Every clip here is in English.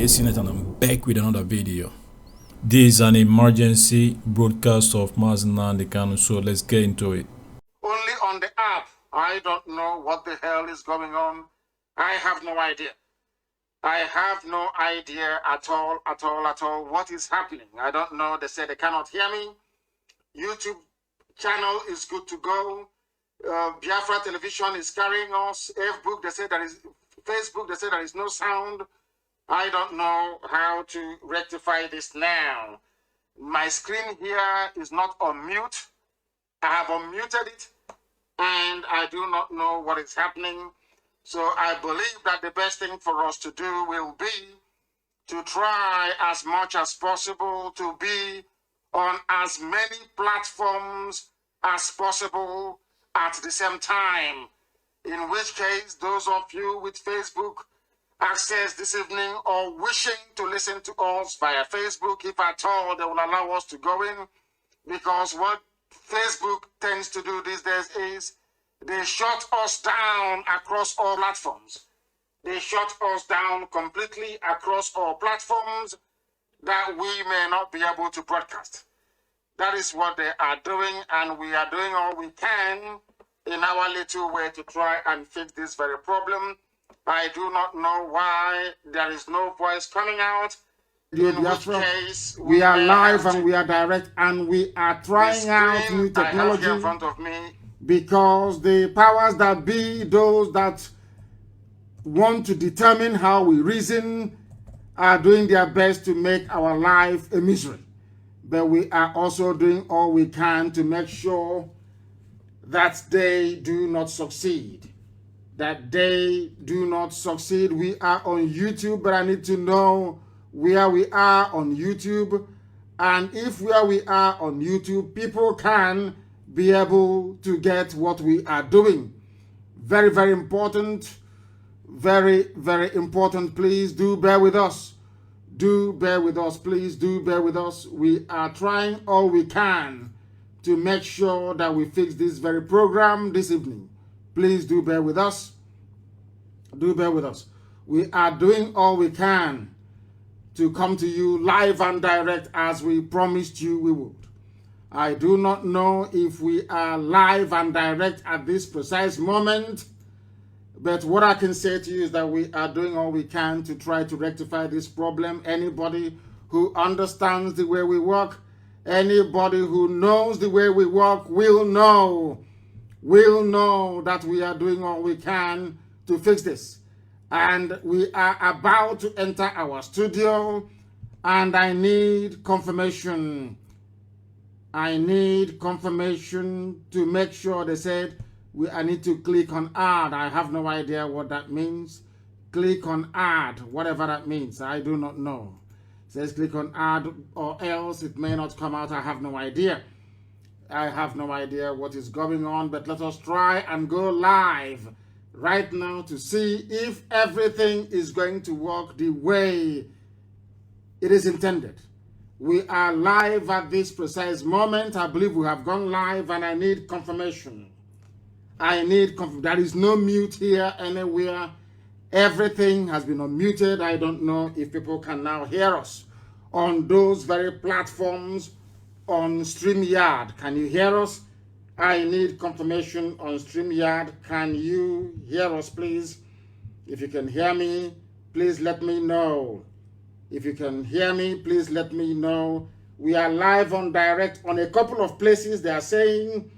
Mazi and I'm back with another video. This is an emergency broadcast of Mazi Nnamdi Kanu, so let's get into it. Only on the app. I don't know what the hell is going on. I have no idea. I have no idea at all what is happening. I don't know. They say they cannot hear me. YouTube channel is good to go. Biafra television is carrying us. Facebook, they say there is Facebook, they say there is no sound. I don't know how to rectify this now. My screen here is not on mute. I have unmuted it and I do not know what is happening. So I believe that the best thing for us to do will be to try as much as possible to be on as many platforms as possible at the same time. In which case, those of you with Facebook access this evening or wishing to listen to us via Facebook, if at all they will allow us to go in, because what Facebook tends to do these days is they shut us down across all platforms. They shut us down completely across all platforms that we may not be able to broadcast. That is what they are doing, and we are doing all we can in our little way to try and fix this very problem. I do not know why there is no voice coming out. In which case, we are live and we are direct, and we are trying out new technology in front of me, because the powers that be, those that want to determine how we reason, are doing their best to make our life a misery. But we are also doing all we can to make sure that they do not succeed. That they do not succeed. We are on YouTube, but I need to know where we are on YouTube. And if where we are on YouTube, people can be able to get what we are doing. Very, very important. Very, very important. Please do bear with us. Do bear with us. Please do bear with us. We are trying all we can to make sure that we fix this very program this evening. Please do bear with us. Do bear with us. We are doing all we can to come to you live and direct as we promised you we would. I do not know if we are live and direct at this precise moment, but what I can say to you is that we are doing all we can to try to rectify this problem. Anybody who understands the way we work, anybody who knows the way we work will know that we are doing all we can to fix this. And we are about to enter our studio, and I need confirmation. I need confirmation to make sure. They said I need to click on add. I have no idea what that means. Click on add, whatever that means. I do not know. It says click on add, or else it may not come out. I have no idea. I have no idea what is going on, but let us try and go live right now to see if everything is going to work the way it is intended. We are live at this precise moment. I believe we have gone live, and I need confirmation. I need confirmation. There is no mute here anywhere. Everything has been unmuted. I don't know if people can now hear us on those very platforms on StreamYard. Can you hear us? I need confirmation on StreamYard. Can you hear us, please? If you can hear me, please let me know. If you can hear me, please let me know. We are live on direct on a couple of places. They are saying,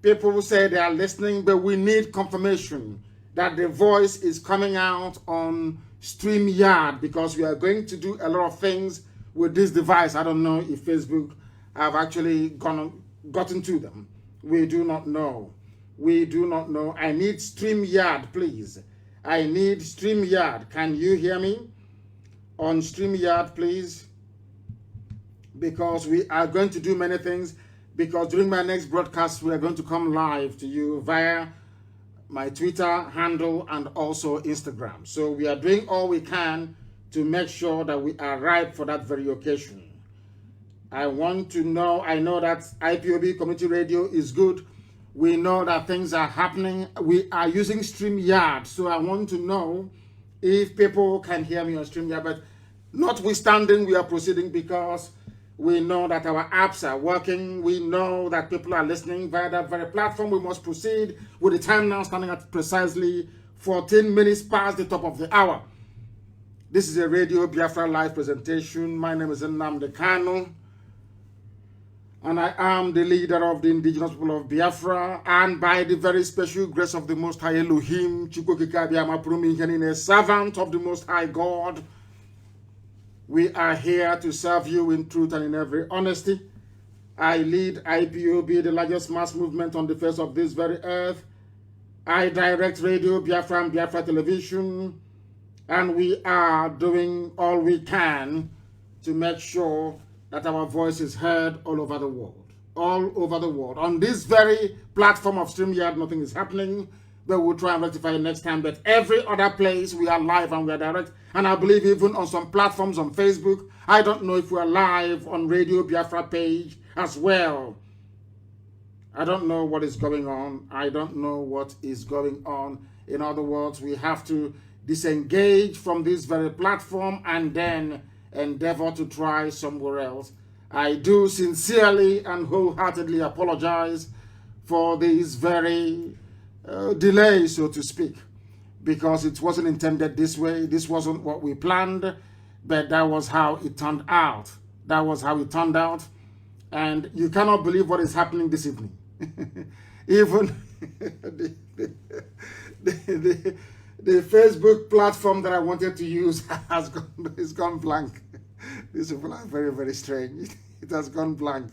people say they are listening, but we need confirmation that the voice is coming out on StreamYard, because we are going to do a lot of things with this device. I don't know if Facebook have actually gotten to them. We do not know. We do not know. I need StreamYard, please. I need StreamYard. Can you hear me on StreamYard, please? Because we are going to do many things. Because during my next broadcast, we are going to come live to you via my Twitter handle and also Instagram. So we are doing all we can to make sure that we are ripe for that very occasion. I want to know, I know that IPOB Community Radio is good. We know that things are happening. We are using StreamYard. So I want to know if people can hear me on StreamYard. But Notwithstanding, we are proceeding because we know that our apps are working. We know that people are listening via that very platform. We must proceed with the time now standing at precisely 14 minutes past the top of the hour. This is a Radio Biafra live presentation. My name is Nnamdi Kanu, and I am the leader of the indigenous people of Biafra. And by the very special grace of the Most High Elohim, a servant of the Most High God, we are here to serve you in truth and in every honesty. I lead IPOB, the largest mass movement on the face of this very earth. I direct Radio Biafra and Biafra Television, and we are doing all we can to make sure that our voice is heard all over the world. All over the world. On this very platform of StreamYard, nothing is happening. But we'll try and rectify it next time. But every other place, we are live and we are direct. And I believe even on some platforms on Facebook, I don't know if we are live on Radio Biafra page as well. I don't know what is going on. I don't know what is going on. In other words, we have to disengage from this very platform and then endeavor to try somewhere else. I do sincerely and wholeheartedly apologize for this very delay, so to speak, because it wasn't intended this way. This wasn't what we planned, but that was how it turned out. That was how it turned out. And you cannot believe what is happening this evening. Even the Facebook platform that I wanted to use has gone blank. These people are very, very strange. It has gone blank.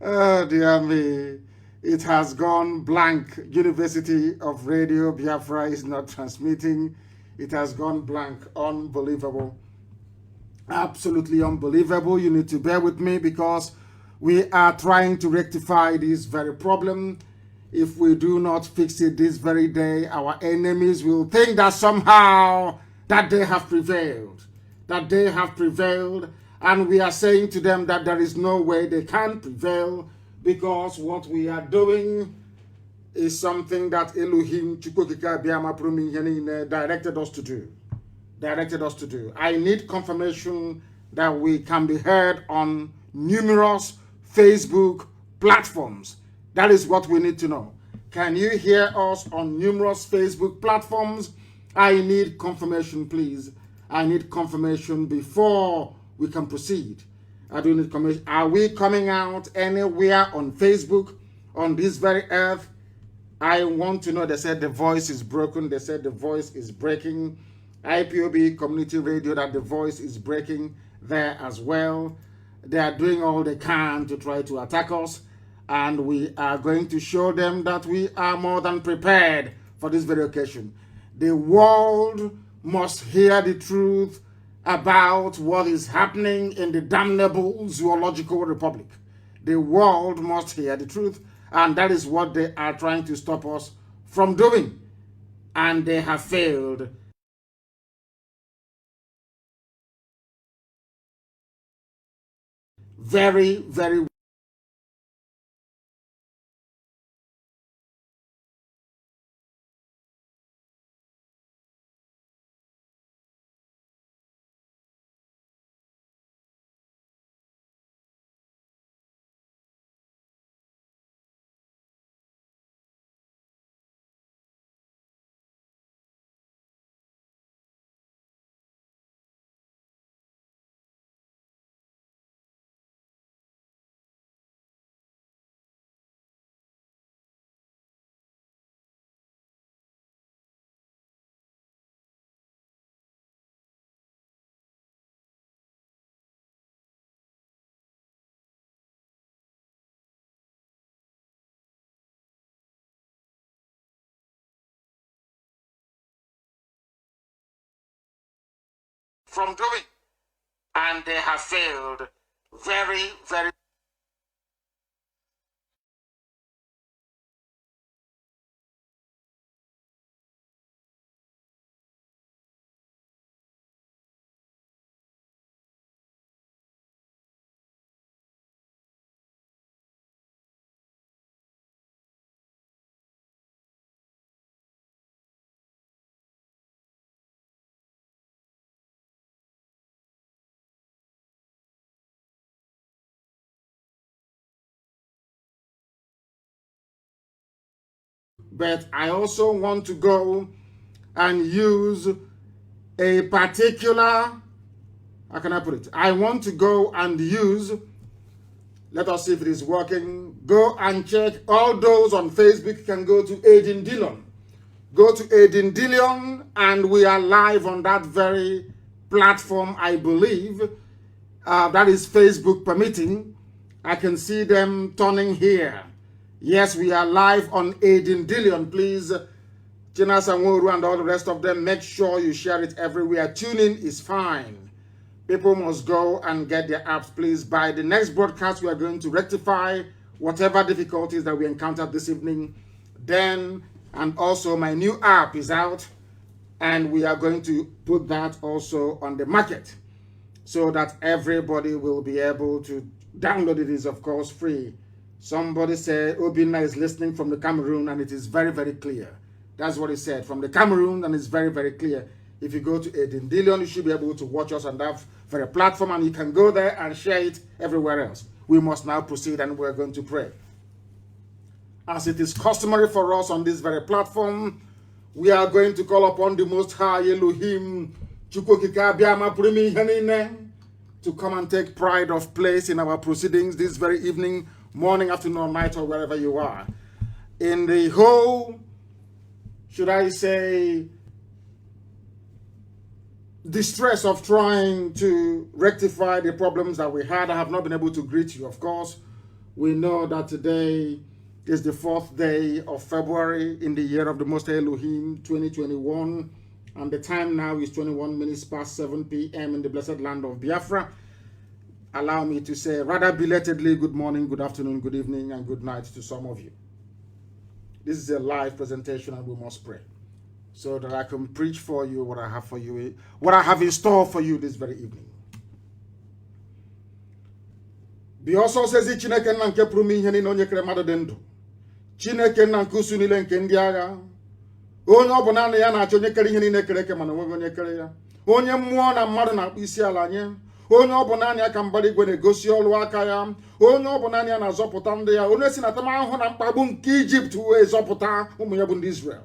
Oh, dear me. It has gone blank. University of Radio Biafra is not transmitting. It has gone blank. Unbelievable. Absolutely unbelievable. You need to bear with me because we are trying to rectify this very problem. If we do not fix it this very day, our enemies will think that somehow that they have prevailed. That they have prevailed. And we are saying to them that there is no way they can prevail, because what we are doing is something that Elohim directed us to do. Directed us to do. I need confirmation that we can be heard on numerous Facebook platforms. That is what we need to know. Can you hear us on numerous Facebook platforms? I need confirmation, please. I need confirmation before we can proceed. I do need confirmation. Are we coming out anywhere on Facebook, on this very earth? I want to know. They said the voice is broken. They said the voice is breaking. IPOB Community Radio, that the voice is breaking there as well. They are doing all they can to try to attack us, and we are going to show them that we are more than prepared for this very occasion. The world must hear the truth about what is happening in the damnable Zoological Republic. The world must hear the truth, and that is what they are trying to stop us from doing. And they have failed. Very, very from doing. And they have failed very, very but I also want to go and use a particular, how can I put it? I want to go and use, let us see if it is working. Go and check. All those on Facebook can go to Aiden Dillon. Go to Aiden Dillon, and we are live on that very platform, I believe. That is Facebook permitting. I can see them turning here. Yes, we are live on Aiden Dillon. Please, China Sanworu and all the rest of them, make sure you share it everywhere. Tuning is fine. People must go and get their apps, please. By the next broadcast, we are going to rectify whatever difficulties that we encountered this evening. Then, and also my new app is out, and we are going to put that also on the market so that everybody will be able to download. It is, of course, free. Somebody said Obinna is listening from the Cameroon, and it is very, very clear. That's what he said, from the Cameroon, and it's very, very clear. If you go to Aiden Dillon, you should be able to watch us on that very platform, and you can go there and share it everywhere else. We must now proceed, and we're going to pray. As it is customary for us on this very platform, we are going to call upon the Most High Elohim to come and take pride of place in our proceedings this very evening, morning, afternoon, or night, or wherever you are. In the whole, should I say, distress of trying to rectify the problems that we had, I have not been able to greet you. Of course, we know that today is the 4th day of February in the year of the Most High Elohim 2021, and the time now is 21 minutes past 7 p.m. in the blessed land of Biafra. Allow me to say rather belatedly good morning, good afternoon, good evening, and good night to some of you. This is a live presentation, and we must pray so that I can preach for you what I have for you, what I have in store for you this very evening. Bi also says Chineke na nke pụrụ ihe niile onye kere mmadụ dị ndụ. Chineke na nke usu niile nke ndị agha. Onye ọ bụ naanị ya na-achọ onye kere ihe niile kere eke mana onweghị onye kere ya. Onye mmụọ na mmadụ na-akpụ isi ala nye. Onye ọ bụ naanị ya ka mbara igwe na-egosi ọrụ aka ya. Onye ọ bụ naanị ya na-azọpụta ndị ya. Onye si na atamahụhụ na mkpagbu nke Ijipt wee zọpụta ụmụ ya bụ ndị Israel.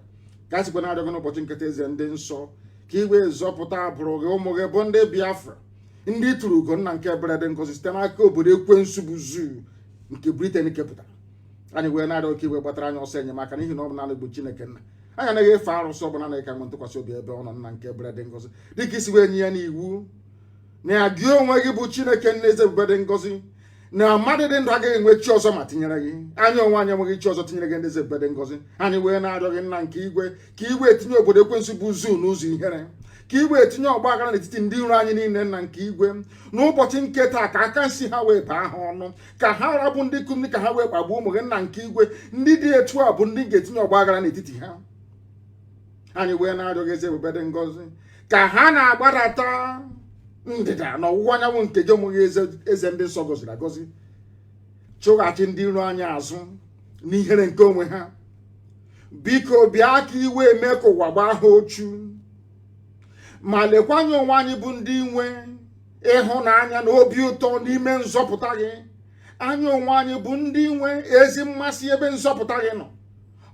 Ka a sịkwa na-arịọgị n'ụbọchị nketa eze ndị nsọ ka i wee zọpụta abụrụ gị ụmụ gị bụ ndị Biafra, ndị tụrụ ugo nna nke ebere dị ngozi site n'aka obodo ekwensu bụ Zoo nke Britain kepụtara. Anyị wee na-arịọ ka iwe gbatara anyị ọsọ enyemaka n'ihi na ọ bụ naanị bụ Chineke nna. Anyị anaghị efe arụsị ọbụla na ịka nwe ntụkwasị obi ebe ọ nọ nna nke ebere dị ngozi dịka isi wee nye ya n'iwu na ya gị onwe gị bụ Chineke nna eze ebube dị ngozi na mmadụ dị ndụ agaghị enwe chi ọzọ ma tinyere gị. Anyị onwe anyị enweghị chi ọzọ tinyere gị ndị eze ebube dị ngozi. Anyị wee na-arịọ gị nna nke igwe ka iwe etinye obodo ekwensu bụ Zoo n'ụzọ ihere, ka iwe etinye ọgba aghara n'etiti ndị iro anyị niile nna nke igwe. N'ụbọchị nke taa ka aka nsi ha wee baa ha ọnụ, ka ha rabụ ndị kum ka ha wee kpagbuo ụmụ gị nna nke igwe. Ndị dị etu a bụ ndị ga-etinye ọgba aghara n'etiti ha. Anyị wee na-arịọ gị eze ebube dị ngozi ka ha na-agbadata ndịda na ọwụwa anyanwụ nke gị onwe gị eze ndị nsọ gọziri agọzi, chụghachi ndị iro anyị azụ n'ihere nke onwe ha. Biko bịa ka iwe mee ka ụwa gbaa ha ochu, ma lekwanye onwe anyị bụ ndị nwe ịhụnanya na obi ụtọ n'ime nzọpụta gị. Anyị onwe anyị bụ ndị nwe ezi mmasị ebe nzọpụta gị nọ.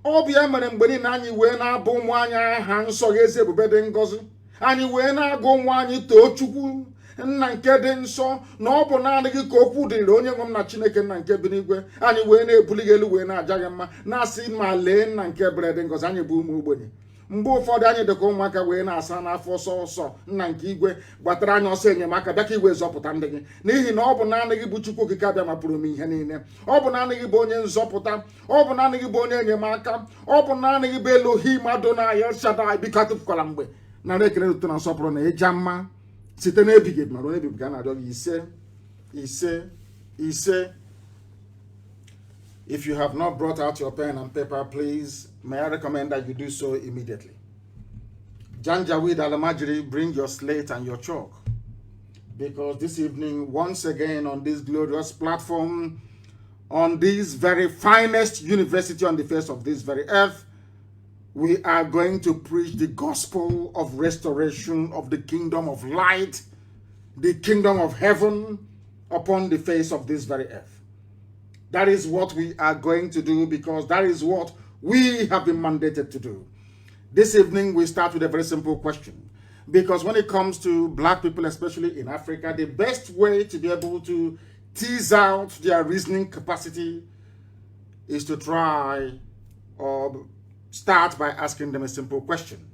Ọ bụ ya mere mgbe niile anyị wee na-abụ ụmụ anyị aha nsọ gị eze ebube dị ngozi. Anyị wee na-agụ ụmụ anyị too Chukwu nna nke dị nsọ, na ọ bụ naanị gị ka okwu dịrị onye nwe m na Chineke nna nke bi n'igwe. Anyị wee na-ebuli gị elu wee na-aja gị mma, na-asị ma lee nna nke ebere dị ngozi. Anyị bụ ụmụ ogbenye, mgbe ụfọdụ anyị dịka ụmụaka wee na-asa n'afọ ọsọ nna nke igwe gbatara anyị ọsọ enyemaka bịa ka iwe zọpụta ndị gị, n'ihi na ọ bụ naanị gị bụ Chukwu okike abịa ma pụrụ m ihe niile. Ọ bụ naanị gị bụ onye nzọpụta, ọ bụ naanị gị bụ onye enyemaka, ọ bụ naanị gị bụ Elohim Adonai El Shaddai. Biko atụfukwala mgbe nara ekele ụtọ na nsọpụrụ na ịja mma site n'ebighị ebi ma ruo n'ebighị ga na-arịọ gị ise. If you have not brought out your pen and paper, please, may I recommend that you do so immediately. Janjaweed Alamajiri, bring your slate and your chalk. Because this evening, once again on this glorious platform, on this very finest university on the face of this very earth, we are going to preach the gospel of restoration of the kingdom of light, the kingdom of heaven upon the face of this very earth. That is what we are going to do, because that is what we have been mandated to do. This evening, we start with a very simple question. Because when it comes to black people, especially in Africa, the best way to be able to tease out their reasoning capacity is to try or start by asking them a simple question.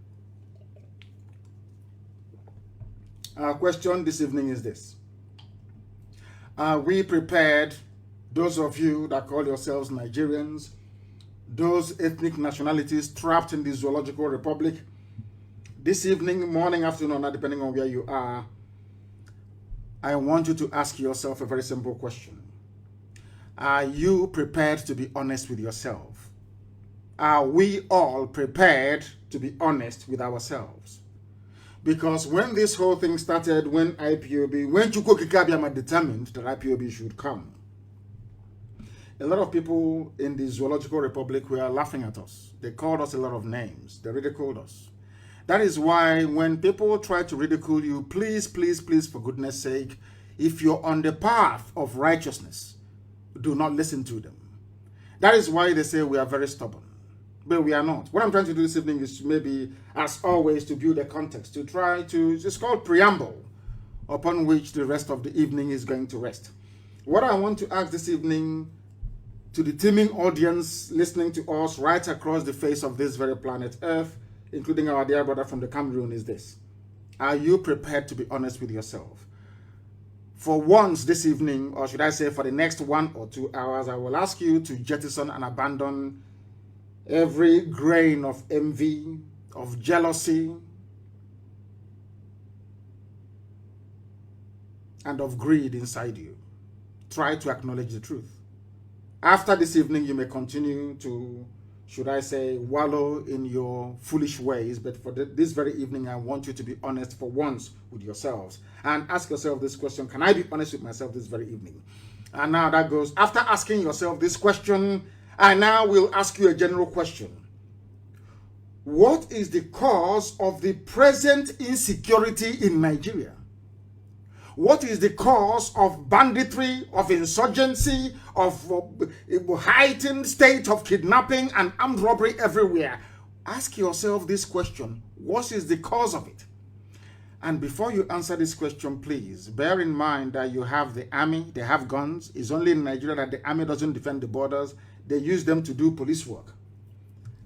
Our question this evening is this. Are we prepared, those of you that call yourselves Nigerians, those ethnic nationalities trapped in the Zoological Republic, this evening, morning, afternoon, depending on where you are, I want you to ask yourself a very simple question. Are you prepared to be honest with yourself? Are we all prepared to be honest with ourselves? Because when this whole thing started, when Chukwu Okike Abiama determined that IPOB should come, a lot of people in the Zoological Republic were laughing at us. They called us a lot of names. They ridiculed us. That is why when people try to ridicule you, please, please, please, for goodness sake, if you're on the path of righteousness, do not listen to them. That is why they say we are very stubborn. But we are not. What I'm trying to do this evening is maybe, as always, to build a context, to try to, it's called preamble, upon which the rest of the evening is going to rest. What I want to ask this evening to the teeming audience listening to us right across the face of this very planet Earth, including our dear brother from the Cameroon, is this. Are you prepared to be honest with yourself? For once this evening, or should I say for the next 1 or 2 hours, I will ask you to jettison and abandon every grain of envy, of jealousy, and of greed inside you. Try to acknowledge the truth. After this evening, you may continue to, should I say, wallow in your foolish ways, but for this very evening, I want you to be honest for once with yourselves and ask yourself this question: can I be honest with myself this very evening? And now that goes, after asking yourself this question, I now will ask you a general question. What is the cause of the present insecurity in Nigeria? What is the cause of banditry, of insurgency, of heightened state of kidnapping and armed robbery everywhere? Ask yourself this question. What is the cause of it? And before you answer this question, please bear in mind that you have the army, they have guns. It's only in Nigeria that the army doesn't defend the borders. They use them to do police work.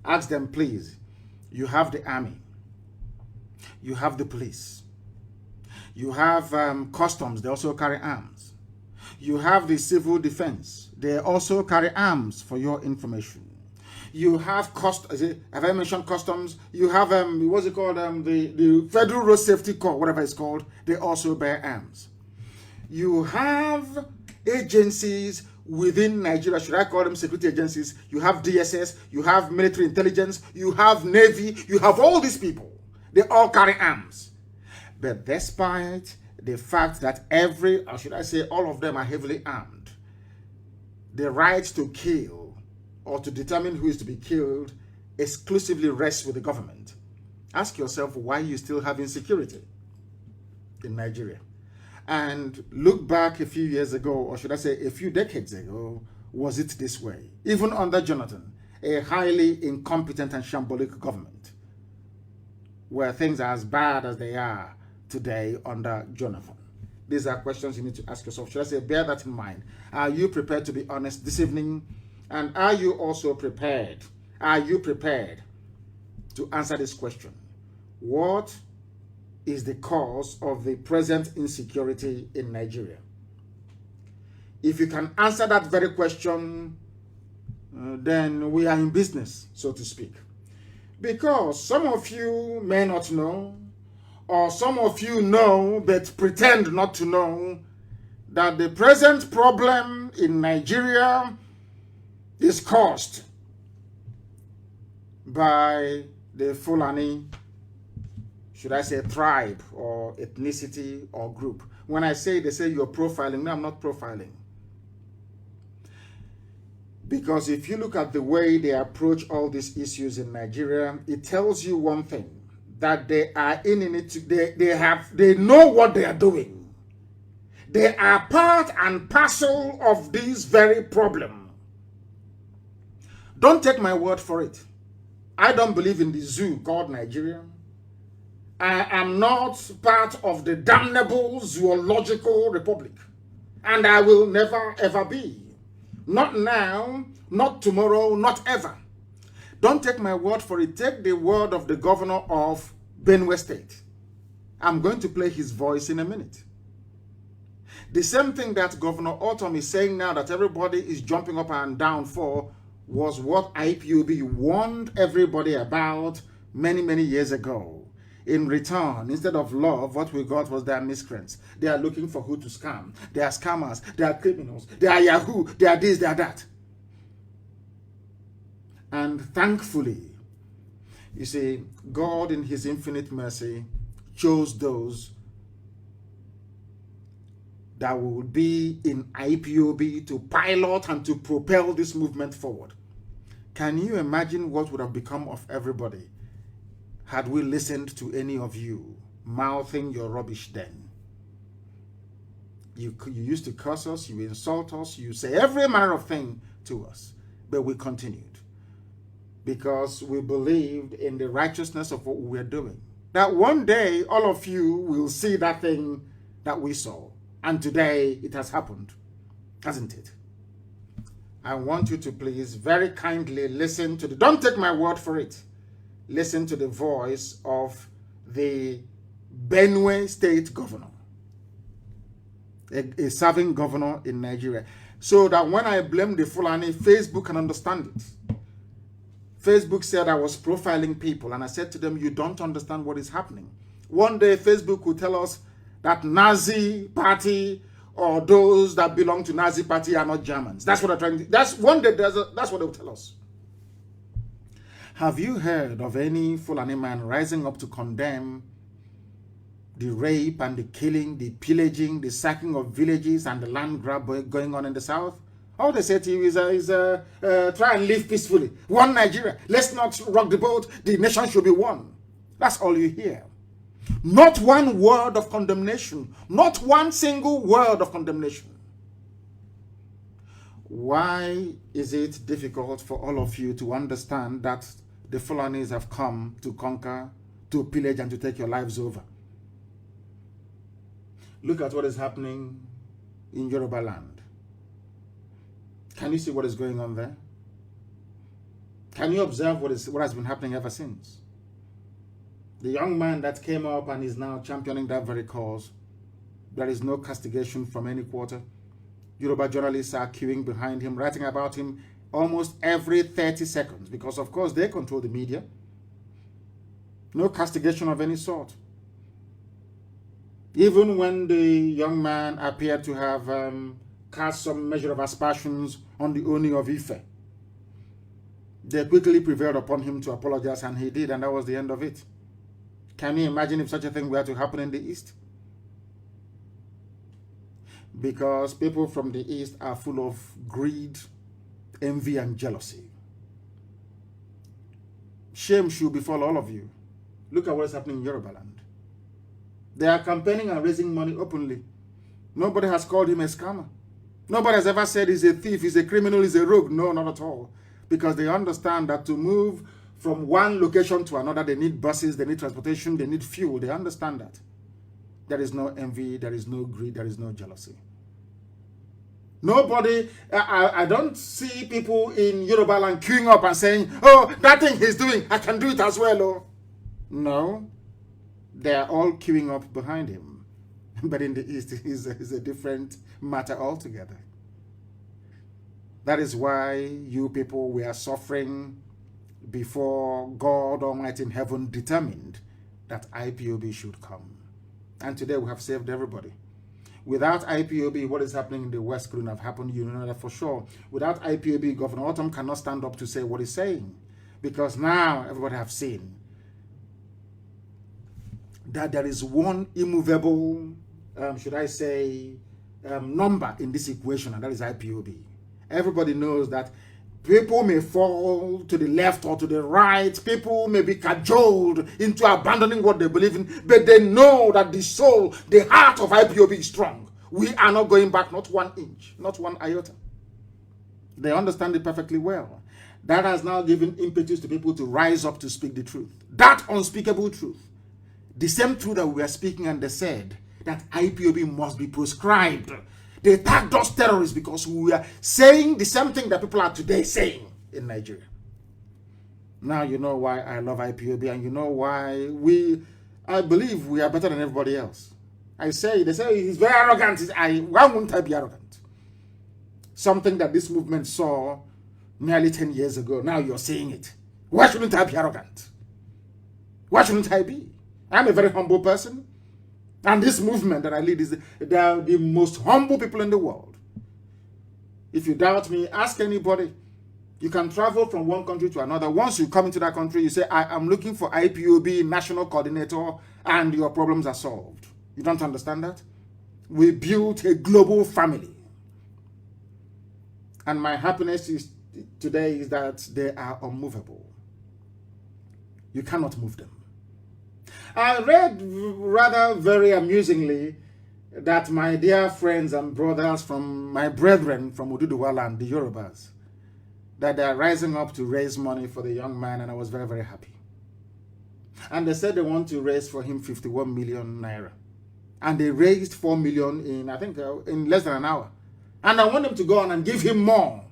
Ask them, please. You have the army. You have the police. You have customs. They also carry arms. You have the civil defense. They also carry arms, for your information. You have have I mentioned customs? You have what's it called? The Federal Road Safety Corps, whatever it's called. They also bear arms. You have agencies within Nigeria. Should I call them security agencies? You have DSS. You have military intelligence. You have Navy. You have all these people. They all carry arms. But despite the fact that or should I say all of them are heavily armed, the right to kill or to determine who is to be killed exclusively rests with the government. Ask yourself why you still have insecurity in Nigeria. And look back a few years ago, or should I say a few decades ago, was it this way? Even under Jonathan, a highly incompetent and shambolic government, where things are as bad as they are today under Jonathan. These are questions you need to ask yourself. Should I say, bear that in mind. Are you prepared to be honest this evening? And are you also prepared? Are you prepared to answer this question? What is the cause of the present insecurity in Nigeria? If you can answer that very question, then we are in business, so to speak. Because some of you may not know, or some of you know but pretend not to know, that the present problem in Nigeria is caused by the Fulani, should I say tribe or ethnicity or group. When I say, they say you're profiling. No, I'm not profiling. Because if you look at the way they approach all these issues in Nigeria, it tells you one thing, that they are in it, they know what they are doing. They are part and parcel of this very problem. Don't take my word for it. I don't believe in the zoo called Nigeria. I am not part of the damnable zoological republic. And I will never ever be. Not now, not tomorrow, not ever. Don't take my word for it. Take the word of the governor of Benue State. I'm going to play his voice in a minute. The same thing that Governor Autumn is saying now that everybody is jumping up and down for was what IPOB warned everybody about many, many years ago. In return, instead of love, what we got was they are miscreants. They are looking for who to scam. They are scammers. They are criminals. They are Yahoo. They are this, they are that. And thankfully, you see, God in his infinite mercy chose those that would be in IPOB to pilot and to propel this movement forward. Can you imagine what would have become of everybody had we listened to any of you mouthing your rubbish then? You used to curse us, you insult us, you say every manner of thing to us, but we continued because we believed in the righteousness of what we were doing. That one day all of you will see that thing that we saw, and today it has happened, hasn't it? I want you to please very kindly listen to don't take my word for it. Listen to the voice of the Benue State governor, a serving governor in Nigeria. So that when I blame the Fulani, Facebook can understand it. Facebook said I was profiling people, and I said to them, you don't understand what is happening. One day Facebook will tell us that Nazi party or those that belong to Nazi party are not Germans. That's what I'm trying to, that's one day, that's what they'll tell us. Have you heard of any Fulani man rising up to condemn the rape and the killing, the pillaging, the sacking of villages and the land grab going on in the south? All they say to you is try and live peacefully. One Nigeria. Let's not rock the boat. The nation should be one. That's all you hear. Not one word of condemnation. Not one single word of condemnation. Why is it difficult for all of you to understand that the Fulanis have come to conquer, to pillage, and to take your lives over? Look at what is happening in Yoruba land. Can you see what is going on there? Can you observe what has been happening ever since? The young man that came up and is now championing that very cause, there is no castigation from any quarter. Yoruba journalists are queuing behind him, writing about him almost every 30 seconds because, of course, they control the media. No castigation of any sort. Even when the young man appeared to have cast some measure of aspersions on the Oni of Ife, they quickly prevailed upon him to apologize, and he did, and that was the end of it. Can you imagine if such a thing were to happen in the East? Because people from the East are full of greed, envy, and jealousy. Shame should befall all of you. Look at what is happening in Yoruba land. They are campaigning and raising money openly. Nobody has called him a scammer. Nobody has ever said he's a thief, he's a criminal, he's a rogue. No, not at all. Because they understand that to move from one location to another, they need buses, they need transportation, they need fuel. They understand that. There is no envy, there is no greed, there is no jealousy. Nobody, I don't see people in Yoruba land queuing up and saying, oh, that thing he's doing, I can do it as well. Oh. No, they are all queuing up behind him. But in the East, is a different matter altogether. That is why you people were suffering before God Almighty in heaven determined that IPOB should come. And today we have saved everybody. Without IPOB, what is happening in the West couldn't have happened. You know that for sure. Without IPOB, Governor Autumn cannot stand up to say what he's saying. Because now everybody have seen that there is one immovable, should I say, number in this equation, and that is IPOB. Everybody knows that people may fall to the left or to the right. People may be cajoled into abandoning what they believe in, but they know that the soul, the heart of IPOB is strong. We are not going back, not 1 inch, not 1 iota. They understand it perfectly well. That has now given impetus to people to rise up to speak the truth. That unspeakable truth. The same truth that we are speaking, and they said that IPOB must be proscribed. They tagged us terrorists because we are saying the same thing that people are today saying in Nigeria. Now you know why I love IPOB, and you know why I believe we are better than everybody else. They say he's very arrogant. Why wouldn't I be arrogant? Something that this movement saw nearly 10 years ago. Now you're saying it. Why shouldn't I be arrogant? Why shouldn't I be? I'm a very humble person. And this movement that I lead is they are the most humble people in the world. If you doubt me, ask anybody. You can travel from one country to another. Once you come into that country, you say, I am looking for IPOB national coordinator, and your problems are solved. You don't understand that? We built a global family. And my happiness today is that they are unmovable. You cannot move them. I read rather very amusingly that my dear friends and brothers from my brethren from Oduduwa land, the Yorubas, that they are rising up to raise money for the young man, and I was very, very happy. And they said they want to raise for him 51 million naira. And they raised 4 million in, I think, in less than an hour. And I want them to go on and give him more,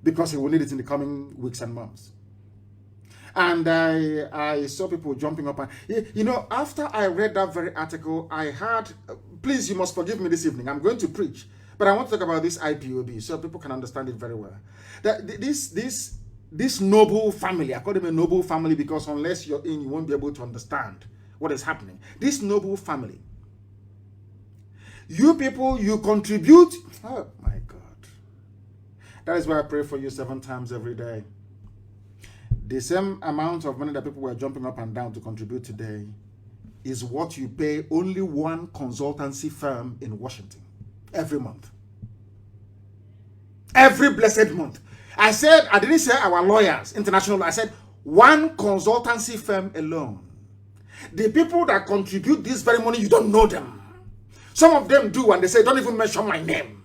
because he will need it in the coming weeks and months. And I saw people jumping up. And, you know, after I read that very article, I had, please, you must forgive me this evening. I'm going to preach. But I want to talk about this IPOB so people can understand it very well. That this noble family, I call them a noble family because unless you're in, you won't be able to understand what is happening. This noble family. You people, you contribute. Oh my God. That is why I pray for you 7 times every day. The same amount of money that people were jumping up and down to contribute today is what you pay only one consultancy firm in Washington every month. Every blessed month. I didn't say our lawyers, international, I said one consultancy firm alone. The people that contribute this very money, you don't know them. Some of them do, and they say, don't even mention my name.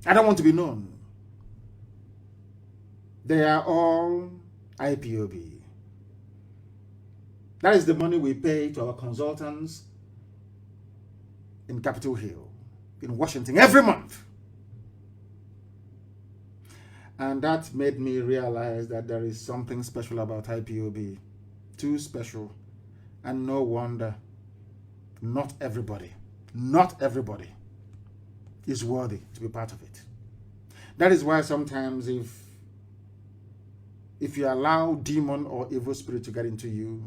I don't want to be known. They are all IPOB. That is the money we pay to our consultants in Capitol Hill, in Washington, every month. And that made me realize that there is something special about IPOB. Too special. And no wonder not everybody is worthy to be part of it. That is why sometimes if you allow demon or evil spirit to get into you,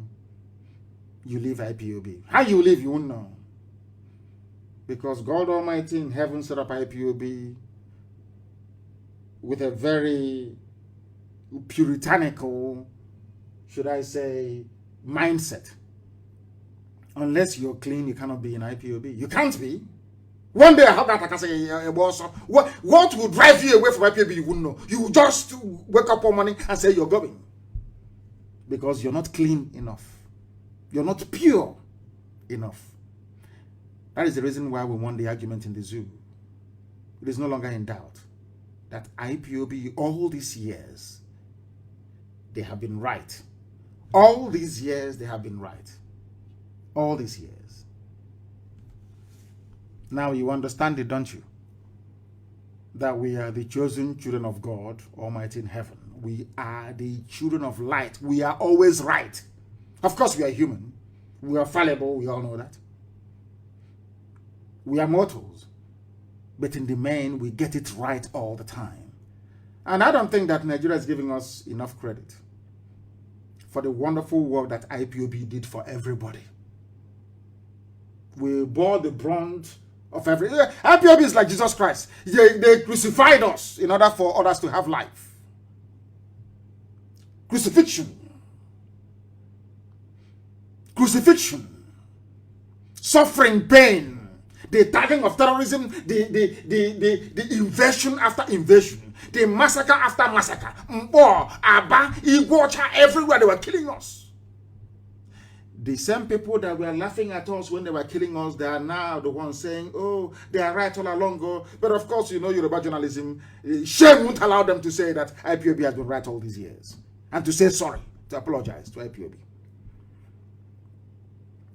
you leave IPOB. How you leave, you won't know. Because God Almighty in heaven set up IPOB with a very puritanical, should I say, mindset. Unless you're clean, you cannot be in IPOB. You can't be. One day I heard that I can say, what will drive you away from IPOB, you wouldn't know. You will just wake up one morning and say you're going. Because you're not clean enough. You're not pure enough. That is the reason why we won the argument in the zoo. It is no longer in doubt that IPOB, all these years, they have been right. All these years, they have been right. All these years. Now you understand it, don't you? That we are the chosen children of God Almighty in heaven. We are the children of light. We are always right. Of course, we are human. We are fallible. We all know that. We are mortals. But in the main, we get it right all the time. And I don't think that Nigeria is giving us enough credit for the wonderful work that IPOB did for everybody. We bore the brunt of every... IPOB is like Jesus Christ. They crucified us in order for others to have life. Crucifixion. Suffering, pain. The tagging of terrorism, the invasion after invasion, the massacre after massacre. Mbo, Aba, Igwocha, everywhere they were killing us. The same people that were laughing at us when they were killing us, they are now the ones saying, oh, they are right all along. Oh. But of course, Yoruba journalism, shame won't allow them to say that IPOB has been right all these years. And to say sorry, to apologize to IPOB.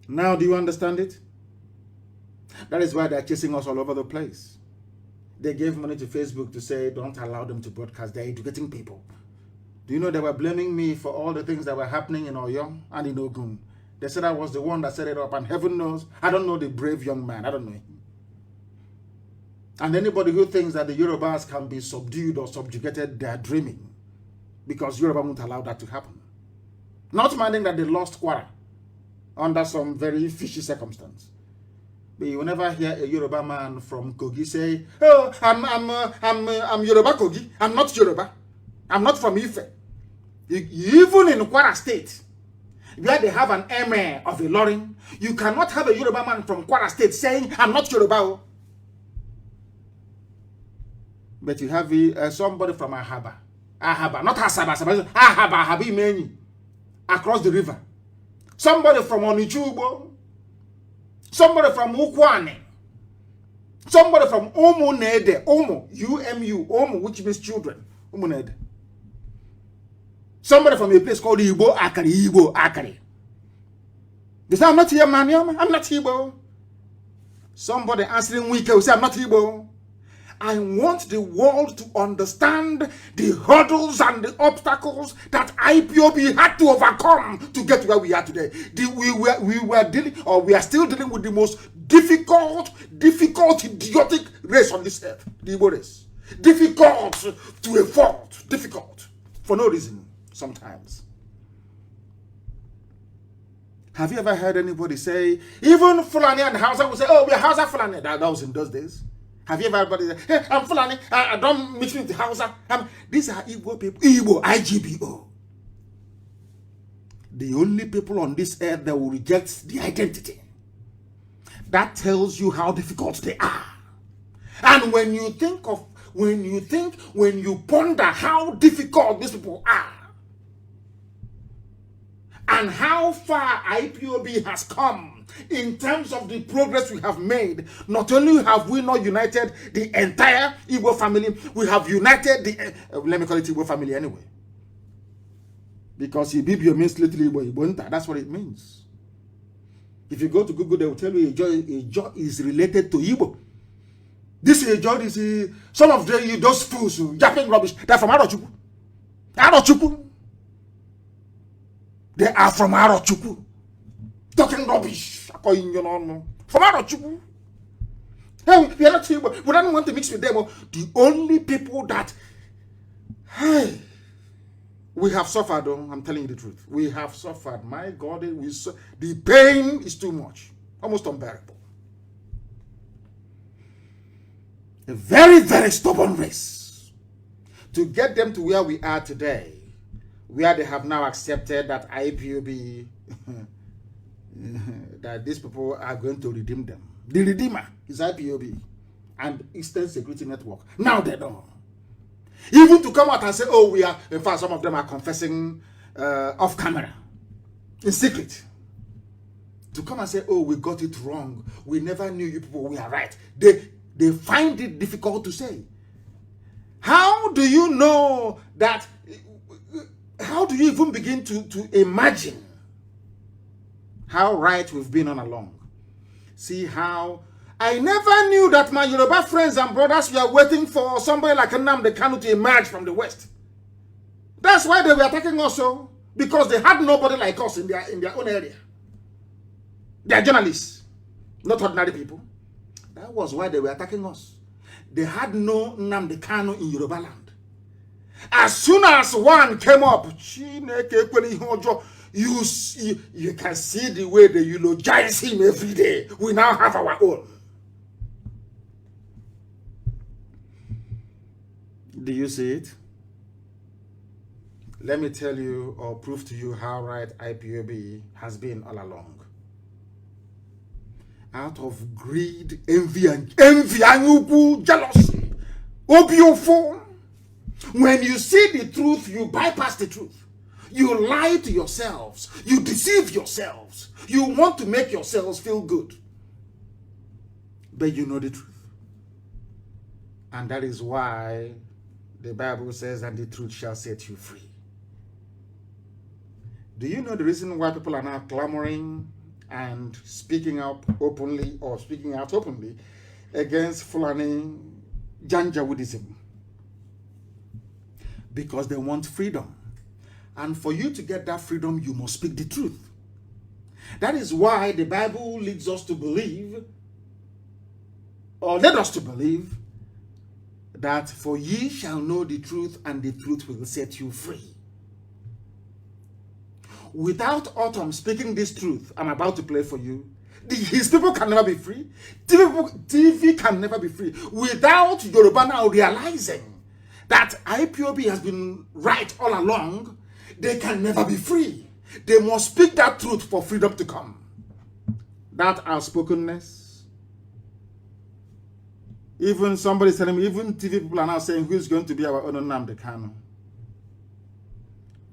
Now, do you understand it? That is why they're chasing us all over the place. They gave money to Facebook to say, don't allow them to broadcast. They're educating people. Do you know they were blaming me for all the things that were happening in Oyo and in Ogun? They said I was the one that set it up, and heaven knows, I don't know the brave young man. I don't know him. And anybody who thinks that the Yorubas can be subdued or subjugated, they are dreaming. Because Yoruba won't allow that to happen. Not minding that they lost Kwara under some very fishy circumstance. But you will never hear a Yoruba man from Kogi say, oh, I'm Yoruba Kogi. I'm not Yoruba. I'm not from Ife. Even in Kwara State, where they have an emir of a Lorin, you cannot have a Yoruba man from Kwara State saying, I'm not Yoruba. But you have somebody from Ahaba, not Asaba, Ahaba, Meni, across the river. Somebody from Onichubo, somebody from Ukwane, somebody from Umunede, Umu, Umu, which means children, Umunede. Somebody from a place called Igbo Akari. They say, I'm not here, man. I'm not Igbo. Somebody answering weak will say, I'm not Igbo. I want the world to understand the hurdles and the obstacles that IPOB had to overcome to get where we are today. We are still dealing with the most difficult, idiotic race on this earth, the Igbo race. Difficult to a fault. Difficult for no reason. Sometimes. Have you ever heard anybody say, even Fulani and Hausa will say, oh, we're Hausa Fulani. That was in those days. Have you ever heard anybody say, hey, I'm Fulani, I don't mix with the Hausa. These are Igbo people, Igbo, IGBO. The only people on this earth that will reject the identity. That tells you how difficult they are. And when you ponder how difficult these people are, and how far IPOB has come in terms of the progress we have made, not only have we not united the entire Igbo family, we have united the, let me call it Igbo family anyway. Because Ibibio means little Igbo, Igbo, that's what it means. If you go to Google, they will tell you Ijo is related to Igbo. This Ijo is, some of those fools who yapping rubbish, they're from Arochukwu. Arochukwu. They are from Arochukwu. Talking rubbish. From Arochukwu. Hey, we are not here, we don't want to mix with them. The only people that, hey, we have suffered, though, I'm telling you the truth. We have suffered. My God, the pain is too much. Almost unbearable. A very, very stubborn race. To get them to where we are today, where they have now accepted that IPOB, that these people are going to redeem them. The redeemer is IPOB and Eastern Security Network. Now they know. Even to come out and say, oh, we are, in fact, some of them are confessing off camera, in secret. To come and say, oh, we got it wrong. We never knew you people were right. They find it difficult to say. How do you know that? How do you even begin to imagine how right we've been on along? See how I never knew that my Yoruba friends and brothers were waiting for somebody like Nnamdi Kanu to emerge from the West. That's why they were attacking us, so because they had nobody like us in their own area. They are journalists, not ordinary people. That was why they were attacking us. They had no Nnamdi Kanu in Yoruba land. As soon as one came up, you can see the way they eulogize him every day. We now have our own. Do you see it? Let me tell you or prove to you how right IPOB has been all along. Out of greed, envy, jealousy, obiofo. When you see the truth, you bypass the truth. You lie to yourselves. You deceive yourselves. You want to make yourselves feel good. But you know the truth. And that is why the Bible says, and the truth shall set you free. Do you know the reason why people are now clamoring and speaking out openly against Fulani Janjaweedism? Because they want freedom. And for you to get that freedom, you must speak the truth. That is why the Bible leads us to believe, or led us to believe, that for ye shall know the truth, and the truth will set you free. Without Autumn speaking this truth I'm about to play for you, his people can never be free. TV can never be free. Without Yoruba now realizing that IPOB has been right all along, they can never be free. They must speak that truth for freedom to come. That outspokenness. Even somebody telling me, even TV people are now saying, who is going to be our own Nnamdi Kanu?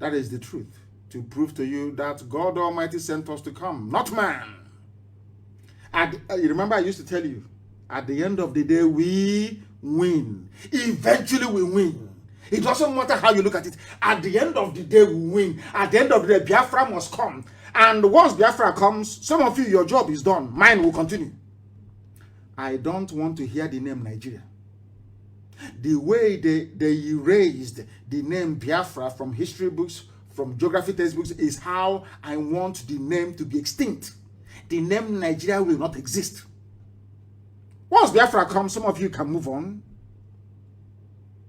That is the truth. To prove to you that God Almighty sent us to come, not man. You remember I used to tell you, at the end of the day, we win. Eventually we win. It doesn't matter how you look at it. At the end of the day, we win. At the end of the day, Biafra must come. And once Biafra comes, some of you, your job is done. Mine will continue. I don't want to hear the name Nigeria. The way they erased the name Biafra from history books, from geography textbooks, is how I want the name to be extinct. The name Nigeria will not exist. Once Biafra comes, some of you can move on.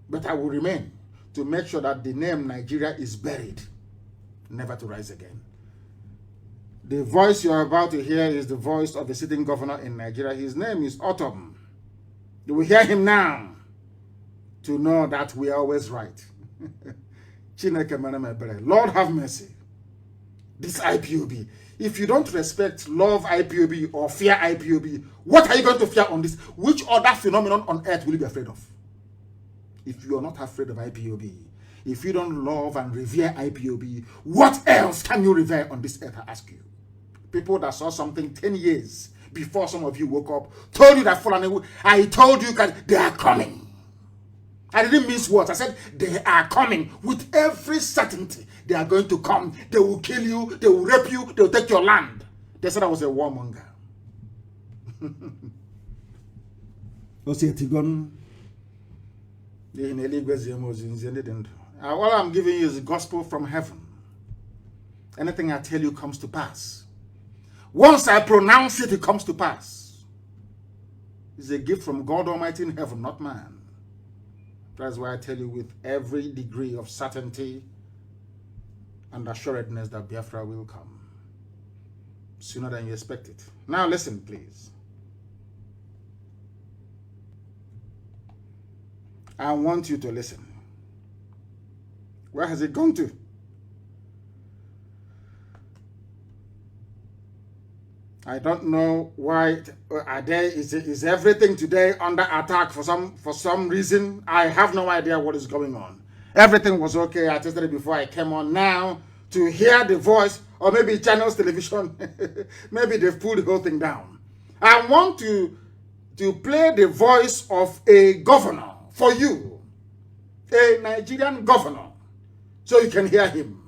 But I will remain to make sure that the name Nigeria is buried, never to rise again. The voice you are about to hear is the voice of the sitting governor in Nigeria. His name is Autumn. You will hear him now to know that we are always right. Lord have mercy. This IPOB. If you don't respect, love IPOB or fear IPOB, what are you going to fear on this? Which other phenomenon on earth will you be afraid of? If you are not afraid of IPOB, if you don't love and revere IPOB, what else can you revere on this earth, I ask you? People that saw something 10 years before some of you woke up, told you that Fulani, I told you that they are coming. I didn't mince words. I said they are coming with every certainty. They are going to come. They will kill you. They will rape you. They will take your land. They said I was a warmonger. All I'm giving you is the gospel from heaven. Anything I tell you comes to pass. Once I pronounce it, it comes to pass. It's a gift from God Almighty in heaven, not man. That's why I tell you with every degree of certainty and assuredness that Biafra will come sooner than you expect it. Now listen, please. I want you to listen. Where has it gone to? I don't know why. Is everything today under attack for some reason? I have no idea what is going on. Everything was okay. I tested it before I came on. Now to hear the voice, or maybe channels television, maybe they've pulled the whole thing down. I want to play the voice of a governor for you, a Nigerian governor, so you can hear him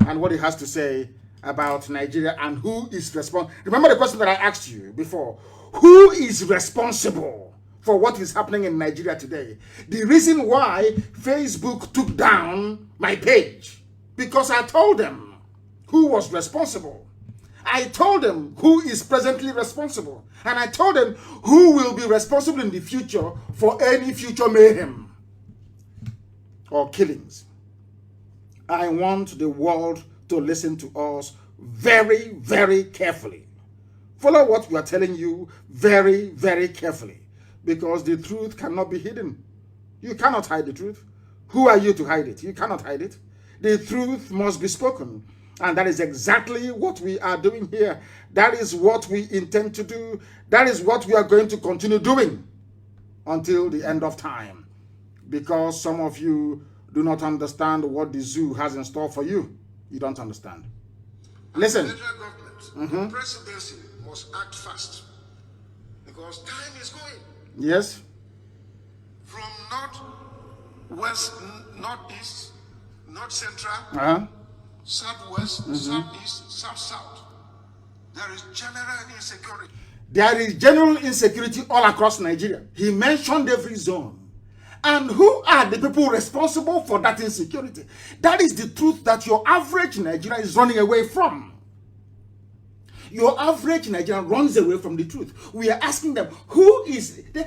and what he has to say about Nigeria and who is responsible. Remember the question that I asked you before. Who is responsible for what is happening in Nigeria today? The reason why Facebook took down my page, because I told them who was responsible. I told them who is presently responsible. And I told them who will be responsible in the future for any future mayhem or killings. I want the world to listen to us very, very carefully. Follow what we are telling you very, very carefully, because the truth cannot be hidden. You cannot hide the truth. Who are you to hide it? You cannot hide it. The truth must be spoken. And that is exactly what we are doing here. That is what we intend to do. That is what we are going to continue doing until the end of time. Because some of you do not understand what the zoo has in store for you. You don't understand. Listen. The federal government, the presidency must act fast because time is going. Yes. From north, west, northeast, north central, southwest, southeast, south. There is general insecurity. There is general insecurity all across Nigeria. He mentioned every zone. And who are the people responsible for that insecurity? That is the truth that your average Nigerian is running away from. Your average Nigerian runs away from the truth. We are asking them, who is the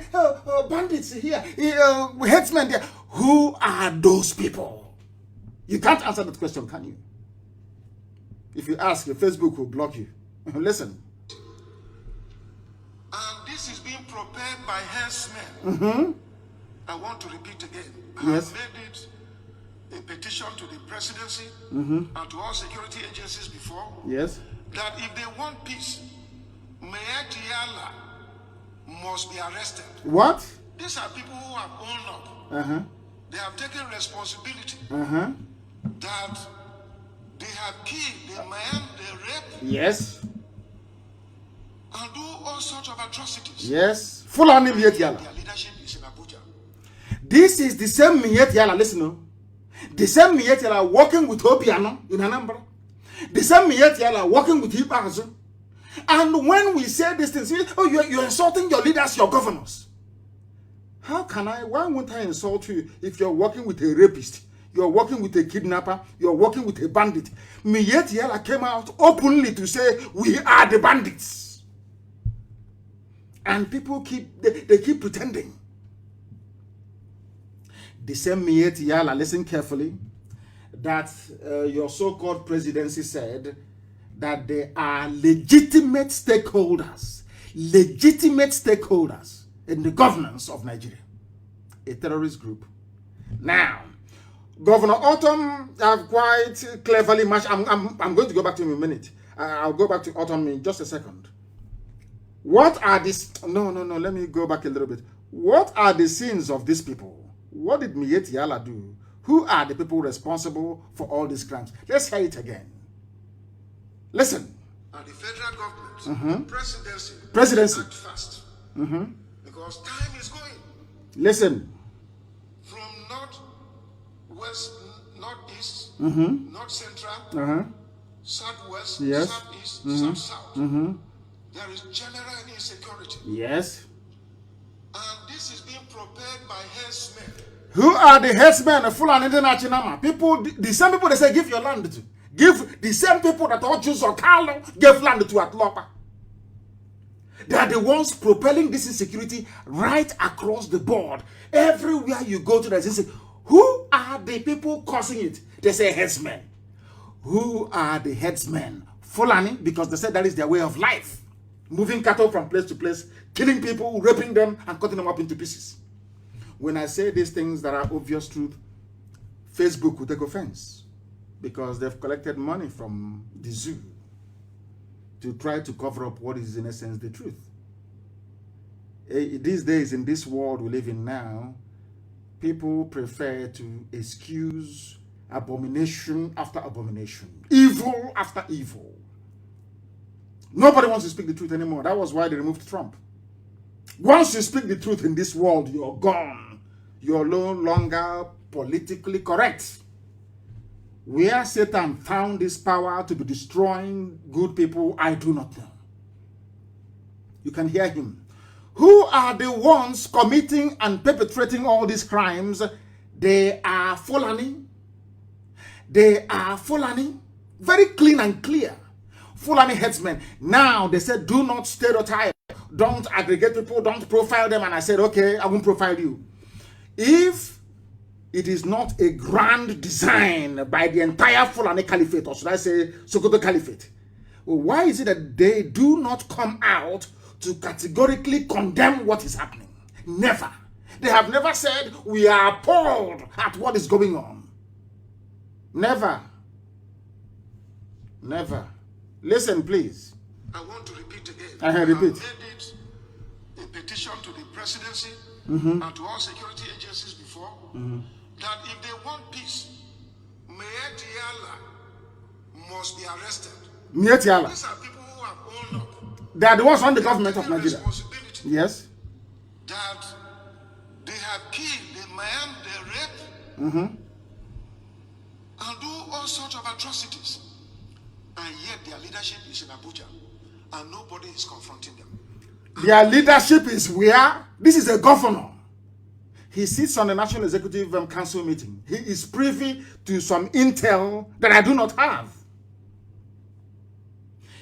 bandits here, headsmen there? Who are those people? You can't answer that question, can you? If you ask, Facebook will block you. Listen. And this is being prepared by herdsmen. I want to repeat again. I have made it a petition to the presidency and to all security agencies before. Yes. That if they want peace, Mayor Tiala must be arrested. What? These are people who have owned up. They have taken responsibility. That they have killed the man, they rape. Yes. And do all sorts of atrocities. Yes. Full on Mayor Tiala. Their leadership is in Abuja. This is the same Mayor Tiala, listen. The same Mayor Tiala working with Obiano in Anambra. The same Mayor Tiala working with Ibazu. And when we say these things, oh, you're insulting your leaders, your governors. Why won't I insult you if you're working with a rapist, you're working with a kidnapper, you're working with a bandit? Mayor Tiala came out openly to say, we are the bandits. And people keep pretending. The same Mayor Tiala, listen carefully, that your so-called presidency said that there are legitimate stakeholders in the governance of Nigeria, a terrorist group. Now, Governor Autumn have quite cleverly matched. I'm going to go back to him in a minute. I'll go back to Autumn in just a second. What are these? No. Let me go back a little bit. What are the sins of these people? What did Mayor Tiala do? Who are the people responsible for all these crimes? Let's hear it again. Listen. And the federal government, presidency, act fast. Because time is going. Listen. From north, west, northeast, north central, southwest, southeast, south. There is general insecurity. Yes. And this is being prepared by herdsmen. Who are the herdsmen of Fulani International? People, the same people they say give your land to. Give the same people that all Jews or Carlo gave land to Atlopa. They are the ones propelling this insecurity right across the board. Everywhere you go to, there's insecurity. Who are the people causing it? They say headsmen. Who are the headsmen? Fulani, because they said that is their way of life. Moving cattle from place to place, killing people, raping them, and cutting them up into pieces. When I say these things that are obvious truth, Facebook will take offense because they've collected money from the zoo to try to cover up what is in essence the truth. These days, in this world we live in now, people prefer to excuse abomination after abomination, evil after evil. Nobody wants to speak the truth anymore. That was why they removed Trump. Once you speak the truth in this world, you're gone. You're no longer politically correct. Where Satan found this power to be destroying good people, I do not know. You can hear him. Who are the ones committing and perpetrating all these crimes? They are Fulani. They are Fulani. Very clean and clear. Fulani headsmen. Now they said, do not stereotype. Don't aggregate people. Don't profile them. And I said, okay, I won't profile you. If it is not a grand design by the entire Fulani Caliphate, or should I say Sokoto Caliphate, well, why is it that they do not come out to categorically condemn what is happening? Never. They have never said, we are appalled at what is going on. Never. Never. Listen, please. I want to repeat again. I repeat. I made it a petition to the presidency and to all security agencies before that if they want peace, Mayor Tiala must be arrested. Mietiala. These are people who have owned up. They are the ones on the government of Nigeria. Yes. That they have killed, they maim, they rape, and do all sorts of atrocities. And yet their leadership is in Abuja, and nobody is confronting them. Their leadership is where? This is a governor. He sits on the National Executive Council meeting. He is privy to some intel that I do not have.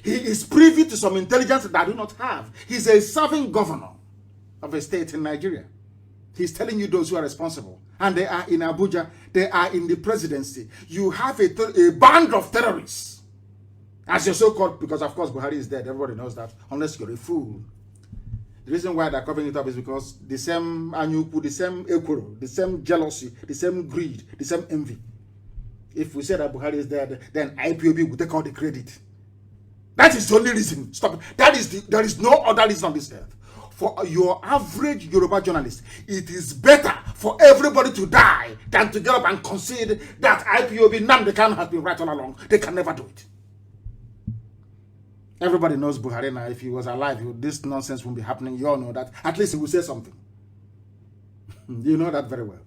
He is privy to some intelligence that I do not have. He's a serving governor of a state in Nigeria. He's telling you those who are responsible. And they are in Abuja. They are in the presidency. You have a band of terrorists. As you're so-called, because of course Buhari is dead. Everybody knows that. Unless you're a fool. The reason why they're covering it up is because the same anyuku, the same equoro, the same jealousy, the same greed, the same envy. If we say that Buhari is dead, then IPOB will take all the credit. That is the only reason. Stop. There is no other reason on this earth. For your average Yoruba journalist, it is better for everybody to die than to get up and concede that IPOB Nnamdi Kanu has been right all along. They can never do it. Everybody knows Buhari now. If he was alive, this nonsense won't be happening. You all know that. At least he will say something. You know that very well.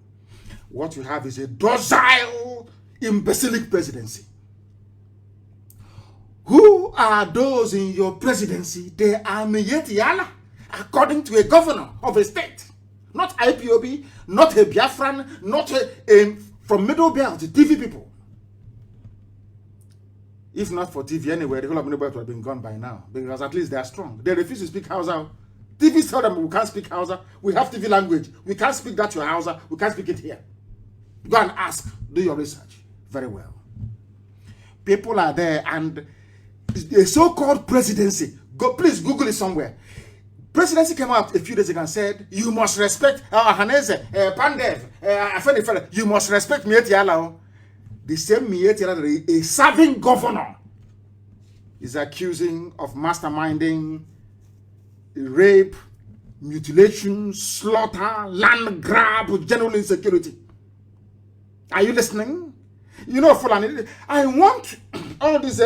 What you have is a docile, imbecilic presidency. Who are those in your presidency? They are Mietiala, according to a governor of a state. Not IPOB, not a Biafran, not from Middle Belt, TV people. If not for TV anyway, the whole of Middle Belt would have been gone by now. Because at least they are strong. They refuse to speak Hausa. TV tell them we can't speak Hausa. We have TV language. We can't speak that to Hausa. We can't speak it here. Go and ask. Do your research. Very well. People are there and a so-called presidency. Please Google it somewhere. Presidency came out a few days ago and said, you must respect Haneze, Pandev, Afenifele. You must respect Mieti Alao. The same Mieti Alao, a serving governor, is accusing of masterminding rape, mutilation, slaughter, land grab, general insecurity. Are you listening? You know, Fulani, I want all these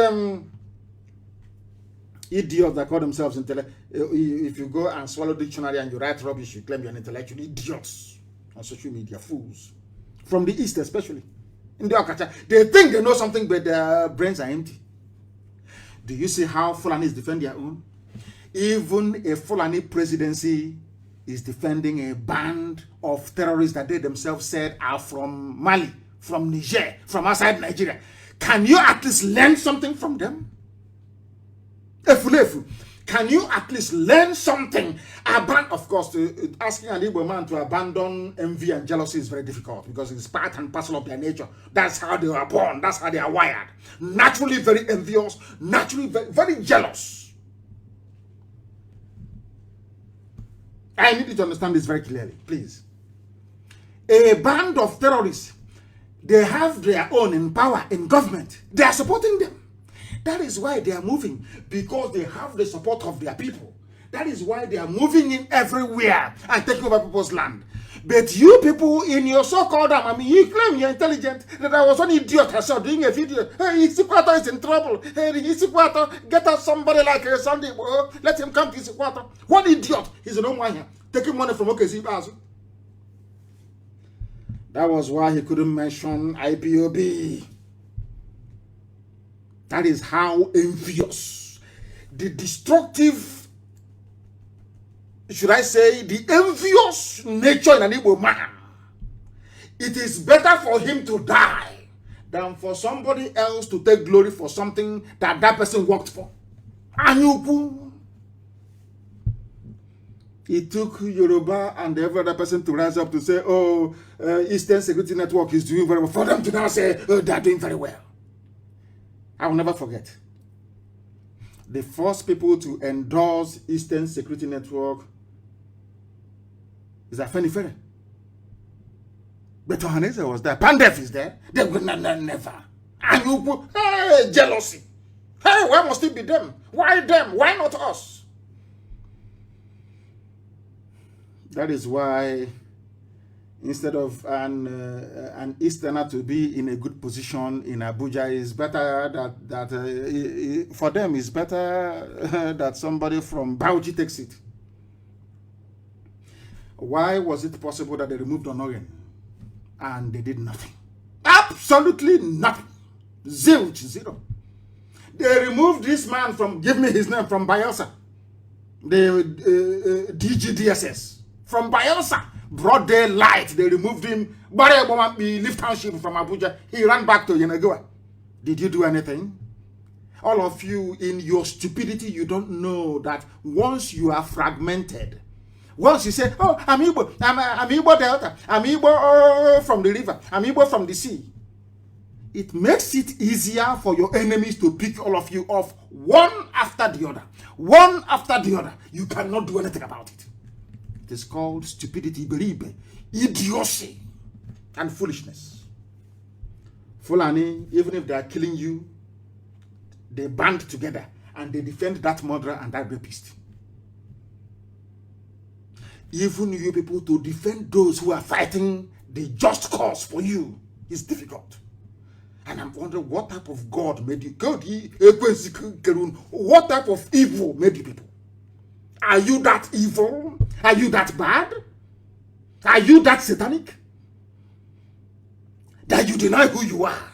idiots that call themselves intellectual. If you go and swallow dictionary and you write rubbish, you claim you're an intellectual. Idiots on social media, fools. From the East especially. In the Okacha, they think they know something, but their brains are empty. Do you see how Fulanis defend their own? Even a Fulani presidency is defending a band of terrorists that they themselves said are from Mali, from Niger, from outside Nigeria. Can you at least learn something from them? Efulefu, can you at least learn something? Of course, asking an Igbo man to abandon envy and jealousy is very difficult because it's part and parcel of their nature. That's how they are born. That's how they are wired. Naturally very envious, naturally very, very jealous. I need you to understand this very clearly, please. A band of terrorists, they have their own in power, in government. They are supporting them. That is why they are moving, because they have the support of their people. That is why they are moving in everywhere and taking over people's land. But you people in your so-called you claim you're intelligent. That I was one idiot I saw doing a video. Hey, Isikwato is in trouble. Hey, Isikwato, get us somebody like Sunday. Let him come to Isikwato. One idiot. He's an one here. Taking money from OKC. That was why he couldn't mention IPOB. That is how envious, the destructive, should I say, the envious nature in an Igbo man. It is better for him to die than for somebody else to take glory for something that that person worked for. Anyuku. It took Yoruba and every other person to rise up to say, oh, Eastern Security Network is doing very well. For them to now say, oh, they're doing very well. I will never forget. The first people to endorse Eastern Security Network is Afenifere. But Ohaneze was there. Pandef is there. They will never. And you, hey, jealousy. Hey, why must it be them? Why them? Why not us? That is why instead of an Easterner to be in a good position in Abuja, is better that for them it's better that somebody from Bauchi takes it. Why was it possible that they removed Onogen and they did nothing? Absolutely nothing. Zilch, zero. They removed this man from, give me his name, from Bayelsa. The DGDSS. From Bayelsa. Broad daylight. They removed him. Lift Township from Abuja. He ran back to Yenagoa. Did you do anything? All of you, in your stupidity, you don't know that once you are fragmented, once you say, oh, I'm Igbo, I'm Igbo Delta, I'm Igbo from the river, I'm Igbo from the sea, it makes it easier for your enemies to pick all of you off one after the other. One after the other. You cannot do anything about it. It is called stupidity, believe, idiocy, and foolishness. Fulani, even if they are killing you, they band together and they defend that murderer and that rapist. Even you people to defend those who are fighting the just cause for you is difficult. And I'm wondering what type of God made you? What type of evil made you people? Are you that evil? Are you that bad? Are you that satanic? That you deny who you are?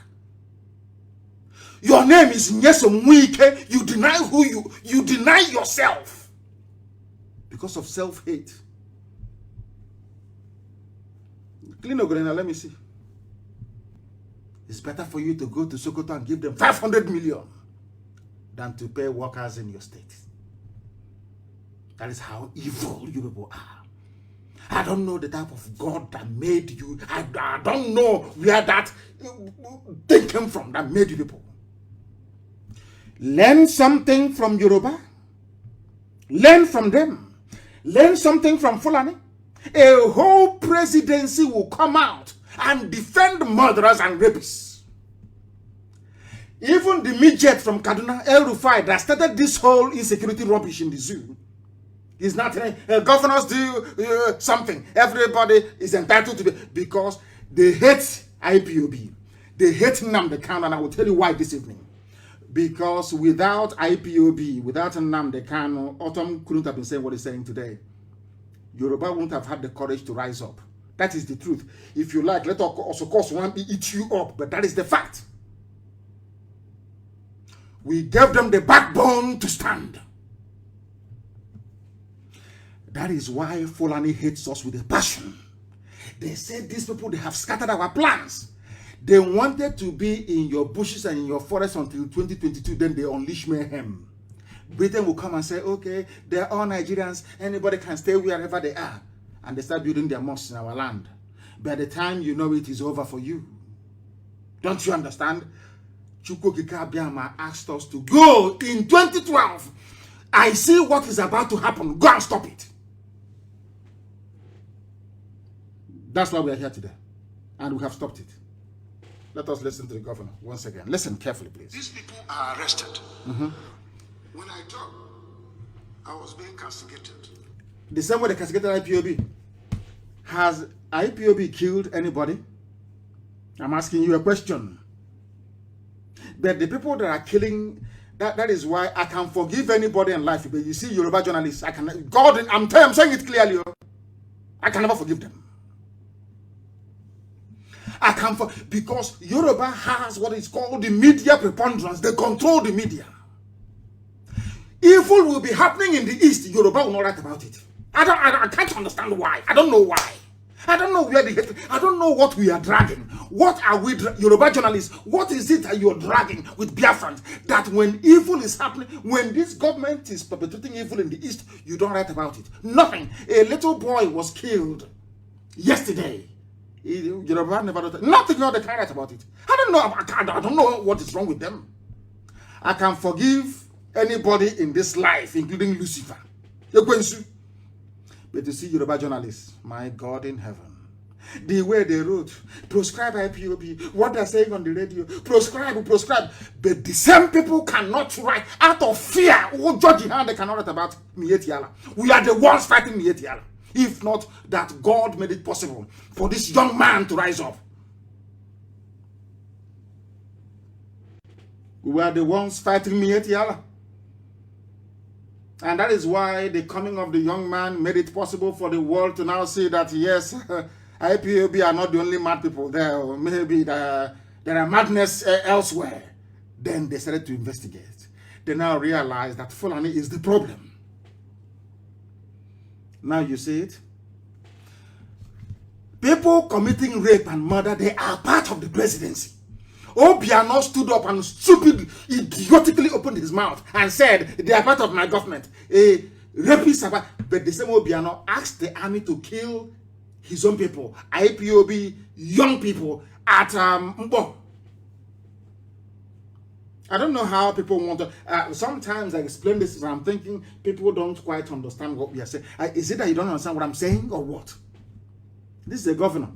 Your name is Nyesomwike. You deny who you deny yourself because of self-hate. Clean Ogorena, let me see. It's better for you to go to Sokoto and give them 500 million than to pay workers in your state. That is how evil you people are. I don't know the type of God that made you. I don't know where that thing came from that made you people. Learn something from Yoruba. Learn from them. Learn something from Fulani. A whole presidency will come out and defend murderers and rapists. Even the midget from Kaduna, El Rufai, that started this whole insecurity rubbish in the zoo, is not governors do something. Everybody is entitled to be, because they hate IPOB. They hate Nnamdi Kanu, and I will tell you why this evening. Because without IPOB, without Nnamdi Kanu, Autumn couldn't have been saying what he's saying today. Yoruba wouldn't have had the courage to rise up. That is the truth. If you like, let also cause one eat you up, but that is the fact. We gave them the backbone to stand. That is why Fulani hates us with a passion. They said these people, they have scattered our plans. They wanted to be in your bushes and in your forests until 2022, then they unleash mayhem. Britain will come and say, okay, they're all Nigerians, anybody can stay wherever they are. And they start building their mosques in our land. By the time you know it is over for you. Don't you understand? Chukwuka Abiyama asked us to go in 2012. I see what is about to happen. Go and stop it. That's why we are here today. And we have stopped it. Let us listen to the governor once again. Listen carefully, please. These people are arrested. When I talk, I was being castigated. The same way they castigated IPOB. Has IPOB killed anybody? I'm asking you a question. But the people that are killing, that is why I can forgive anybody in life. But you see, Yoruba journalists, I can, God, I'm saying it clearly. I can never forgive them. I can, because Yoruba has what is called the media preponderance. They control the media. Evil will be happening in the East. Yoruba will not write about it. I can't understand why. I don't know why. I don't know where the hate. I don't know what we are dragging. What are we, Yoruba journalists? What is it that you're dragging with Biafrans? That when evil is happening, when this government is perpetrating evil in the East, you don't write about it. Nothing. A little boy was killed yesterday. Yoruba never wrote nothing. No, they can't write about it. I don't know. I don't know what is wrong with them. I can forgive anybody in this life, including Lucifer. But you see, Yoruba journalists, my God in heaven, the way they wrote, proscribe IPOB, what they're saying on the radio, proscribe. But the same people cannot write out of fear. Oh, Georgie, how they cannot write about Mietiala. We are the ones fighting Mietiala. if not that God made it possible for this young man to rise up. We were the ones fighting Mietiala. And that is why the coming of the young man made it possible for the world to now see that, yes, IPOB are not the only mad people there, or maybe there are madness elsewhere. Then they started to investigate. They now realize that Fulani is the problem. Now you see it. People committing rape and murder, they are part of the presidency. Obiano stood up and idiotically opened his mouth and said, they are part of my government. A rapist, but the same Obiano asked the army to kill his own people, IPOB, young people at Mbo. I don't know how people want to. Sometimes I explain this and I'm thinking people don't quite understand what we are saying. Is it that you don't understand what I'm saying or what? This is a governor.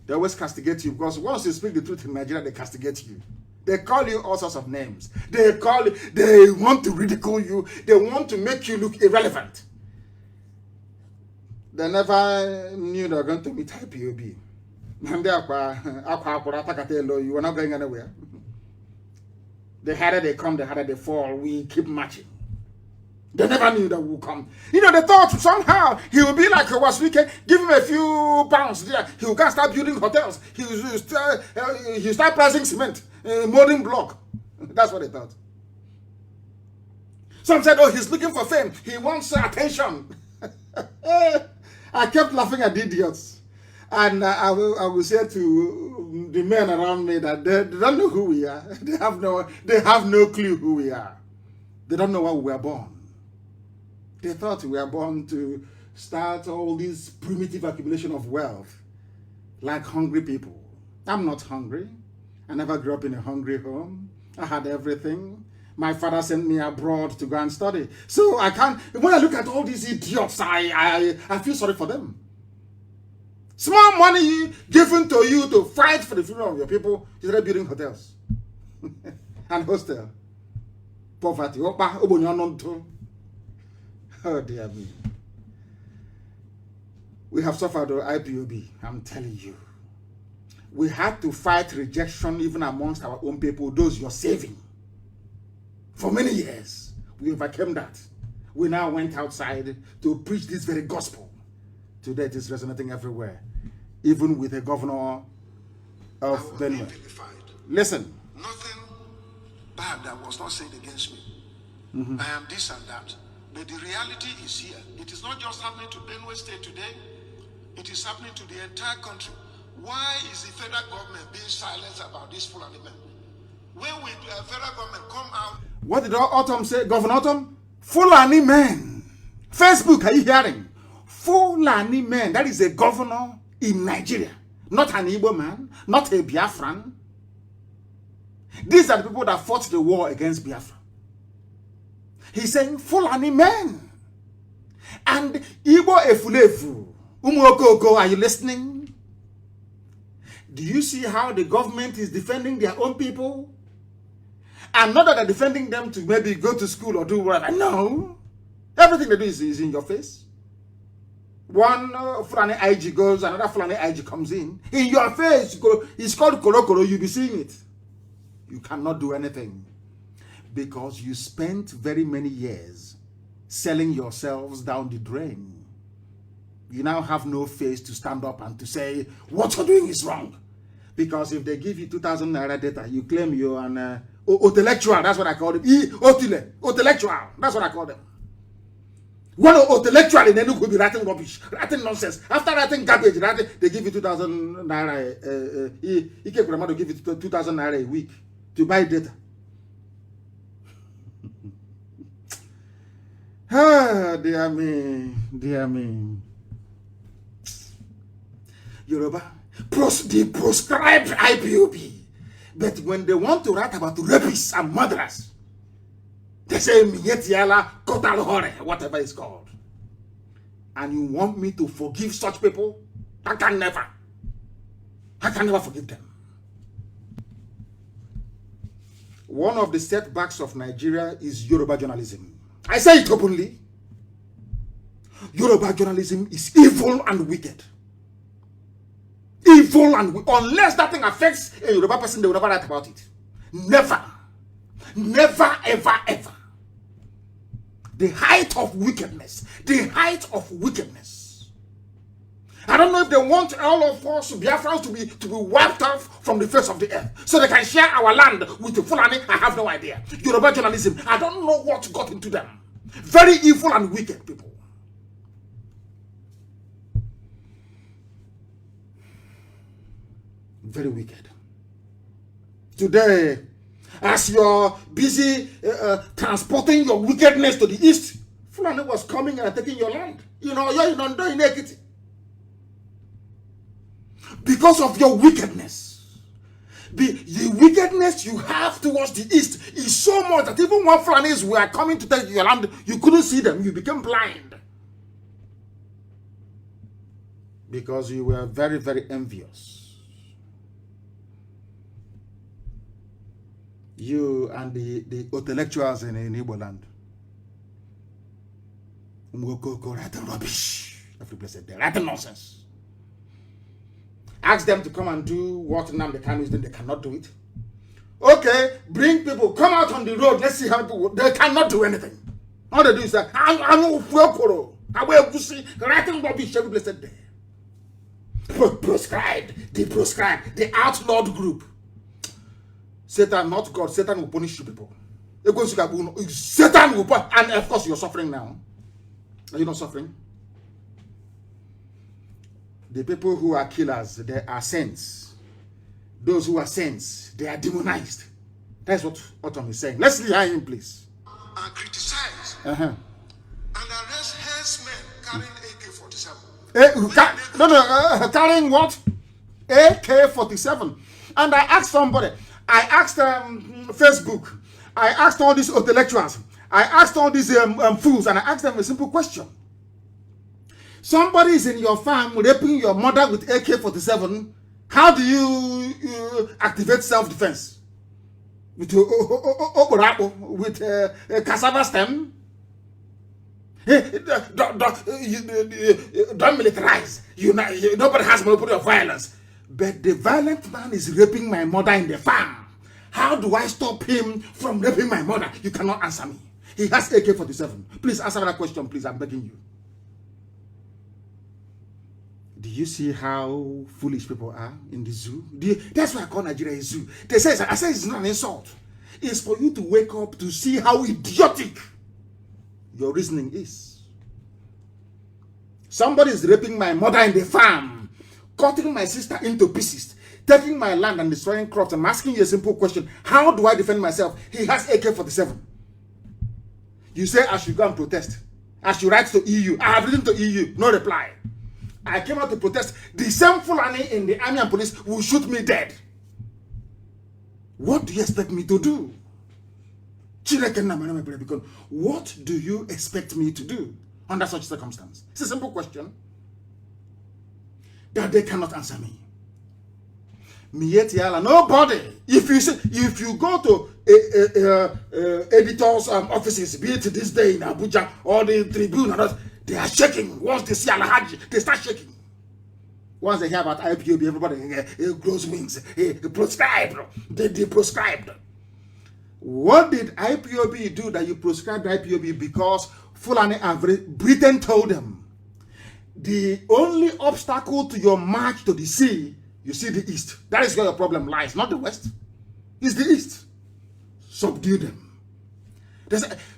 They always castigate you because once you speak the truth in Nigeria, they castigate you. They call you all sorts of names. They want to ridicule you. They want to make you look irrelevant. They never knew they were going to meet IPOB. You were not going anywhere. The harder they come, the harder they fall. We keep marching. They never knew that we would come. You know, they thought somehow he would be like Waswike, give him a few pounds there. He will go start building hotels. He will start pricing cement, molding block. That's what they thought. Some said, oh, he's looking for fame. He wants attention. I kept laughing at the idiots. And I will say to the men around me that they don't know who we are. They have no clue who we are. They don't know why we were born. They thought we were born to start all this primitive accumulation of wealth, like hungry people. I'm not hungry. I never grew up in a hungry home. I had everything. My father sent me abroad to go and study. So I can't, when I look at all these idiots, I feel sorry for them. Small money given to you to fight for the freedom of your people, you started building hotels and hostel. Poverty. Oh dear me. We have suffered the IPOB, I'm telling you. We had to fight rejection even amongst our own people, those you're saving. For many years, we overcame that. We now went outside to preach this very gospel. Today it is resonating everywhere, even with a governor of Benue. Listen. Nothing bad that was not said against me. I am this and that. But the reality is here. It is not just happening to Benue State today. It is happening to the entire country. Why is the federal government being silent about this Fulani men? When will the federal government come out? What did Autumn say, Governor Autumn? Fulani men. Facebook, are you hearing? Fulani men. That is a governor in Nigeria. Not an Igbo man. Not a Biafran. These are the people that fought the war against Biafra. He's saying Fulani men. And Igbo Efulefu. Umuokoko, are you listening? Do you see how the government is defending their own people? And not that they're defending them to maybe go to school or do whatever. No. Everything they do is in your face. One Fulani IG goes, another Fulani IG comes in. In your face, it's called Kolokolo, you'll be seeing it. You cannot do anything. Because you spent very many years selling yourselves down the drain. You now have no face to stand up and to say, what you're doing is wrong. Because if they give you 2,000 naira data, you claim you're an intellectual. That's what I call them. Intellectual. That's what I call them. One intellectual in Enugu will be writing rubbish, writing nonsense. After writing garbage, they give you 2,000 naira. Ike Kurama give you 2,000 naira a week to buy data. Ah, dear me, dear me. Yoruba, the proscribed IPOB. But when they want to write about rapists and murderers, they say Mietiala, Kotalhore, whatever it's called. And you want me to forgive such people? I can never forgive them. One of the setbacks of Nigeria is Yoruba journalism. I say it openly. Yoruba journalism is evil and wicked. Evil and unless that thing affects a Yoruba person, they will never write about it. Never. Never, ever, ever. The height of wickedness. The height of wickedness. I don't know if they want all of us, Biafrans, to be wiped off from the face of the earth so they can share our land with the Fulani. I have no idea. Yoruba journalism, I don't know what got into them. Very evil and wicked people. Very wicked. Today, as you're busy transporting your wickedness to the east, Fulani was coming and taking your land. You know, you're in Ekiti. Because of your wickedness. The wickedness you have towards the east is so much that even when Fulanis were coming to take your land, you couldn't see them. You became blind. Because you were very, very envious. You and the intellectuals in Igbo land. Go writing rubbish. Every place they're writing nonsense. Ask them to come and do what Nnamdi Kanu is doing. They cannot do it. Okay, bring people, come out on the road. Let's see how people. They cannot do anything. All they do is that I'm writing rubbish. Every place there. Proscribed. They proscribed. The outlawed group. Satan, not God. Satan will punish you people. Satan will punish. And of course, you're suffering now. Are you not suffering? The people who are killers, they are saints. Those who are saints, they are demonized. That's what Autumn is saying. Let's hear him, please. And criticize and arrest herdsmen carrying AK-47. Carrying what? AK-47. And I asked somebody, I asked Facebook, I asked all these intellectuals, I asked all these fools, and I asked them a simple question. Somebody is in your farm raping your mother with AK-47. How do you activate self-defense? With cassava stem? Don't militarize. Nobody has monopoly of violence. But the violent man is raping my mother in the farm. How do I stop him from raping my mother? You cannot answer me. He has AK-47. Please answer that question, please. I'm begging you. Do you see how foolish people are in the zoo? That's why I call Nigeria a zoo. I say it's not an insult. It's for you to wake up to see how idiotic your reasoning is. Somebody is raping my mother in the farm, cutting my sister into pieces, taking my land and destroying crops. I'm asking you a simple question. How do I defend myself? He has AK-47. You say I should go and protest. I should write to EU. I have written to EU. No reply. I came out to protest. The same Fulani in the army and police will shoot me dead. What do you expect me to do? What do you expect me to do under such circumstance? It's a simple question that they cannot answer me. Nobody. If you go to editors' offices, be it this day in Abuja or the Tribune, they are shaking. Once they see Alhaji, they start shaking. Once they hear about IPOB, everybody grows wings. Proscribed. They proscribed. What did IPOB do that you proscribed IPOB? Because Fulani and Britain told them the only obstacle to your march to the sea, you see the east. That is where your problem lies, not the west. It's the east. Subdue them.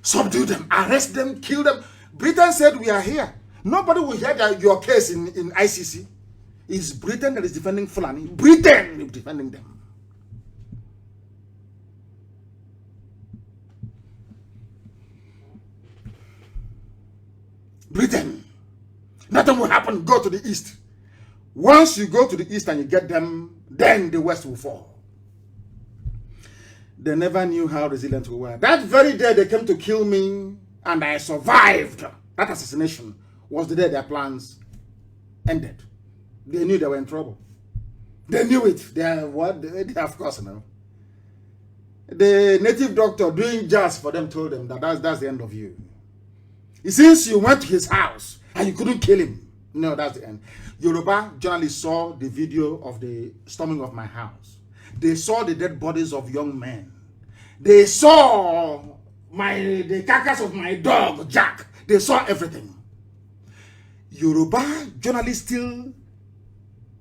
Subdue them, arrest them, kill them. Britain said we are here. Nobody will hear your case in ICC. It's Britain that is defending Fulani. Britain is defending them. Britain. Nothing will happen. Go to the east. Once you go to the east and you get them, then the west will fall. They never knew how resilient we were. That very day they came to kill me and I survived. That assassination was the day their plans ended. They knew they were in trouble. They knew it. Of course, no. The native doctor doing jazz for them told them that that's the end of you. Since you went to his house and you couldn't kill him. No, that's the end. Yoruba journalists saw the video of the storming of my house. They saw the dead bodies of young men. They saw the carcass of my dog, Jack. They saw everything. Yoruba journalists still,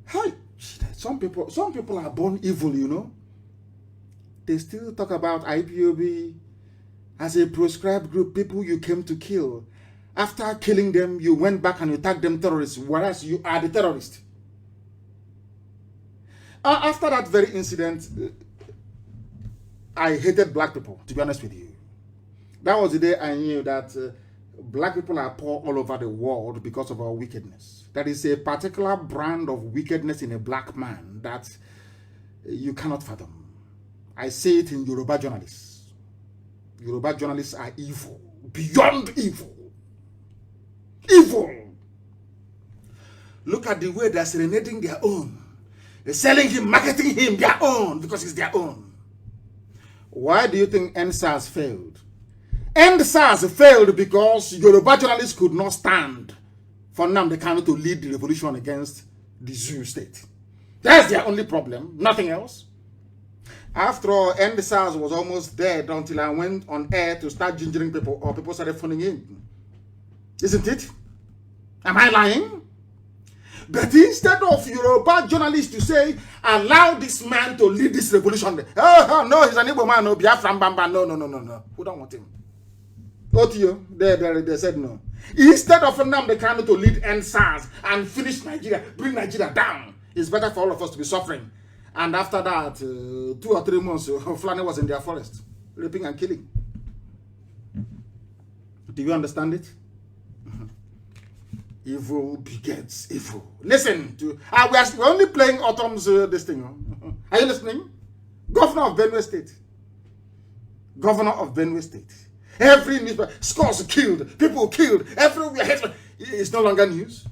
hey, some people are born evil, you know. They still talk about IPOB as a proscribed group, people you came to kill. After killing them, you went back and you tagged them terrorists, whereas you are the terrorist. After that very incident, I hated black people, to be honest with you. That was the day I knew that black people are poor all over the world because of our wickedness. There is a particular brand of wickedness in a black man that you cannot fathom. I say it in Yoruba journalists. Yoruba journalists are evil, beyond evil. Evil. Look at the way they're serenading their own. They're selling him, marketing him their own because it's their own. Why do you think NSAS failed? NSAS failed because Yoruba journalists could not stand for Nnamdi Kanu to lead the revolution against the Zoo state. That's their only problem, nothing else. After all, NSAS was almost dead until I went on air to start gingering people, or people started phoning in. Isn't it? Am I lying? But instead of Yoruba journalists to say, allow this man to lead this revolution. Oh, no, he's an Igbo man, no, Biafran Bamba, no. We don't want him. Otio, they said no. Instead of Nnamdi Kanu to lead NSAS and finish Nigeria, bring Nigeria down, it's better for all of us to be suffering. And after that, 2 or 3 months, Fulani was in their forest, raping and killing. Do you understand it? Evil begets evil. Listen to, we're only playing Autumn's this thing. Are you listening? Governor of Benue State. Governor of Benue State. Every newspaper, scores killed, people killed, everywhere. It's no longer news.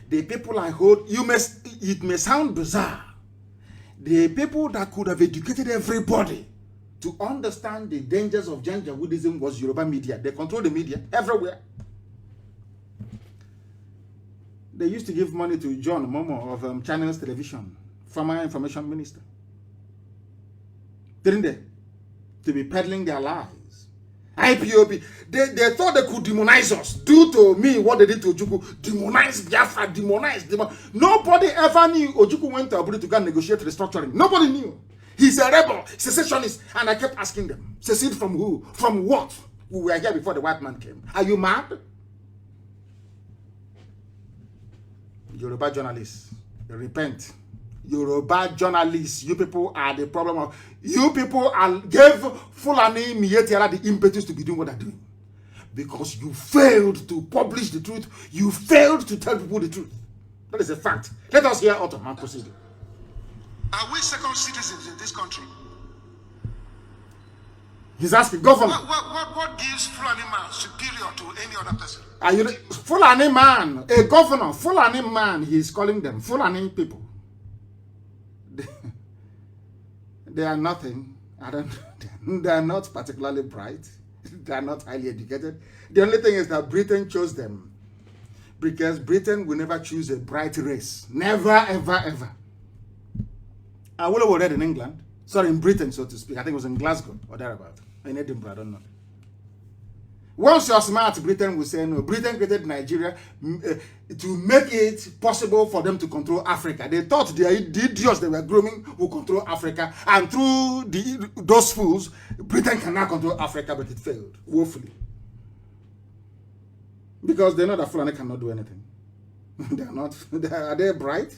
The people I hold, it may sound bizarre. The people that could have educated everybody to understand the dangers of Janjaweedism was Yoruba media. They control the media everywhere. They used to give money to John Momo of Channels Television, former information minister. Didn't they? To be peddling their lies. IPOB, they thought they could demonize us. Do to me what they did to Ojukwu. Demonize Biafra, demonize. Nobody ever knew Ojukwu went to Abuja to go and negotiate restructuring. Nobody knew. He's a rebel, secessionist. And I kept asking them, secede from who? From what? We were here before the white man came. Are you mad? Yoruba journalists, repent. Yoruba journalists, you people are the problem of, you people gave Fulani Mietiala the impetus to be doing what they're doing. Because you failed to publish the truth. You failed to tell people the truth. That is a fact. Let us hear Autumn and proceed. Are we second citizens in this country? He's asking, Governor. What gives Fulani man superior to any other person? Are you Fulani man, a governor, Fulani man, he's calling them Fulani people. They are nothing. They are not particularly bright. They are not highly educated. The only thing is that Britain chose them. Because Britain will never choose a bright race. Never, ever, ever. I would have read in England. Sorry, in Britain, so to speak. I think it was in Glasgow or thereabout. In Edinburgh, I don't know. Once you're smart, Britain will say no. Britain created Nigeria to make it possible for them to control Africa. They thought the idiots they were grooming will control Africa. And through those fools, Britain cannot control Africa, but it failed woefully. Because they know that Fulani cannot do anything. They are not. Are they bright?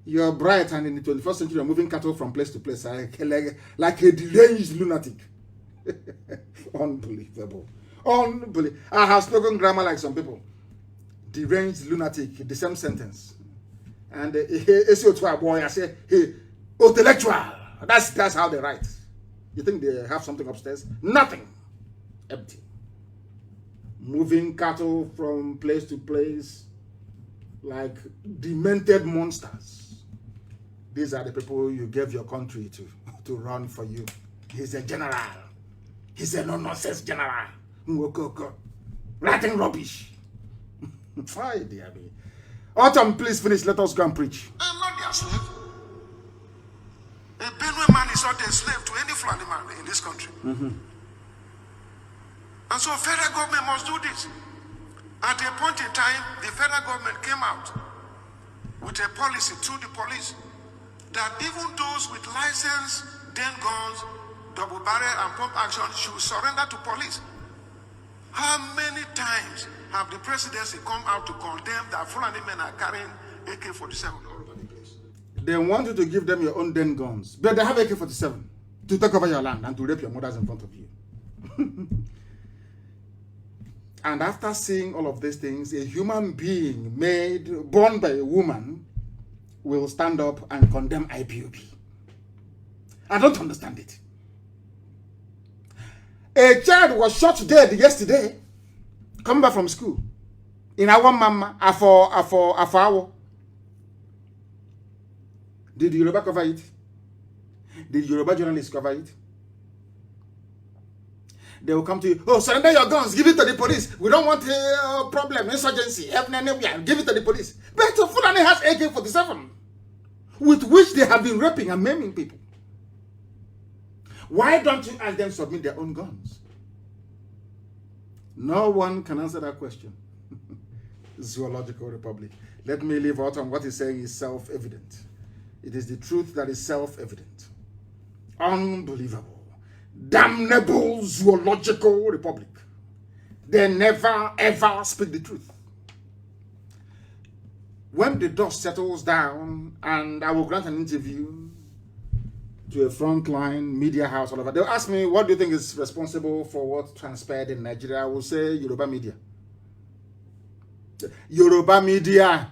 You're bright, and in the 21st century, you're moving cattle from place to place like a deranged lunatic. Unbelievable. Unbelievable. I have spoken grammar like some people. Deranged lunatic, the same sentence. And boy, I say, hey, intellectual. That's how they write. You think they have something upstairs? Nothing. Empty. Moving cattle from place to place like demented monsters. These are the people you gave your country to run for you. He's a general. He's a no-nonsense general. writing rubbish. Why, dear me? Autumn, please finish. Let us go and preach. I'm not their slave. A Benue man is not a slave to any Fulani man in this country. And so federal government must do this. At a point in time, the federal government came out with a policy through the police that even those with license, den guns, double barrel and pump action should surrender to police. How many times have the presidency come out to condemn that Fulani men are carrying AK-47 all over the place? They want you to give them your own den guns, but they have AK-47 to take over your land and to rape your mothers in front of you. And after seeing all of these things, a human being born by a woman will stand up and condemn IPOB. I don't understand it. A child was shot dead yesterday, coming back from school, in our mama, afo. Did Yoruba cover it? Did Yoruba journalists cover it? They will come to you, oh, surrender your guns, give it to the police. We don't want a problem, insurgency, give it to the police. But Fulani has AK-47, with which they have been raping and maiming people. Why don't you ask them to submit their own guns? No one can answer that question. Zoological Republic. Let me leave out on what he's saying is self-evident. It is the truth that is self-evident. Unbelievable. Damnable Zoological Republic. They never ever speak the truth. When the dust settles down and I will grant an interview to a frontline media house, all over, they'll ask me, what do you think is responsible for what transpired in Nigeria? I will say Yoruba media. Yoruba media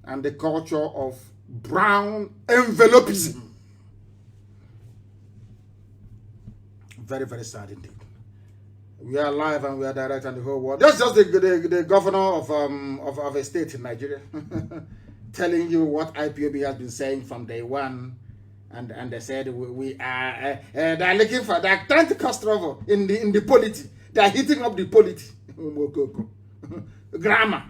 and the culture of brown envelopism. Very, very sad indeed. We are live and we are direct on the whole world. That's just the governor of a state in Nigeria telling you what IPOB has been saying from day one. And they said we are they're looking for, they're trying to cause trouble in the polity. They're hitting up the polity. Grammar.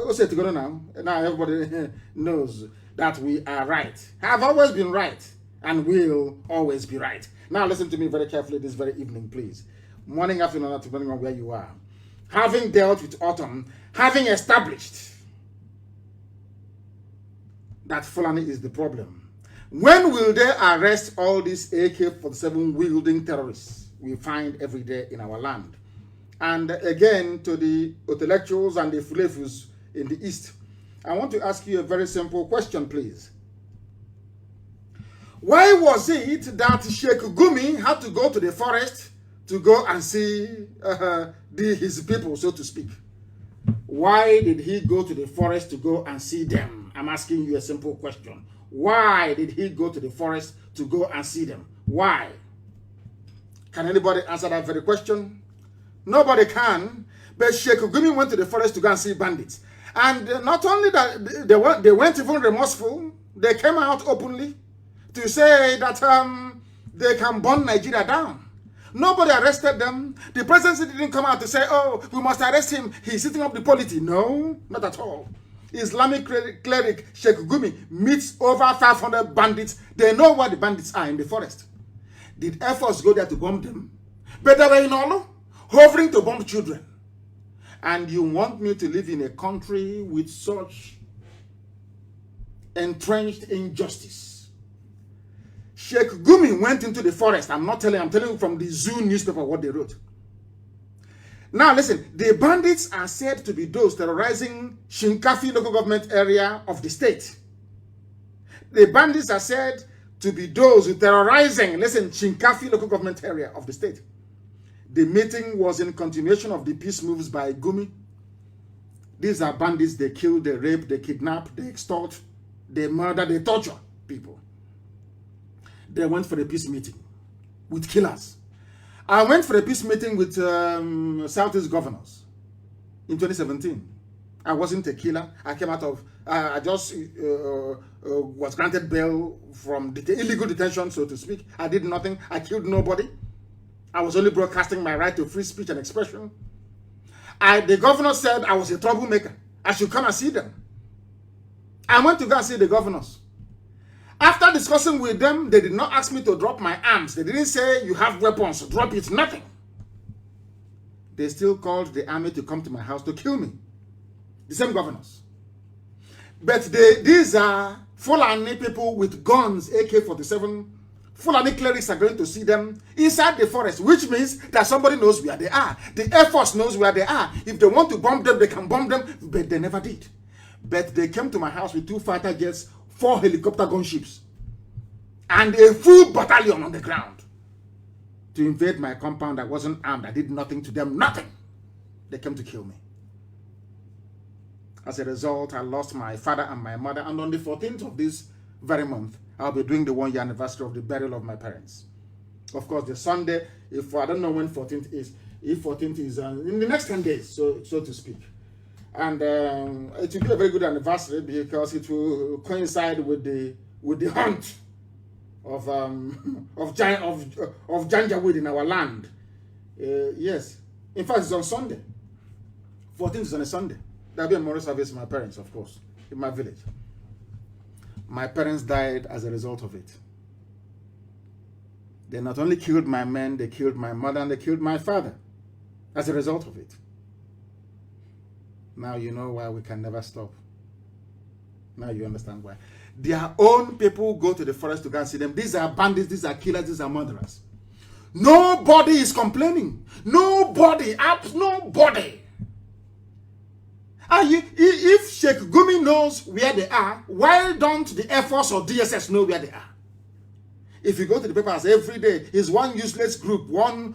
What's it going on now? Now everybody knows that we are right. Have always been right. And will always be right. Now listen to me very carefully this very evening, please. Morning, afternoon, depending on where you are. Having dealt with autumn, having established that Fulani is the problem, when will they arrest all these AK-47 wielding terrorists we find every day in our land? And again, to the intellectuals and the fulefus in the East, I want to ask you a very simple question, please. Why was it that Sheikh Gumi had to go to the forest to go and see his people, so to speak? Why did he go to the forest to go and see them? I'm asking you a simple question. Why did he go to the forest to go and see them? Why? Can anybody answer that very question? Nobody can. But Sheikh Gumi went to the forest to go and see bandits. And not only that, they weren't even remorseful. They came out openly to say that they can burn Nigeria down. Nobody arrested them. The presidency didn't come out to say, oh, we must arrest him, he's sitting up the polity. No, not at all. Islamic cleric Sheikh Gumi meets over 500 bandits. They know where the bandits are in the forest. Did Air Force go there to bomb them? But they were in Olo, hovering to bomb children. And you want me to live in a country with such entrenched injustice? Sheikh Gumi went into the forest. I'm telling you from the Zoo newspaper what they wrote. Now listen, the bandits are said to be those terrorizing Shinkafi local government area of the state. The bandits are said to be those terrorizing, listen, Shinkafi local government area of the state. The meeting was in continuation of the peace moves by Gumi. These are bandits. They kill, they rape, they kidnap, they extort, they murder, they torture people. They went for a peace meeting with killers. I went for a peace meeting with Southeast governors in 2017. I wasn't a killer. I came out of, I just was granted bail from illegal detention, so to speak. I did nothing. I killed nobody. I was only broadcasting my right to free speech and expression. The governor said I was a troublemaker. I should come and see them. I went to go and see the governors. After discussing with them, they did not ask me to drop my arms. They didn't say, you have weapons, drop it, nothing. They still called the army to come to my house to kill me. The same governors. But these are Fulani people with guns, AK-47. Fulani clerics are going to see them inside the forest, which means that somebody knows where they are. The Air Force knows where they are. If they want to bomb them, they can bomb them, but they never did. But they came to my house with 2 fighter jets, 4 helicopter gunships, and a full battalion on the ground to invade my compound. I wasn't armed. I did nothing to them, nothing. They came to kill me. As a result, I lost my father and my mother, and on the 14th of this very month, I'll be doing the 1-year anniversary of the burial of my parents. Of course, the Sunday, if I don't know when 14th is, if 14th is in the next 10 days, so to speak. And it will be a very good anniversary because it will coincide with the hunt of Janjaweed in our land. Yes, in fact, it's on Sunday. 14th is on a Sunday. There'll be a memorial service for my parents, of course, in my village. My parents died as a result of it. They not only killed my men, they killed my mother and they killed my father as a result of it. Now you know why we can never stop. Now you understand why. Their own people go to the forest to go and see them. These are bandits, these are killers, these are murderers. Nobody is complaining. Nobody. If Sheikh Gumi knows where they are, why don't the Air Force or DSS know where they are? If you go to the papers every day, it's one useless group, one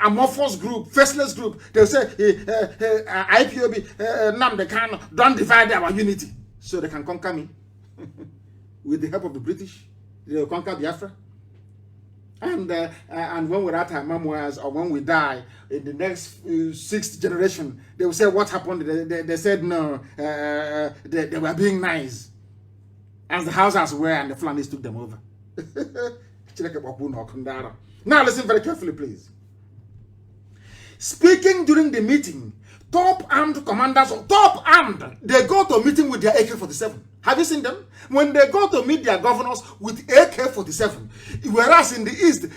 amorphous group, faceless group. They'll say, IPOB, Nnamdi Kanu, don't divide our unity. So they can conquer me. With the help of the British, they'll conquer Biafra. And when we're at our memoirs, or when we die, in the next 6th generation, they will say what happened. They said no, they were being nice. As the houses were, and the Flanders took them over. Now listen very carefully, please. Speaking during the meeting, top armed commanders, they go to a meeting with their AK-47. Have you seen them? When they go to meet their governors with AK-47, whereas in the East,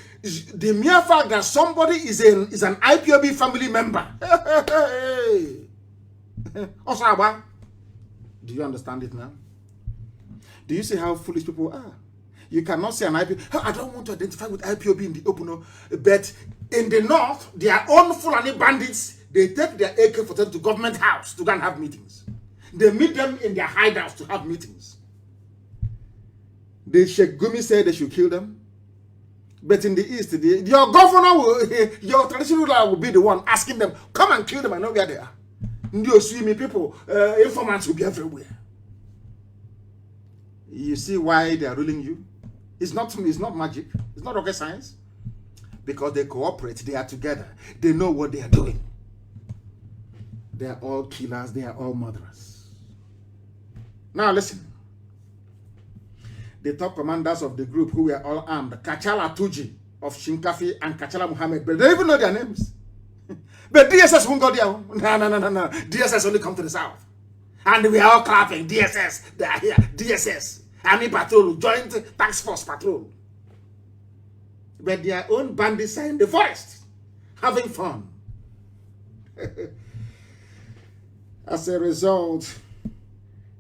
the mere fact that somebody is an IPOB family member. Osaba, do you understand it now? Do you see how foolish people are? You cannot say an IPOB. I don't want to identify with IPOB in the open, but in the North, their own Fulani bandits, they take their AK-47 to government house to go and have meetings. They meet them in their hideouts to have meetings. The Sheikh Gumi said they should kill them. But in the East, your governor, your traditional ruler will be the one asking them, come and kill them, I know where they are. You see me, people, informants will be everywhere. You see why they are ruling you? It's not magic. It's not rocket science. Because they cooperate, they are together. They know what they are doing. They are all killers, they are all murderers. Now listen. The top commanders of the group who were all armed, Kachala Tuji of Shinkafi and Kachala Muhammad, but they don't even know their names. But DSS won't go there. No. DSS only come to the south. And we are all clapping. DSS, they are here. DSS, Army Patrol, Joint Task Force Patrol. But their own bandits are in the forest, having fun. As a result,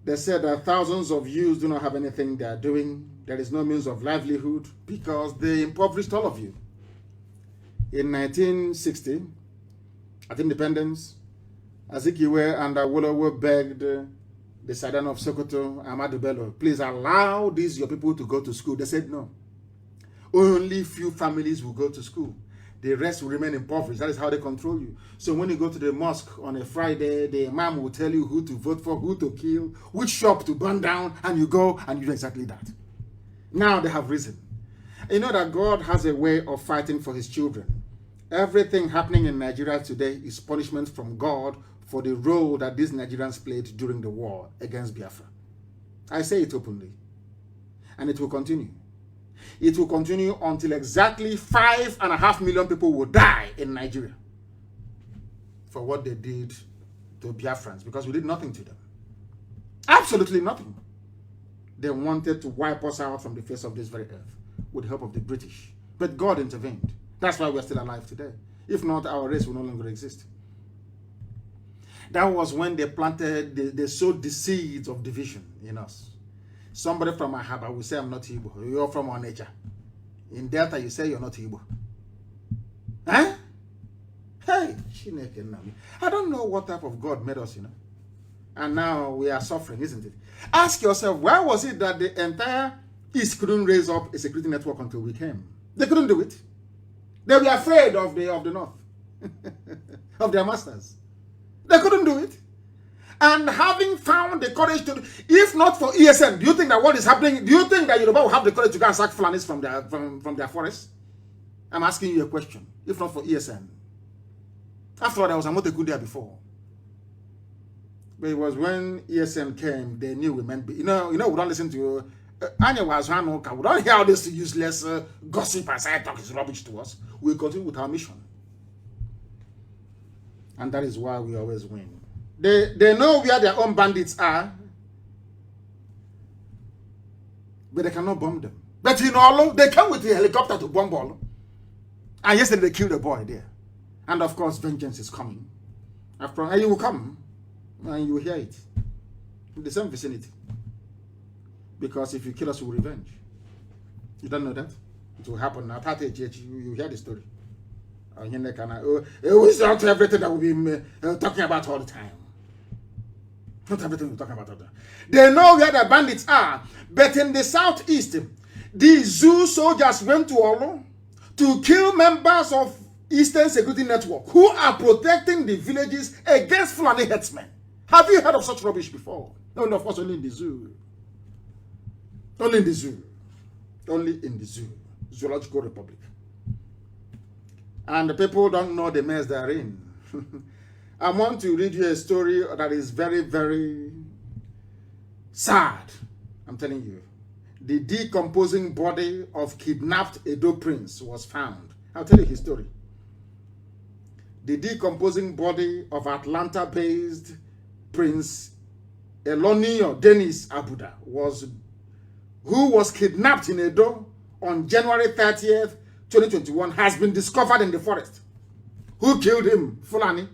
they said that thousands of youths do not have anything they are doing. There is no means of livelihood because they impoverished all of you. In 1960, at independence, Azikiwe and Awolowo begged the Sultan of Sokoto, Ahmadu Bello, please allow these your people to go to school. They said no. Only few families will go to school. The rest will remain impoverished. That is how they control you. So when you go to the mosque on a Friday, the imam will tell you who to vote for, who to kill, which shop to burn down, and you go and you do exactly that. Now they have risen. You know that God has a way of fighting for his children. Everything happening in Nigeria today is punishment from God for the role that these Nigerians played during the war against Biafra. I say it openly. And it will continue. It will continue until exactly 5.5 million people will die in Nigeria for what they did to Biafrans, because we did nothing to them. Absolutely nothing. They wanted to wipe us out from the face of this very earth with the help of the British. But God intervened. That's why we're still alive today. If not, our race will no longer exist. That was when they planted, they sowed the seeds of division in us. Somebody from Ahaba will say, I'm not Igbo. You're from Onitsha. In Delta, you say you're not Igbo. Huh? Hey, I don't know what type of God made us, And now we are suffering, isn't it? Ask yourself, why was it that the entire East couldn't raise up a security network until we came? They couldn't do it. They were afraid of the North, of their masters. They couldn't do it. And having found the courage to, if not for ESN, do you think that what is happening, do you think that Yoruba will have the courage to go and sack Fulanis from their forests? I'm asking you a question. If not for ESN. After all, there was a Moteku there before. But it was when ESN came, they knew we meant, we don't listen to, Anya was we don't hear all this useless gossip and side talk is rubbish to us. We continue with our mission. And that is why we always win. They know where their own bandits are, but they cannot bomb them. But they come with a helicopter to bomb all. And yesterday they killed a boy there. And of course, vengeance is coming. And you will come, and you will hear it. In the same vicinity. Because if you kill us, we will revenge. You don't know that? It will happen now. You hear the story. It's not everything that we'll be talking about all the time. Not everything we're talking about all the time. They know where the bandits are. But in the southeast, the zoo soldiers went to Olo to kill members of Eastern Security Network who are protecting the villages against Fulani herdsmen. Have you heard of such rubbish before? No, of course, only in the zoo. Only in the zoo. Only in the zoo. Zoological Republic. And the people don't know the mess they're in. I want to read you a story that is very, very sad. I'm telling you. The decomposing body of kidnapped Edo prince was found. I'll tell you his story. The decomposing body of Atlanta-based Prince Elonio Dennis Abuda who was kidnapped in Edo on January 30th, 2021, has been discovered in the forest. Who killed him? Fulani.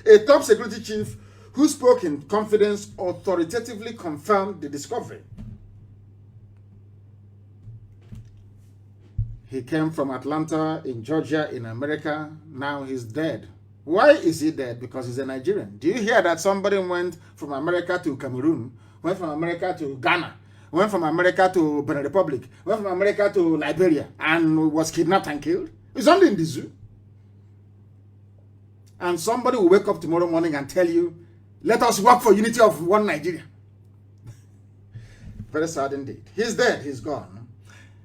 A top security chief who spoke in confidence authoritatively confirmed the discovery. He came from Atlanta in Georgia in America. Now he's dead. Why is he dead? Because he's a Nigerian. Do you hear that somebody went from America to Cameroon, went from America to Ghana, went from America to Benin Republic, went from America to Liberia, and was kidnapped and killed? It's only in the zoo. And somebody will wake up tomorrow morning and tell you, let us work for unity of one Nigeria. Very sad indeed. He's dead. He's gone.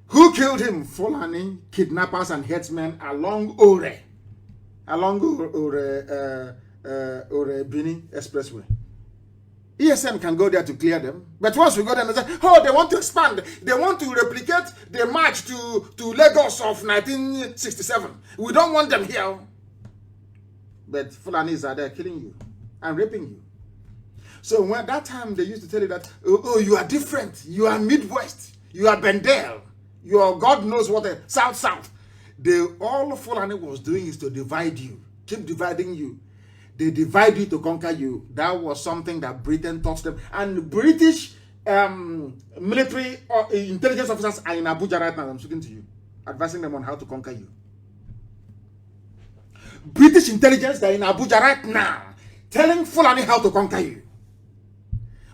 Who killed him? Fulani kidnappers and headsmen along Ore Bini Expressway. ESN can go there to clear them. But once we go there and say, oh, they want to expand. They want to replicate the march to Lagos of 1967. We don't want them here. But Fulanis are there killing you and raping you. So when that time they used to tell you that, oh, you are different. You are Midwest. You are Bendel. You are God knows what, South. All Fulani was doing is to divide you. Keep dividing you. They divide you to conquer you. That was something that Britain taught them. And British military or intelligence officers are in Abuja right now. I'm speaking to you. Advising them on how to conquer you. British intelligence, they're in Abuja right now. Telling Fulani how to conquer you.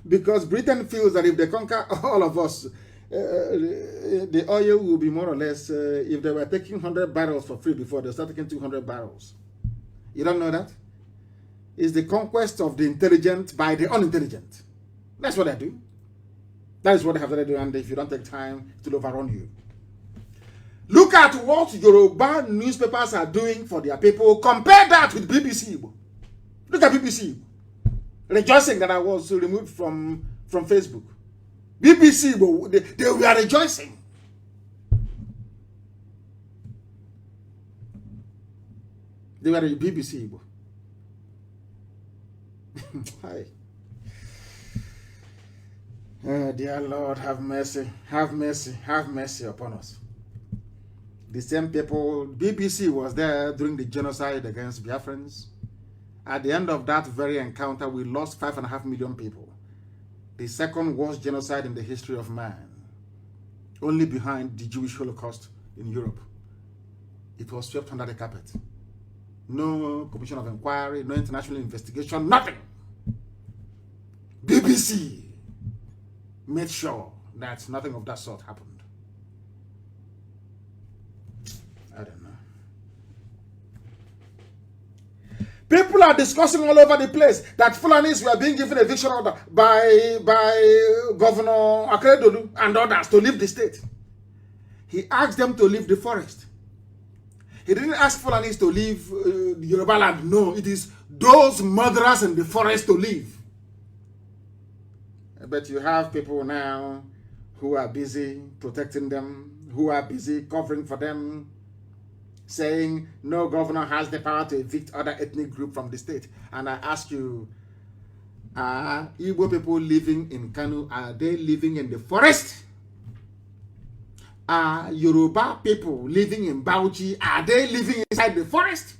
Because Britain feels that if they conquer all of us, the oil will be more or less, if they were taking 100 barrels for free before, they'll start taking 200 barrels. You don't know that? It's the conquest of the intelligent by the unintelligent. That's what they do. That is what they have to do, and if you don't take time, it will overrun you. Look at what Yoruba newspapers are doing for their people. Compare that with BBC. Look at BBC. Rejoicing that I was removed from Facebook. BBC, they were rejoicing. They were the BBC. Hi. Oh, dear Lord, have mercy, have mercy, have mercy upon us. The same people, BBC was there during the genocide against Biafrans. At the end of that very encounter, we lost 5.5 million people. The second worst genocide in the history of man. Only behind the Jewish Holocaust in Europe. It was swept under the carpet. No commission of inquiry, no international investigation, nothing. BBC made sure that nothing of that sort happened. I don't know. People are discussing all over the place that Fulanis were being given eviction order by Governor Akeredolu and others to leave the state. He asked them to leave the forest. He didn't ask Fulanis to leave Yoruba land. No, it is those murderers in the forest to leave. But you have people now who are busy protecting them, who are busy covering for them, saying no governor has the power to evict other ethnic group from the state. And I ask you, are Igbo people living in Kanu, are they living in the forest? Are Yoruba people living in Bauchi, are they living inside the forest?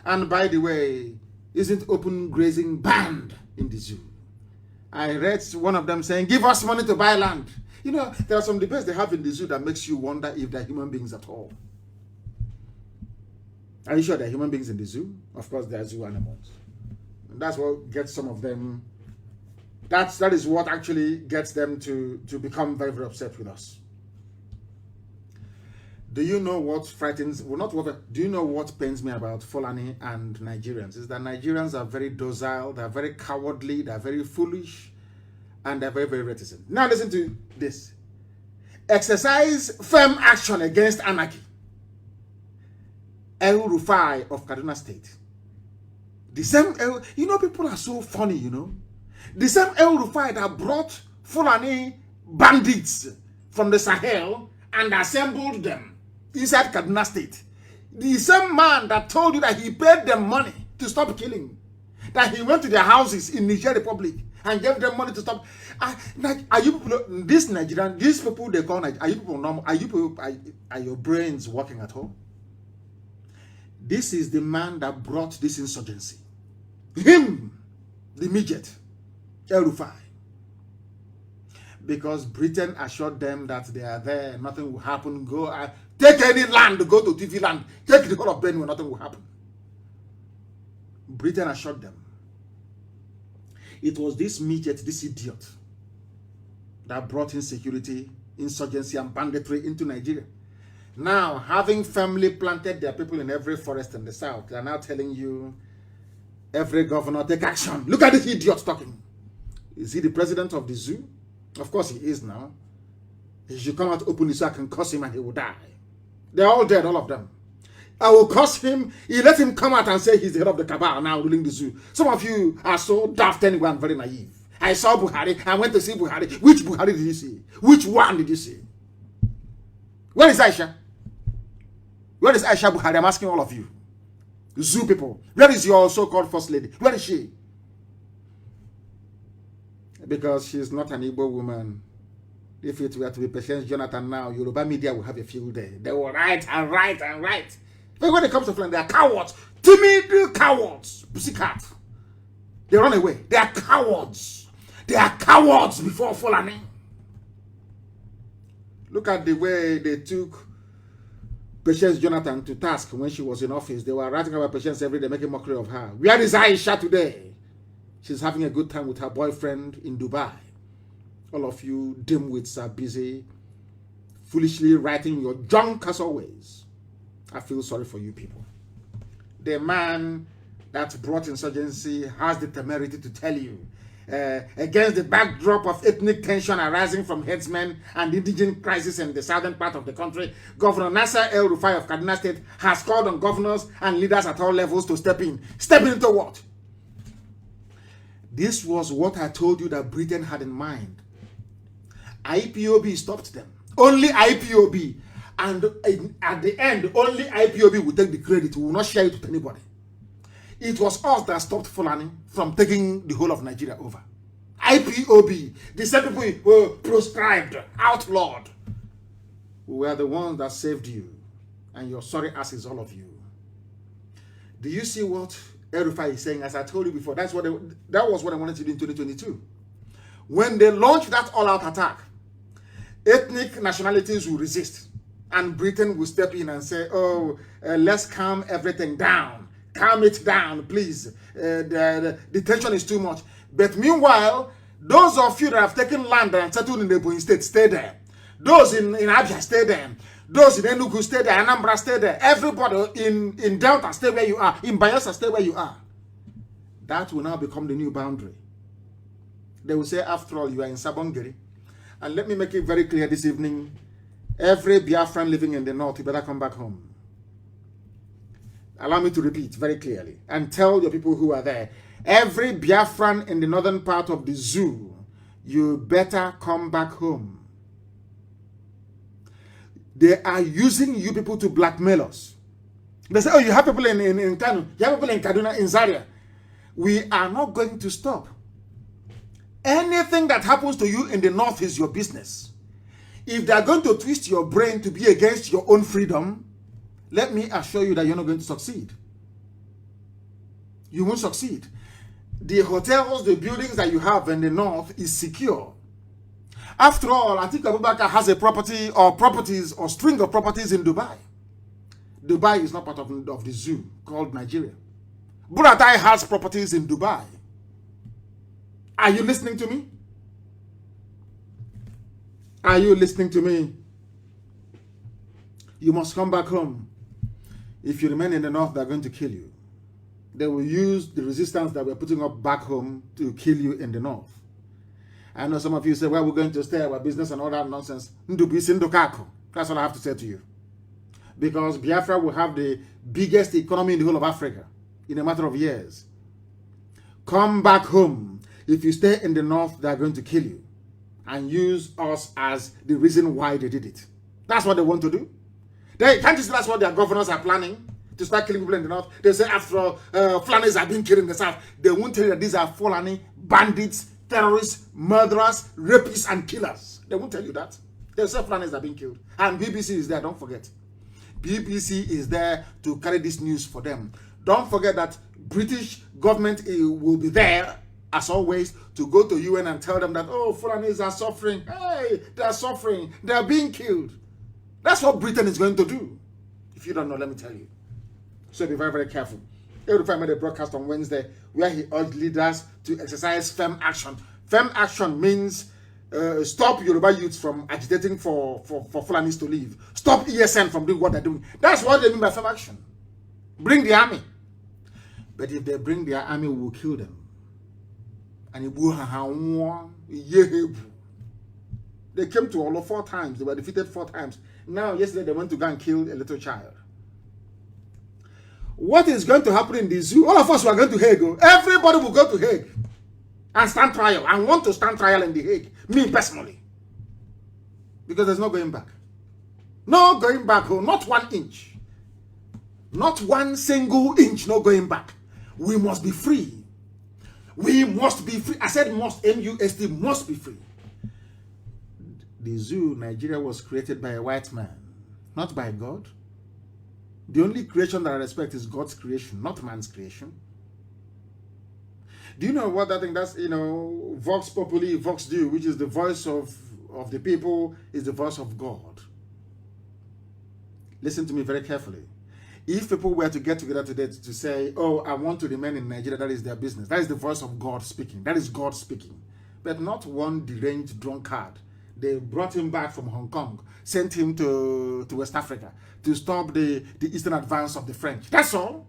And by the way, isn't open grazing banned in the zoo? I read one of them saying, give us money to buy land. You know, there are some debates they have in the zoo that makes you wonder if they're human beings at all. Are you sure they're human beings in the zoo? Of course, they're zoo animals. And that's what gets some of them, that is what actually gets them to become very, very upset with us. Do you know what frightens, well, not what, do you know what pains me about Fulani and Nigerians? Is that Nigerians are very docile, they're very cowardly, they're very foolish, and they're very, very reticent. Now listen to this. Exercise firm action against anarchy. El Rufai of Kaduna State. The same, you know, people are so funny, you know. The same El Rufai that brought Fulani bandits from the Sahel and assembled them inside Kaduna State. The same man that told you that he paid them money to stop killing, that he went to their houses in Niger Republic and gave them money to stop. Are you people, this Nigerian, these people they call, are you people normal? Are you people, are your brains working at home? This is the man that brought this insurgency. Him, the midget, El Rufai. Because Britain assured them that they are there, nothing will happen. Go take any land, go to TV land, take the whole of Benue, nothing will happen. Britain assured them. It was this midget, this idiot, that brought insecurity, insurgency, and banditry into Nigeria. Now, having firmly planted their people in every forest in the south, they are now telling you, every governor take action. Look at this idiot talking. Is he the president of the zoo? Of course he is now. He should come out openly so I can curse him and he will die. They're all dead, all of them. I will curse him. You let him come out and say he's the head of the cabal now ruling the zoo. Some of you are so daft anyway and very naive. I saw Buhari. I went to see Buhari. Which Buhari did you see? Which one did you see? Where is Aisha? Where is Aisha Buhari? I'm asking all of you. Zoo people. Where is your so-called first lady? Where is she? Because she's not an Igbo woman. If it were to be Patience Jonathan now, Yoruba media will have a field day. They will write and write and write. But when it comes to Fulani, they are cowards. Timid cowards. Pussycat. They run away. They are cowards. They are cowards before Fulani. Look at the way they took Patience Jonathan to task when she was in office. They were writing about Patience every day, making mockery of her. Where is Aisha today? She's having a good time with her boyfriend in Dubai. All of you dimwits are busy foolishly writing your junk as always. I feel sorry for you people. The man that brought insurgency has the temerity to tell you, against the backdrop of ethnic tension arising from headsmen and indigenous crisis in the southern part of the country, Governor Nasser El Rufai of Kaduna State has called on governors and leaders at all levels to step in. Step into what? This was what I told you that Britain had in mind. IPOB stopped them. Only IPOB. And at the end, only IPOB will take the credit. We will not share it with anybody. It was us that stopped Fulani from taking the whole of Nigeria over. IPOB, the same people who were proscribed, outlawed. We were the ones that saved you. And your sorry ass is all of you. Do you see what El-Rufai is saying? As I told you before, that was what I wanted to do in 2022. When they launched that all-out attack, ethnic nationalities will resist. And Britain will step in and say, oh, let's calm everything down. Calm it down, please. The tension is too much. But meanwhile, those of you that have taken land and settled in the Ebonyi state, stay there. Those in Abia, stay there. Those in Enugu, stay there. Anambra, stay there. Everybody in Delta, stay where you are. In Bayelsa, stay where you are. That will now become the new boundary. They will say, after all, you are in Sabongeri. And let me make it very clear this evening, every Biafran living in the north, you better come back home. Allow me to repeat very clearly and tell your people who are there, every Biafran in the northern part of the zoo, you better come back home. They are using you people to blackmail us. They say, oh, you have people in Kanu, you have people in Kaduna, in Zaria. We are not going to stop. Anything that happens to you in the north is your business. If they are going to twist your brain to be against your own freedom, let me assure you that you're not going to succeed. You won't succeed. The hotels, the buildings that you have in the north is secure. After all, I think Abubakar has a property or properties or string of properties in Dubai. Dubai is not part of the zoo called Nigeria. Buratai has properties in Dubai. Are you listening to me? Are you listening to me? You must come back home. If you remain in the north, they're going to kill you. They will use the resistance that we're putting up back home to kill you in the north. I know some of you say, well, we're going to stay our business and all that nonsense. That's all I have to say to you. Because Biafra will have the biggest economy in the whole of Africa in a matter of years. Come back home. If you stay in the north, they're going to kill you and use us as the reason why they did it. That's what they want to do. Can't you see that's what their governors are planning? To start killing people in the north. They say after all, Fulanis are being killed in the south. They won't tell you that these are Fulani bandits, terrorists, murderers, rapists, and killers. They won't tell you that. They say Fulanis are being killed. And BBC is there, don't forget. BBC is there to carry this news for them. Don't forget that British government will be there, as always, to go to UN and tell them that, oh, Fulanis are suffering. Hey, they are suffering. They are being killed. That's what Britain is going to do. If you don't know, let me tell you. So be very, very careful. El-Rufai made a broadcast on Wednesday where he urged leaders to exercise firm action. Firm action means stop Yoruba youths from agitating for Fulanis to leave. Stop ESN from doing what they're doing. That's what they mean by firm action. Bring the army. But if they bring their army, we will kill them. And they came to Olo 4 times. They were defeated 4 times. Now, yesterday, they went to go and kill a little child. What is going to happen in the zoo? All of us are going to Hague. Everybody will go to Hague and stand trial and want to stand trial in the Hague. Me personally. Because there's no going back. No going back. Not 1 inch. Not 1 single inch. No going back. We must be free. We must be free. I said must. M-U-S-T. Must be free. The zoo, Nigeria, was created by a white man. Not by God. The only creation that I respect is God's creation, not man's creation. Do you know what I think? That's, Vox Populi, Vox Deo, which is the voice of the people, is the voice of God. Listen to me very carefully. If people were to get together today to say, oh, I want to remain in Nigeria, that is their business. That is the voice of God speaking. That is God speaking. But not one deranged drunkard. They brought him back from Hong Kong, sent him to West Africa to stop the eastern advance of the French. That's all.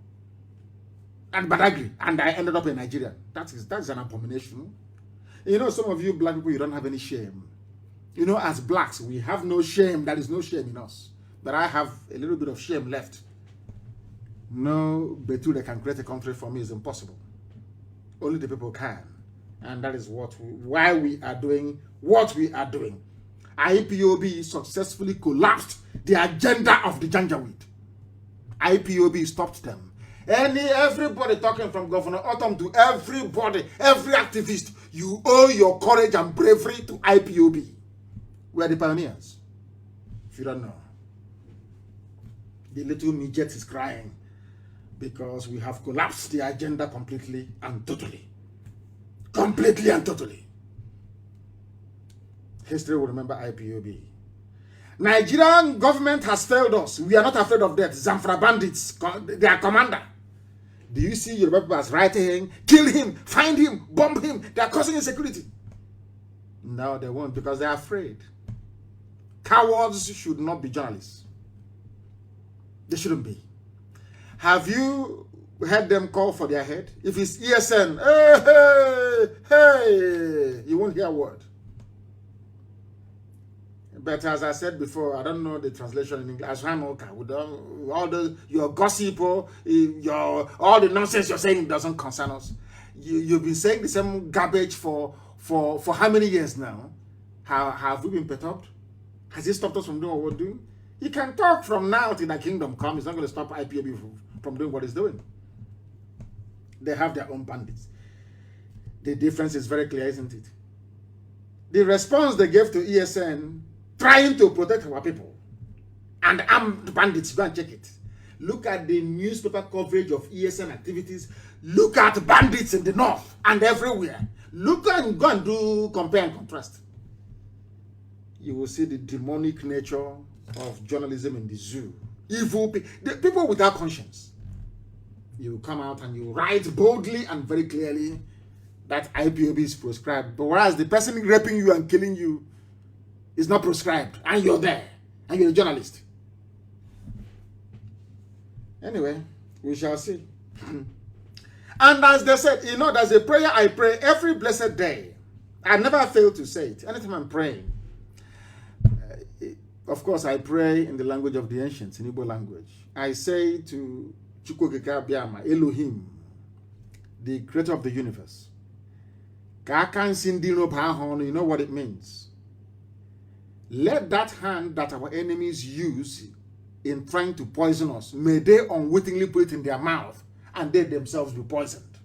And Badagry. And I ended up in Nigeria. That's an abomination. Some of you black people, you don't have any shame. As blacks, we have no shame. There is no shame in us. But I have a little bit of shame left. No Betul that can create a country for me is impossible. Only the people can. And that is why we are doing what we are doing. IPOB successfully collapsed the agenda of the Janjaweed. IPOB stopped them. Everybody talking from Governor Autumn to everybody, every activist, you owe your courage and bravery to IPOB. We are the pioneers. If you don't know. The little midget is crying because we have collapsed the agenda completely and totally. Completely and totally. History will remember IPOB. Nigerian government has failed us. We are not afraid of death. Zamfara bandits, their commander. Do you see Yoruba people as writing, kill him, find him, bomb him? They are causing insecurity. No, they won't because they are afraid. Cowards should not be journalists. They shouldn't be. Have you heard them call for their head? If it's ESN, hey, you won't hear a word. But as I said before, I don't know the translation in English. With all your gossip or all the nonsense you're saying doesn't concern us. You've been saying the same garbage for how many years now? Have we been perturbed? Has it stopped us from doing what we're doing? He can talk from now till the kingdom comes. It's not going to stop IPOB from doing what it's doing. They have their own bandits. The difference is very clear, isn't it? The response they gave to ESN, trying to protect our people, and armed bandits, go and check it. Look at the newspaper coverage of ESN activities. Look at bandits in the north and everywhere. Look and go and do compare and contrast. You will see the demonic nature of journalism in the zoo. Evil people without conscience. You come out and you write boldly and very clearly that IPOB is proscribed. But whereas the person raping you and killing you is not proscribed, and you're there, and you're a journalist. Anyway, we shall see. And as they said, you know, there's a prayer I pray every blessed day. I never fail to say it. Anytime I'm praying. Of course, I pray in the language of the ancients, in Igbo language. I say to Chukwukeke Abiyama, Elohim, the creator of the universe. You know what it means. Let that hand that our enemies use in trying to poison us, may they unwittingly put it in their mouth and they themselves be poisoned.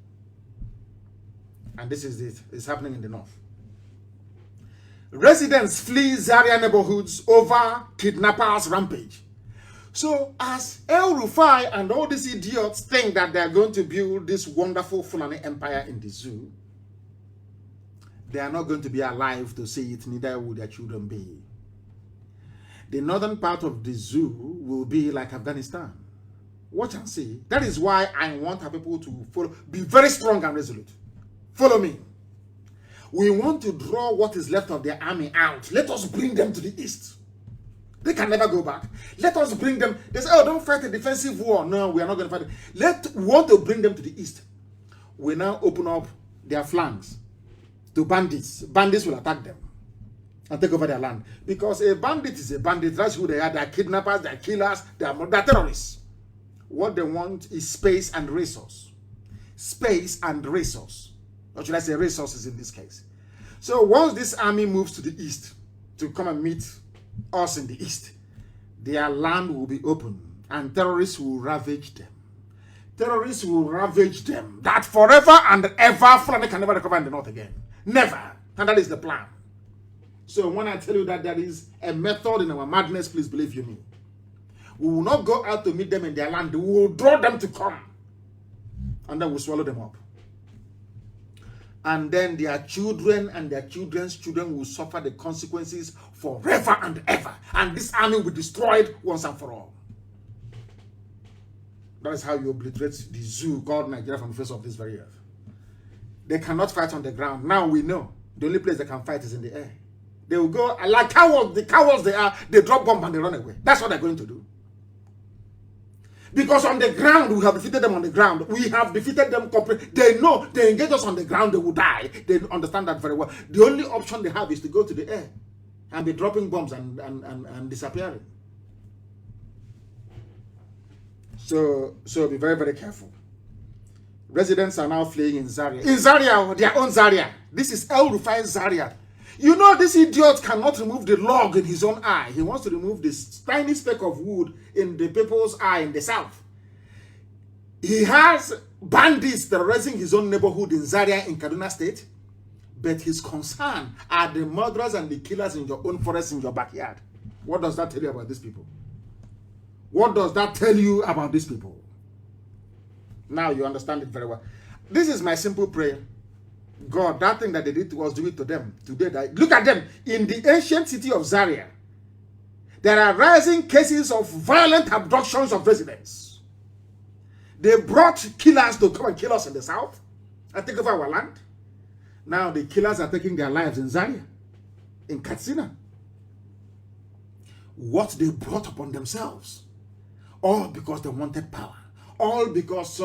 And this is it. It's happening in the north. Residents flee Zaria neighborhoods over kidnappers' rampage. So as El Rufai and all these idiots think that they are going to build this wonderful Fulani empire in the zoo, they are not going to be alive to see it, neither will their children be. The northern part of the zoo will be like Afghanistan. Watch and see. That is why I want our people to follow, be very strong and resolute. Follow me. We want to draw what is left of their army out. Let us bring them to the east. They can never go back. Let us bring them. They say, oh, don't fight a defensive war. No, we are not going to fight it. We want to bring them to the east. We now open up their flanks to bandits. Bandits will attack them and take over their land. Because a bandit is a bandit. That's who they are. They are kidnappers, they are killers, they are terrorists. What they want is space and resource. Space and resource. Or should I say resources in this case. So once this army moves to the east to come and meet us in the east, their land will be open and terrorists will ravage them. Terrorists will ravage them. That forever and ever, Fulani can never recover in the north again. Never. And that is the plan. So when I tell you that there is a method in our madness, please believe you me. We will not go out to meet them in their land. We will draw them to come. And then we'll swallow them up. And then their children and their children's children will suffer the consequences forever and ever. And this army will be destroyed once and for all. That is how you obliterate the zoo called Nigeria from the face of this very earth. They cannot fight on the ground. Now we know the only place they can fight is in the air. They will go, like cowards, the cowards they are, they drop bomb and they run away. That's what they're going to do. Because on the ground, we have defeated them on the ground. We have defeated them completely. They know, they engage us on the ground, they will die. They understand that very well. The only option they have is to go to the air and be dropping bombs and disappearing. So be very, very careful. Residents are now fleeing in Zaria. In Zaria, their own Zaria. This is El Rufai Zaria. You know, this idiot cannot remove the log in his own eye. He wants to remove this tiny speck of wood in the people's eye in the south. He has bandits terrorizing his own neighborhood in Zaria in Kaduna State. But his concern are the murderers and the killers in your own forest, in your backyard. What does that tell you about these people? What does that tell you about these people? Now you understand it very well. This is my simple prayer. God, that thing that they did to us, do it to them. Today, look at them. In the ancient city of Zaria, there are rising cases of violent abductions of residents. They brought killers to come and kill us in the south and take over our land. Now the killers are taking their lives in Zaria, in Katsina. What they brought upon themselves, all because they wanted power, all because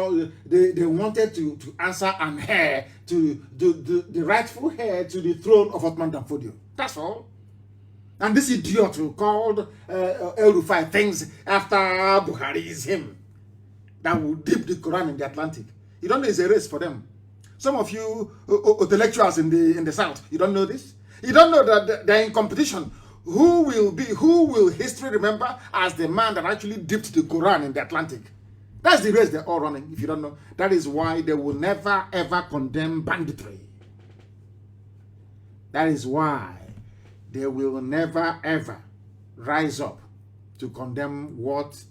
they wanted to answer and heir to the rightful heir to the throne of Ottoman Danfodio. That's all. And this idiot who called El Rufai things after Buhari is him, that will dip the Quran in the Atlantic. You don't know it's a race for them. Some of you intellectuals in the south, you don't know this. You don't know that they're in competition. Who will history remember as the man that actually dipped the Quran in the Atlantic? That's the race they're all running, if you don't know. That is why they will never ever condemn banditry. That is why they will never ever rise up to condemn what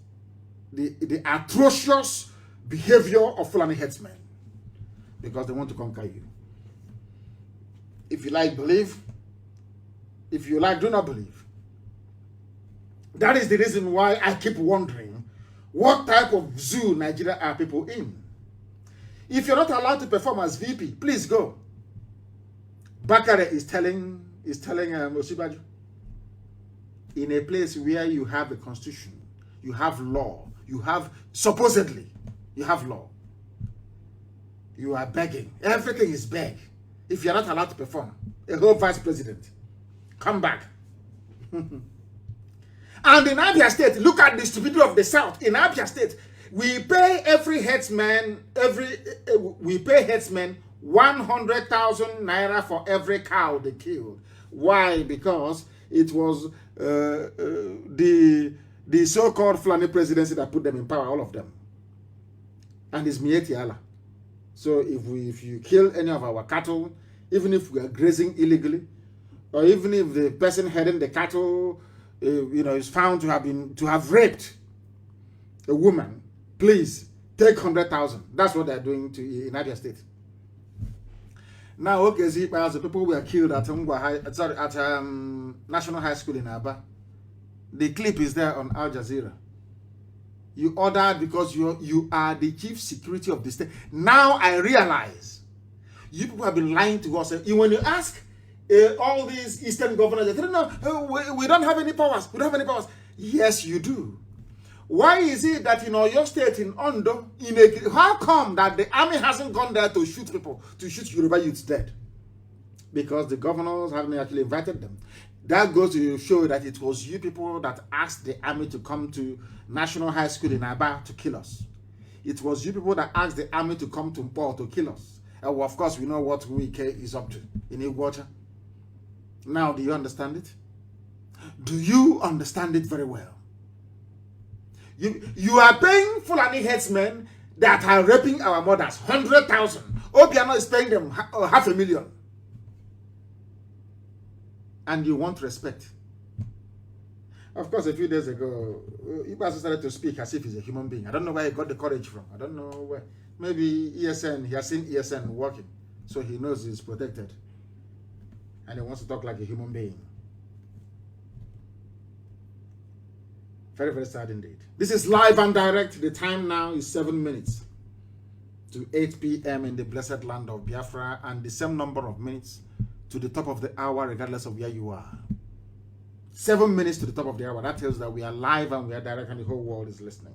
the atrocious behavior of Fulani headsmen. Because they want to conquer you. If you like, believe. If you like, do not believe. That is the reason why I keep wondering what type of zoo Nigeria are people in. If you're not allowed to perform as VP, please go. Bakare is telling Osibaju, in a place where you have a constitution, you have law, you have, supposedly, you have law. You are begging. Everything is beg. If you're not allowed to perform, a whole vice president, come back. And in Abia State, look at the stupidity of the South. In Abia State, we pay every headsman, we pay headsmen 100,000 naira for every cow they killed. Why? Because it was the so-called Fulani presidency that put them in power, all of them. And it's Mieti Allah. So if you kill any of our cattle, even if we are grazing illegally, or even if the person heading the cattle, is found to have raped a woman, please take 100,000. That's what they're doing in Abia State. Now, okay, the people were killed at National High School in Aba. The clip is there on Al Jazeera. You ordered because you are the chief security of the state. Now I realize you people have been lying to us. When you ask all these Eastern governors, they say, no, we don't have any powers. We don't have any powers. Yes, you do. Why is it that in your state, in Ondo, how come that the army hasn't gone there to shoot people, to shoot Yoruba youths dead? Because the governors haven't actually invited them. That goes to show that it was you people that asked the army to come to National High School in Aba to kill us. It was you people that asked the army to come to Mpo to kill us. And well, of course, we know what Wike is up to in Iguacha. Now, do you understand it? Do you understand it very well? You are paying Fulani headsmen that are raping our mothers 100,000. Obiano is paying them 500,000. And you want respect. Of course, a few days ago, Ibasu started to speak as if he's a human being. I don't know where he got the courage from. I don't know where. Maybe ESN, he has seen ESN working, so he knows he's protected. And he wants to talk like a human being. Very, very sad indeed. This is live and direct. The time now is 7 minutes to 8 p.m. in the blessed land of Biafra, and the same number of minutes to the top of the hour, regardless of where you are. 7 minutes to the top of the hour. That tells that we are live and we are direct and the whole world is listening.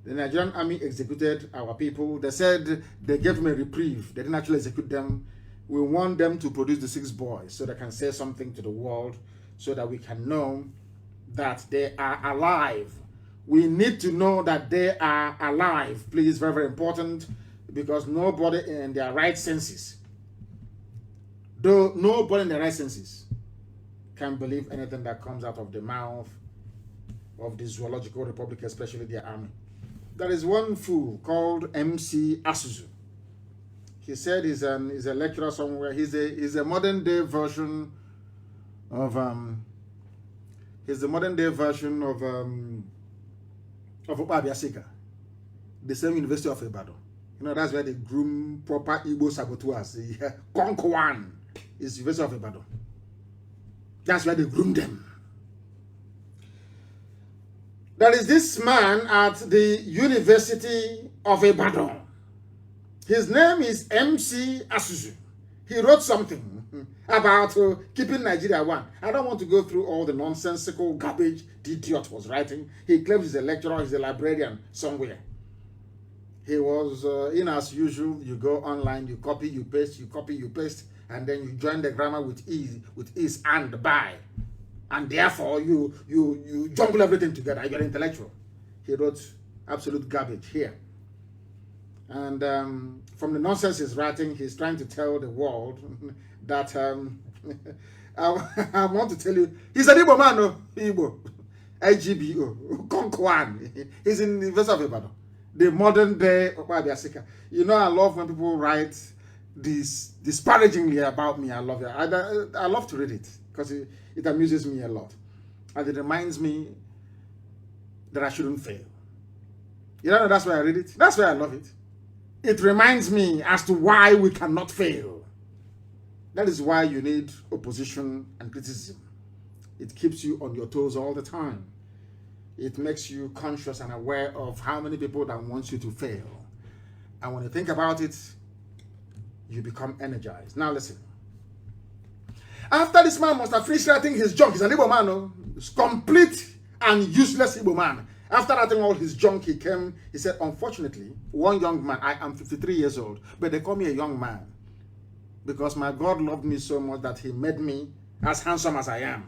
The Nigerian army executed our people. They said they gave them a reprieve. They didn't actually execute them. We want them to produce the 6 boys so they can say something to the world, so that we can know that they are alive. We need to know that they are alive. Please, very, very important, because nobody in their right senses Though nobody in their right senses can believe anything that comes out of the mouth of the Zoological Republic, especially their army. There is one fool called MC Asuzu. He said he's a lecturer somewhere. He's a modern day version of Obabiasika, the same University of Ibadan. You know, that's where they groom proper Igbo saboteurs. Konkowan is University of Ibadan. That's where they groom them. There is this man at the University of Ibadan. His name is MC Asuzu. He wrote something about keeping Nigeria one. I don't want to go through all the nonsensical garbage the idiot was writing. He claims he's a lecturer, he's a librarian somewhere. He was, as usual, you go online, you copy, you paste, and then you join the grammar with is and by. And therefore, you jumble everything together. You're intellectual. He wrote absolute garbage here. And from the nonsense he's writing, he's trying to tell the world that I want to tell you, he's an Igbo man, no? Igbo, IGBO, Konkwan. He's in the University of Ibadan, the modern day Obabiasika. You know, I love when people write this disparagingly about me. I love it. I love to read it because it amuses me a lot, and it reminds me that I shouldn't fail. You know, that's why I read it. That's why I love it. It reminds me as to why we cannot fail. That is why you need opposition and criticism. It keeps you on your toes all the time. It makes you conscious and aware of how many people that want you to fail. And when you think about it, you become energized. Now listen. After this man must have finished writing his junk, he's an Igbo man, no? He's complete and useless Igbo man. After writing all his junk, he said, unfortunately, one young man, I am 53 years old, but they call me a young man because my God loved me so much that he made me as handsome as I am.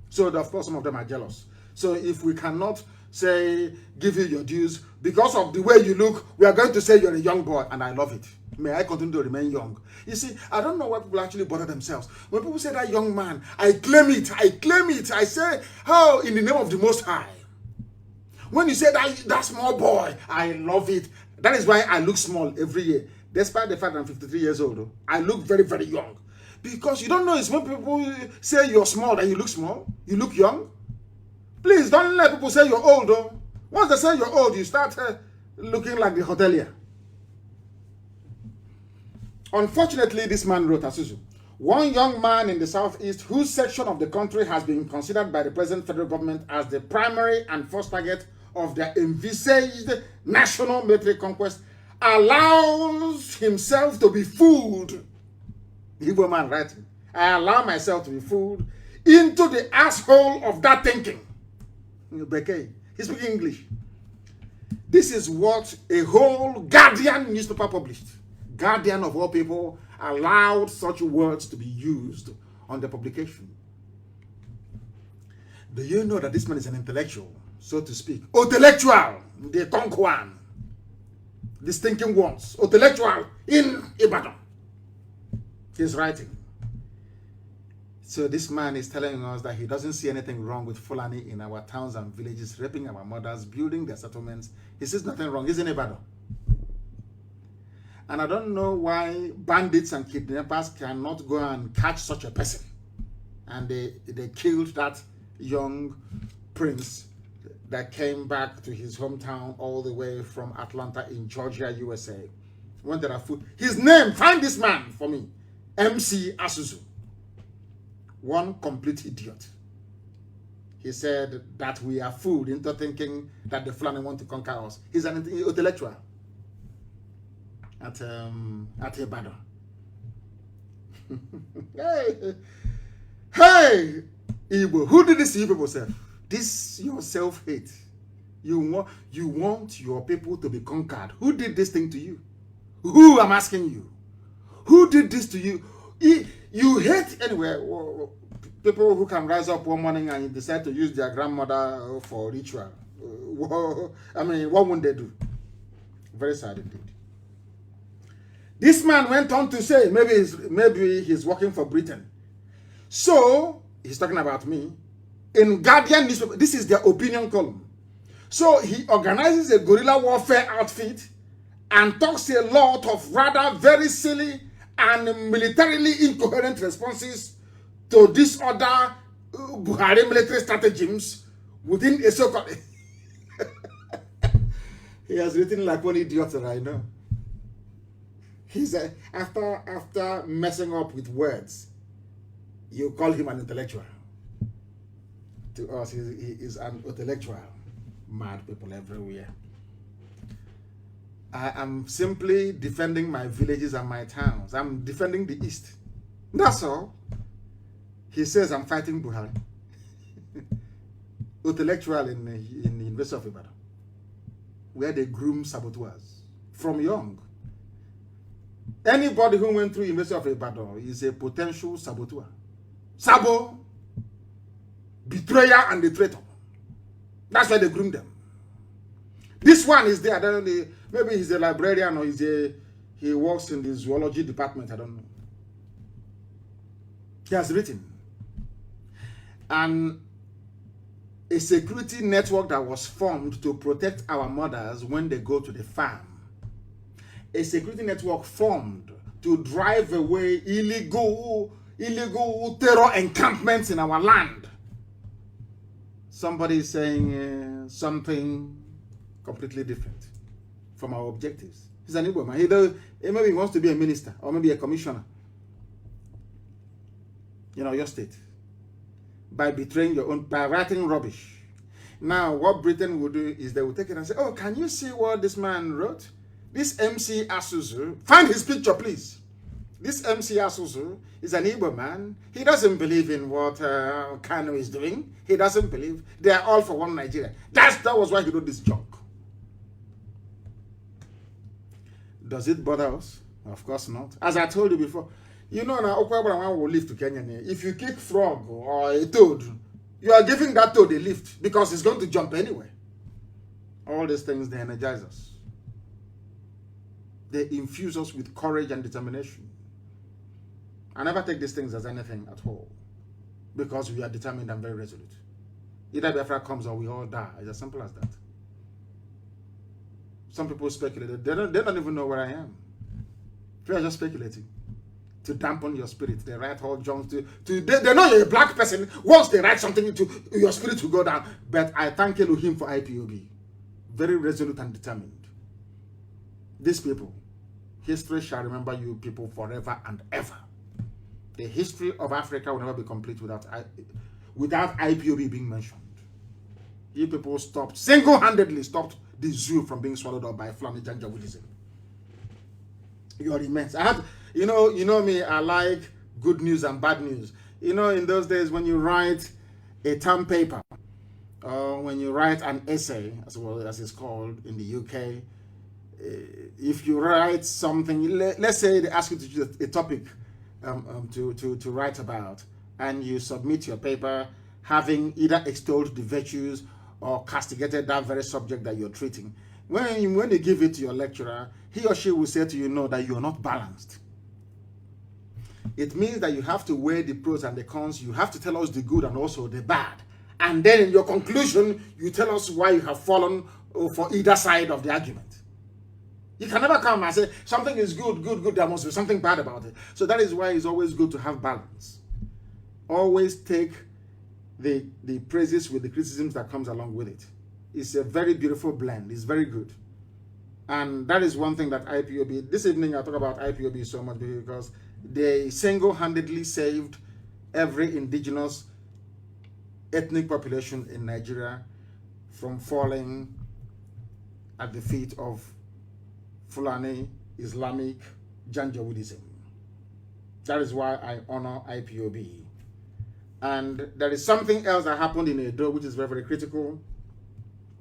So, of course, some of them are jealous. So, if we cannot say, give you your dues, because of the way you look, we are going to say you're a young boy, and I love it. May I continue to remain young. You see, I don't know why people actually bother themselves. When people say that young man, I claim it. I say, how in the name of the Most High. When you say that small boy, I love it. That is why I look small every year. Despite the fact that I'm 53 years old, I look very, very young. Because you don't know, it's when people say you're small that you look small. You look young. Please don't let people say you're old. Once they say you're old, you start looking like the hotelier. Unfortunately, this man wrote, Asuzu, one young man in the southeast whose section of the country has been considered by the present federal government as the primary and first target of their envisaged national military conquest allows himself to be fooled. The Igbo man writing, I allow myself to be fooled into the asshole of that thinking. He's speaking English. This is what a whole Guardian newspaper published. Guardian of all people allowed such words to be used on the publication. Do you know that this man is an intellectual, so to speak? Intellectual, the Konkwan, the stinking ones. Intellectual in Ibadan. He's writing. So this man is telling us that he doesn't see anything wrong with Fulani in our towns and villages, raping our mothers, building their settlements. He sees nothing wrong. He's in Ibadan. And I don't know why bandits and kidnappers cannot go and catch such a person. And they killed that young prince that came back to his hometown all the way from Atlanta in Georgia, USA. When there are food. His name, find this man for me. MC Asuzu. One complete idiot. He said that we are fooled into thinking that the Fulani want to conquer us. He's an intellectual. At Ibadan. Hey, Igbo, who did this to you people self? This your self-hate. You want your people to be conquered. Who did this thing to you? Who, I'm asking you? Who did this to you? You hate anyway. People who can rise up one morning and decide to use their grandmother for ritual. I mean, what won't they do? Very sad indeed. This man went on to say, maybe he's working for Britain. So, he's talking about me. In Guardian newspaper, this is their opinion column. So, he organizes a guerrilla warfare outfit and talks a lot of rather very silly and militarily incoherent responses to disorder Buhari military stratagems within a so-called... He has written like one idiot that I know. He's after messing up with words, you call him an intellectual. To us, he is an intellectual. Mad people everywhere. I am simply defending my villages and my towns. I'm defending the East. That's all. He says I'm fighting Buhari. Intellectual in the University of Ibadan, where they groom saboteurs from young. Anybody who went through University of Ibadan is a potential saboteur. Sabo, betrayer, and the traitor. That's why they groom them. This one is there. I don't know. Maybe he's a librarian or he works in the zoology department. I don't know. He has written. And a security network that was formed to protect our mothers when they go to the farm. A security network formed to drive away illegal terror encampments in our land. Somebody is saying something completely different from our objectives. He's an Igbo man. Maybe he wants to be a minister or maybe a commissioner. Your state. By betraying your own, by writing rubbish. Now, what Britain will do is they will take it and say, oh, can you see what this man wrote? This MC Asuzu, find his picture, please. This MC Asuzu is an Igbo man. He doesn't believe in what Kanu is doing. He doesn't believe. They are all for one Nigeria. That was why he wrote this junk. Does it bother us? Of course not. As I told you before, now Okwebra will lift to Kenya. If you kick frog or a toad, you are giving that toad a lift because it's going to jump anyway. All these things, they energize us. They infuse us with courage and determination. I never take these things as anything at all because we are determined and very resolute. Either Biafra comes or we all die. It's as simple as that. Some people speculate. They don't even know where I am. They are just speculating. To dampen your spirit. They write all junks they know you're a black person. Once they write something to your spirit will go down. But I thank Elohim for IPOB. Very resolute and determined. These people, history shall remember you people forever and ever. The history of Africa will never be complete without IPOB being mentioned. You people single-handedly stopped the zoo from being swallowed up by Fulani Janjaweedism. You are immense. You know me, I like good news and bad news. In those days when you write a term paper, or when you write an essay, as well as it's called in the UK, if you write something, let's say they ask you to choose a topic to write about, and you submit your paper having either extolled the virtues or castigated that very subject that you're treating. When you give it to your lecturer, he or she will say to you, no, that you are not balanced. It means that you have to weigh the pros and the cons. You have to tell us the good and also the bad. And then in your conclusion, you tell us why you have fallen for either side of the argument. You can never come and say, something is good, there must be something bad about it. So that is why it's always good to have balance. Always take the praises with the criticisms that comes along with it. It's a very beautiful blend. It's very good. And that is one thing that IPOB, this evening I talk about IPOB so much because they single-handedly saved every indigenous ethnic population in Nigeria from falling at the feet of Fulani Islamic Janjaweedism. That is why I honor IPOB. And there is something else that happened in Edo which is very, very critical.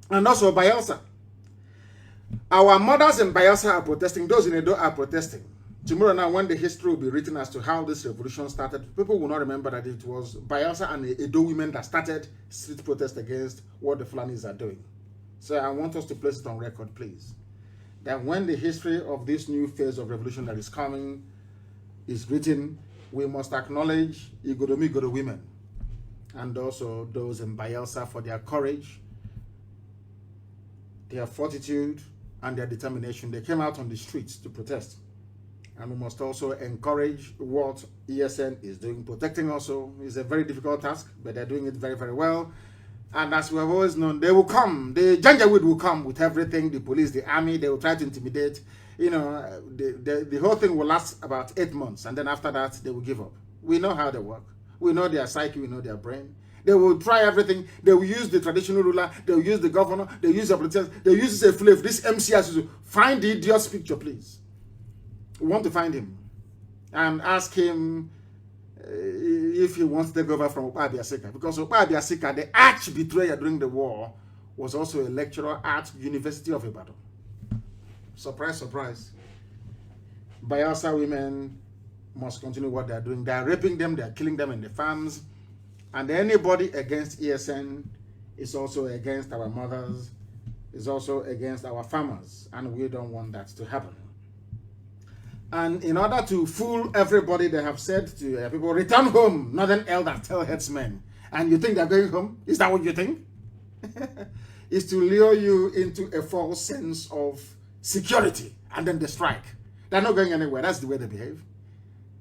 And also Bayelsa. Our mothers in Bayelsa are protesting. Those in Edo are protesting. Tomorrow now, when the history will be written as to how this revolution started, people will not remember that it was Bayelsa and the Edo women that started street protest against what the Fulanis are doing. So I want us to place it on record, please. that when the history of this new phase of revolution that is coming is written, we must acknowledge Igodo women and also those in Bayelsa for their courage, their fortitude, and their determination. They came out on the streets to protest. And we must also encourage what ESN is doing. Protecting also is a very difficult task, but they're doing it very, very well. And as we have always known, they will come. The Janjaweed will come with everything, the police, the army. They will try to intimidate. You know, the whole thing will last about 8 months. And then after that, they will give up. We know how they work. We know their psyche. We know their brain. They will try everything. They will use the traditional ruler. They will use the governor. They will use the politicians. They will use this slave. This MCS. Find the idiot's picture, please. We want to find him and ask him if he wants to take over from Okpa Abiasika. Because Okpa Abiasika, the arch betrayer during the war, was also a lecturer at University of Ibadan. Surprise, surprise. Bayelsa women must continue what they are doing. They are raping them. They are killing them in the farms. And anybody against ESN is also against our mothers, is also against our farmers. And we don't want that to happen. And in order to fool everybody, they have said to people, return home, northern elders tell headsmen. And you think they're going home? Is that what you think? Is to lure you into a false sense of security, and then they strike. They're not going anywhere. That's the way they behave.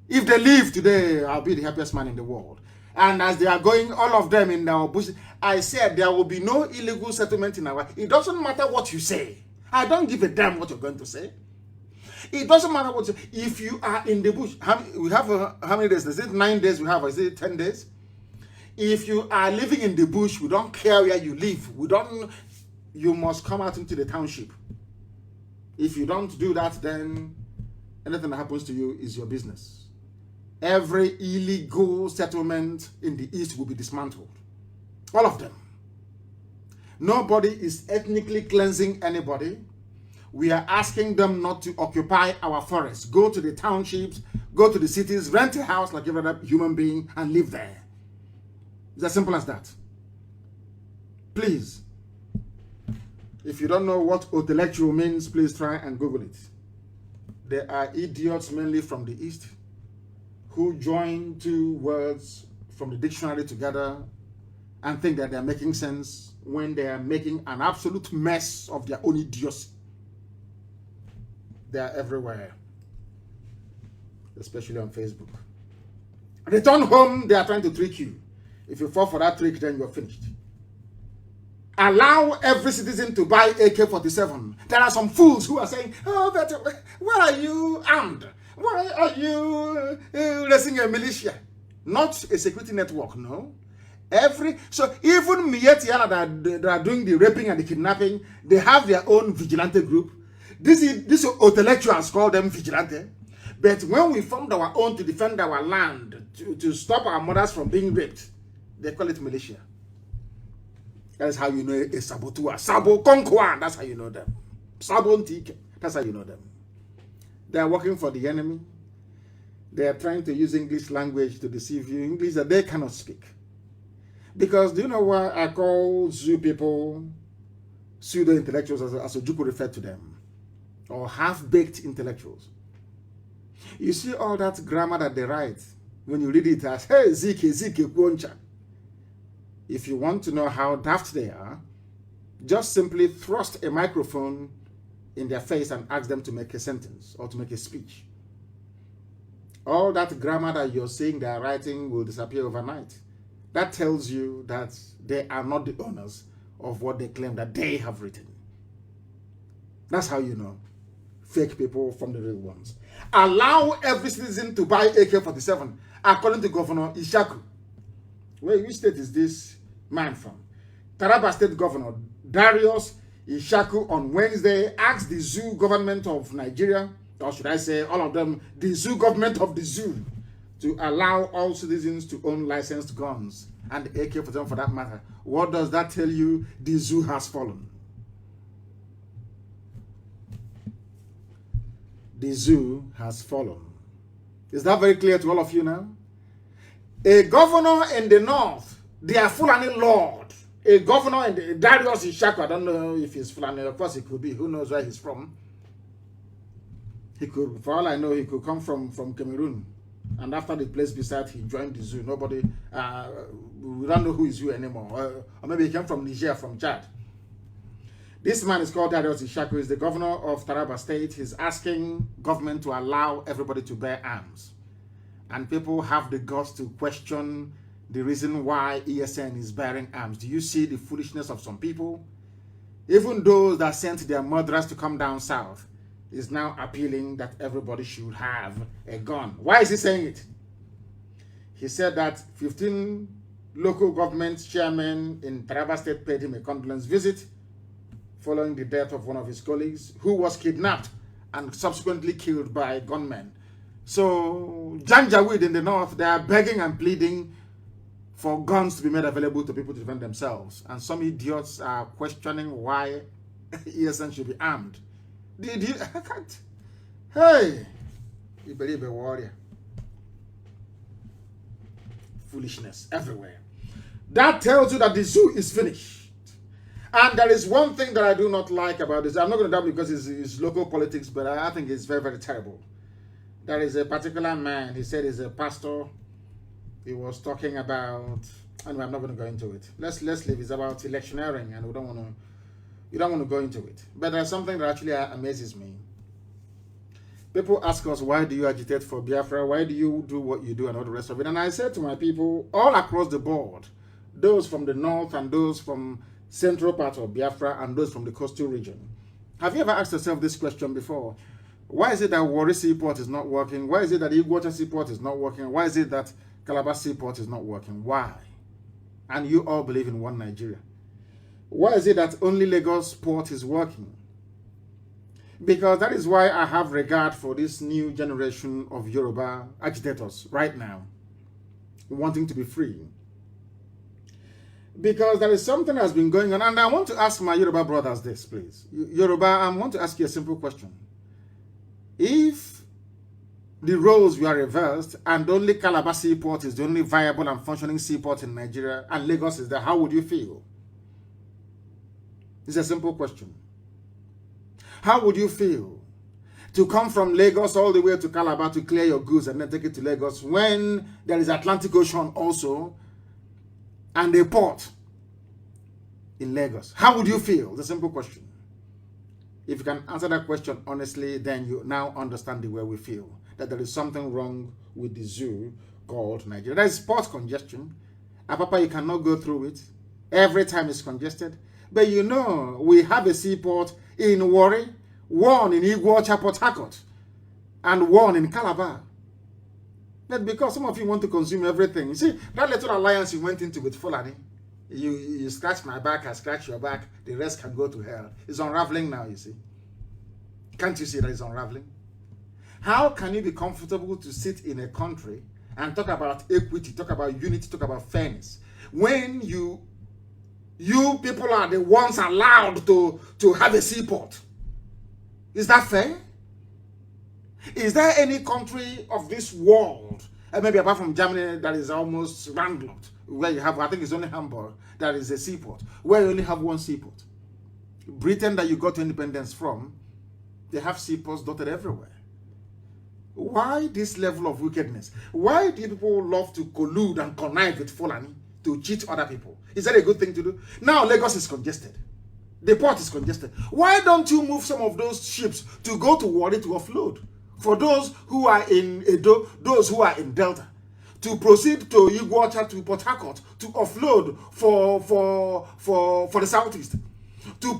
If they leave today, I'll be the happiest man in the world. And as they are going, all of them in our bush, I said there will be no illegal settlement in our... It doesn't matter what you say. I don't give a damn what you're going to say. It doesn't matter what you... If you are in the bush, we have how many days? Is it 9 days we have? Or is it 10 days? If you are living in the bush, we don't care where you live. You must come out into the township. If you don't do that, then anything that happens to you is your business. Every illegal settlement in the east will be dismantled. All of them. Nobody is ethnically cleansing anybody. We are asking them not to occupy our forests. Go to the townships, go to the cities, rent a house like every other human being and live there. It's as simple as that. Please, if you don't know what intellectual means, please try and Google it. There are idiots mainly from the East who join two words from the dictionary together and think that they're making sense when they are making an absolute mess of their own idiocy. They are everywhere, especially on Facebook. Return home, they are trying to trick you. If you fall for that trick, then you're finished. Allow every citizen to buy AK-47. There are some fools who are saying, oh, but why are you armed? Why are you raising a militia? Not a security network, no. So even Mietiana that are doing the raping and the kidnapping, they have their own vigilante group. These intellectuals call them vigilante. But when we formed our own to defend our land, to stop our mothers from being raped, they call it militia. That is how you know a saboteur. Sabo Konkwa, that's how you know them. Sabo Ntike, that's how you know them. They are working for the enemy. They are trying to use English language to deceive you. English that they cannot speak. Because do you know why I call Zoo people pseudo-intellectuals, as Ojukwu referred to them? Or half-baked intellectuals. You see all that grammar that they write, when you read it as, hey, Zike, Kwoncha. If you want to know how daft they are, just simply thrust a microphone in their face and ask them to make a sentence or to make a speech. All that grammar that you're seeing they are writing will disappear overnight. That tells you that they are not the owners of what they claim that they have written. That's how you know fake people from the real ones. Allow every citizen to buy AK-47, according to Governor Ishaku. Which state is this man from? Taraba State Governor Darius Ishaku on Wednesday asked the zoo government of Nigeria, or should I say all of them, the zoo government of the zoo, to allow all citizens to own licensed guns and AK-47 for that matter. What does that tell you? The zoo has fallen. The zoo has fallen. Is that very clear to all of you now? A governor in the north, they are Fulani Lord. A governor in the Darius Ishaku, I don't know if he's Fulani, of course it could be, who knows where he's from. He could, for all I know, he could come from Cameroon. And after the place beside, he joined the zoo. Nobody, we don't know who is who anymore. Or maybe he came from Niger, from Chad. This man is called Darius Ishaku. He's the governor of Taraba State. He's asking government to allow everybody to bear arms. And people have the guts to question the reason why ESN is bearing arms. Do you see the foolishness of some people? Even those that sent their murderers to come down south is now appealing that everybody should have a gun. Why is he saying it? He said that 15 local government chairmen in Taraba State paid him a condolence visit following the death of one of his colleagues who was kidnapped and subsequently killed by gunmen. So, Janjaweed in the north, they are begging and pleading for guns to be made available to people to defend themselves. And some idiots are questioning why ESN should be armed. I can't. Hey, you believe a warrior. Foolishness everywhere. That tells you that the zoo is finished. And there is one thing that I do not like about this. I'm not going to doubt because it's local politics, but I think it's very, very terrible. There is a particular man, he said he's a pastor. He was talking about, anyway, I'm not going to go into it. Let's leave. It's about electioneering, and we don't want to go into it. But there's something that actually amazes me. People ask us, why do you agitate for Biafra? Why do you do what you do and all the rest of it? And I said to my people, all across the board, those from the north and those from central part of Biafra and those from the coastal region, have you ever asked yourself this question before? Why is it that Warri Seaport is not working? Why is it that Iguacha Seaport is not working? Why is it that Calabar Seaport is not working? Why? And you all believe in one Nigeria. Why is it that only Lagos port is working? Because that is why I have regard for this new generation of Yoruba agitators right now, wanting to be free. Because there is something that has been going on, and I want to ask my Yoruba brothers this, please. Yoruba, I want to ask you a simple question. If the roles were reversed and only Calabar Seaport is the only viable and functioning seaport in Nigeria and Lagos is there, how would you feel? It's a simple question. How would you feel to come from Lagos all the way to Calabar to clear your goods and then take it to Lagos when there is Atlantic Ocean also and a port in Lagos? How would you feel? It's a simple question. If you can answer that question honestly, then you now understand the way we feel. That there is something wrong with the zoo called Nigeria. There is port congestion. Apapa, you cannot go through it. Every time it's congested. But you know, we have a seaport in Warri, one in Iguacha, Port Harcourt, and one in Calabar. That's because some of you want to consume everything. You see, that little alliance you went into with Fulani, you scratch my back, I scratch your back, the rest can go to hell. It's unraveling now, you see. Can't you see that it's unraveling? How can you be comfortable to sit in a country and talk about equity, talk about unity, talk about fairness, when you people are the ones allowed to have a seaport? Is that fair? Is there any country of this world, and maybe apart from Germany, that is almost landlocked, where you have, I think it's only Hamburg, that is a seaport, where you only have one seaport? Britain, that you got independence from, they have seaports dotted everywhere. Why this level of wickedness? Why do people love to collude and connive with Fulani to cheat other people? Is that a good thing to do? Now Lagos is congested. The port is congested. Why don't you move some of those ships to go to Warri to offload? For those who are in Edo, those who are in Delta, to proceed to Iguacha, to Port Harcourt, to offload for the southeast, to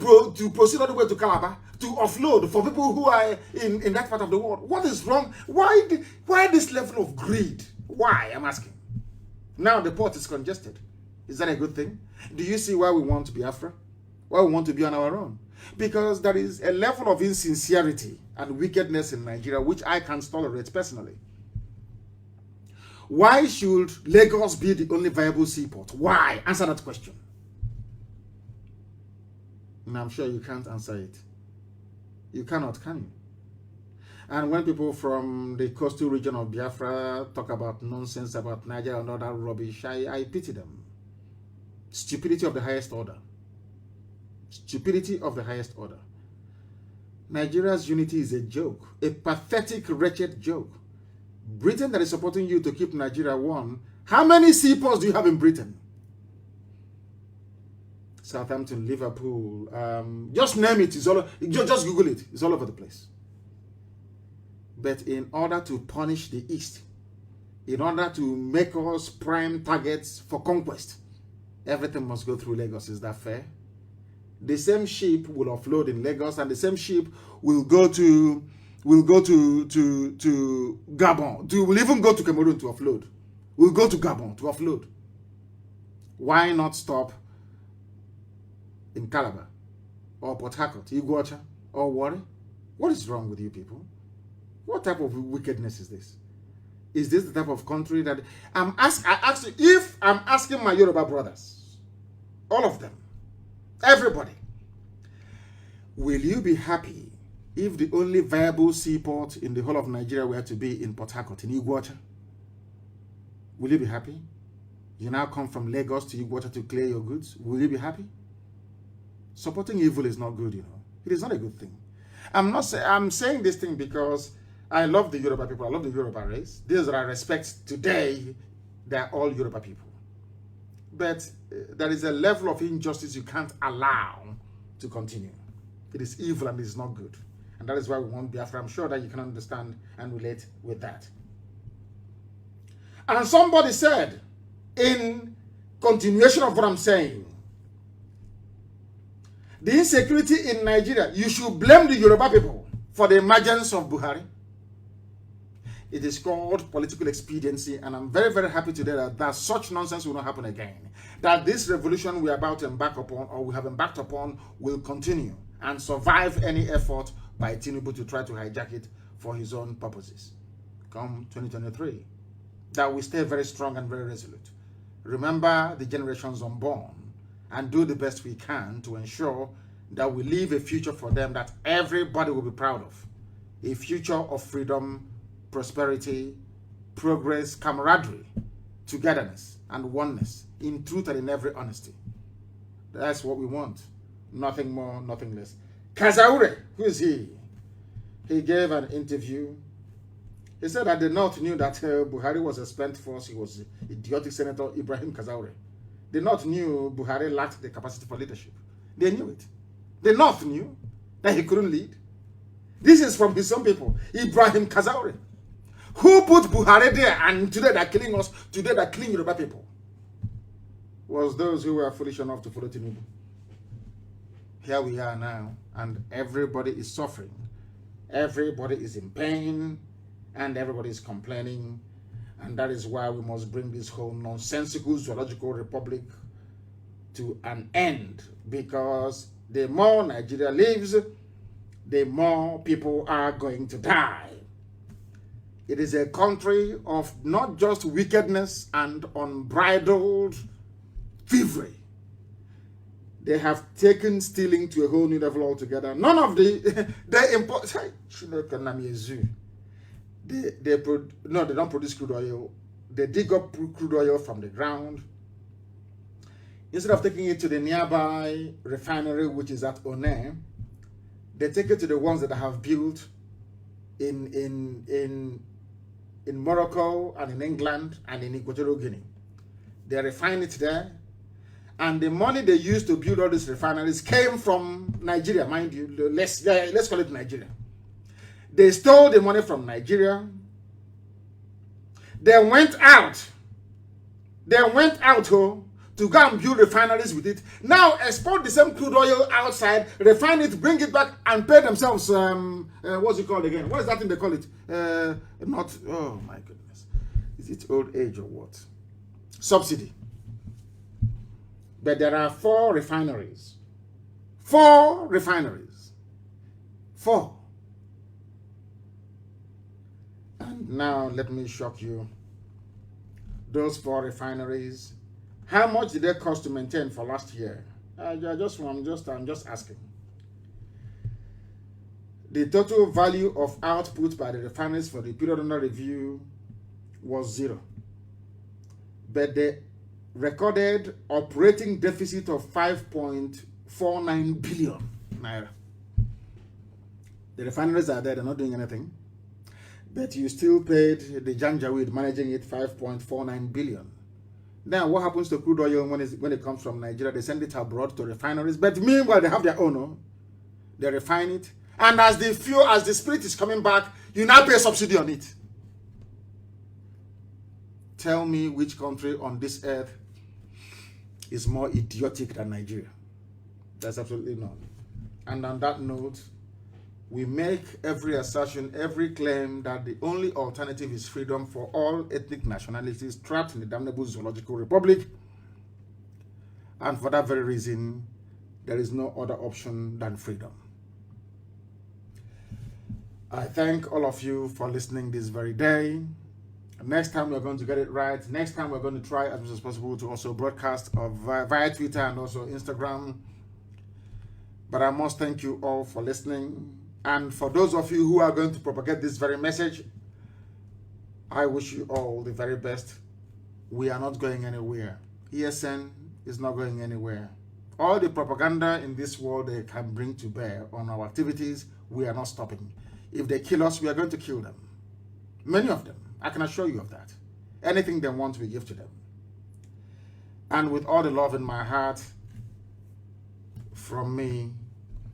proceed all the way to Calabar, to offload for people who are in that part of the world. What is wrong? Why this level of greed? Why, I'm asking. Now the port is congested. Is that a good thing? Do you see why we want Biafra? Why we want to be on our own? Because there is a level of insincerity and wickedness in Nigeria which I can't tolerate personally. Why should Lagos be the only viable seaport? Why? Answer that question. And I'm sure you can't answer it. You cannot, can you? And when people from the coastal region of Biafra talk about nonsense about Nigeria and all that rubbish, I pity them. Stupidity of the highest order. Stupidity of the highest order. Nigeria's unity is a joke, a pathetic, wretched joke. Britain that is supporting you to keep Nigeria one. How many seaports do you have in Britain? Southampton, Liverpool, just name it. It's all, just Google it. It's all over the place. But in order to punish the East, in order to make us prime targets for conquest, everything must go through Lagos. Is that fair? The same ship will offload in Lagos, and the same ship will go to Gabon. Will even go to Cameroon to offload. We'll go to Gabon to offload. Why not stop in Calabar or Port Harcourt, Iguacha or Warri? What is wrong with you people? What type of wickedness is this? Is this the type of country that I ask you, if I'm asking my Yoruba brothers, all of them, everybody, will you be happy if the only viable seaport in the whole of Nigeria were to be in Port Harcourt, in Iguacha? Will you be happy? You now come from Lagos to Iguacha to clear your goods. Will you be happy? Supporting evil is not good, you know. It is not a good thing. I'm saying this thing because I love the Yoruba people. I love the Yoruba race. Those that I respect today, they are all Yoruba people. But there is a level of injustice you can't allow to continue. It is evil and it is not good. And that is why we want Biafra. I'm sure that you can understand and relate with that. And somebody said, in continuation of what I'm saying, the insecurity in Nigeria, you should blame the Yoruba people for the emergence of Buhari. It is called political expediency, and I'm very, very happy today that such nonsense will not happen again. That this revolution we are about to embark upon, or we have embarked upon, will continue and survive any effort by Tinubu to try to hijack it for his own purposes. Come 2023, that we stay very strong and very resolute. Remember the generations unborn and do the best we can to ensure that we leave a future for them that everybody will be proud of. A future of freedom, prosperity, progress, camaraderie, togetherness, and oneness, in truth and in every honesty. That's what we want. Nothing more, nothing less. Kazaure, who is he? He gave an interview. He said that the North knew that Buhari was a spent force. He was idiotic Senator Ibrahim Kazaure. The North knew Buhari lacked the capacity for leadership. They knew it. The North knew that he couldn't lead. This is from his own people, Ibrahim Kazaure. Who put Buhari there, and today they're killing us, today they're killing Yoruba people? Was those who were foolish enough to follow Tinubu. Here we are now, and everybody is suffering. Everybody is in pain, and everybody is complaining. And that is why we must bring this whole nonsensical zoological republic to an end. Because the more Nigeria lives, the more people are going to die. It is a country of not just wickedness and unbridled thievery. They have taken stealing to a whole new level altogether. None of the they import. They don't produce crude oil. They dig up crude oil from the ground. Instead of taking it to the nearby refinery, which is at One, they take it to the ones that I have built in Morocco and in England and in Equatorial Guinea. They refine it there. And the money they used to build all these refineries came from Nigeria, mind you. Let's call it Nigeria. They stole the money from Nigeria. They went out to go and build refineries with it. Now export the same crude oil outside, refine it, bring it back, and pay themselves, what's it called again? What is that thing they call it? Oh my goodness. Is it old age or what? Subsidy. But there are 4 refineries. 4 refineries. 4. And now let me shock you. Those 4 refineries, how much did they cost to maintain for last year? I'm just asking. The total value of output by the refineries for the period under review was 0. But they recorded operating deficit of 5.49 billion naira. The refineries are there, they're not doing anything. But you still paid the Janjaweed managing it 5.49 billion. Now, what happens to crude oil when it comes from Nigeria? They send it abroad to refineries. But meanwhile, they have their own. No? They refine it. And as the fuel, as the spirit is coming back, you now pay subsidy on it. Tell me which country on this earth is more idiotic than Nigeria. There's absolutely none. And on that note, we make every assertion, every claim that the only alternative is freedom for all ethnic nationalities trapped in the damnable zoological republic. And for that very reason, there is no other option than freedom. I thank all of you for listening this very day. Next time we're going to get it right. Next time we're going to try as much as possible to also broadcast via Twitter and also Instagram. But I must thank you all for listening. And for those of you who are going to propagate this very message, I wish you all the very best. We are not going anywhere. ESN is not going anywhere. All the propaganda in this world they can bring to bear on our activities, we are not stopping. If they kill us, we are going to kill them. Many of them. I can assure you of that. Anything they want, we give to them. And with all the love in my heart, from me,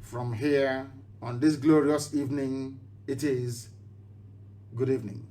from here, on this glorious evening, it is good evening.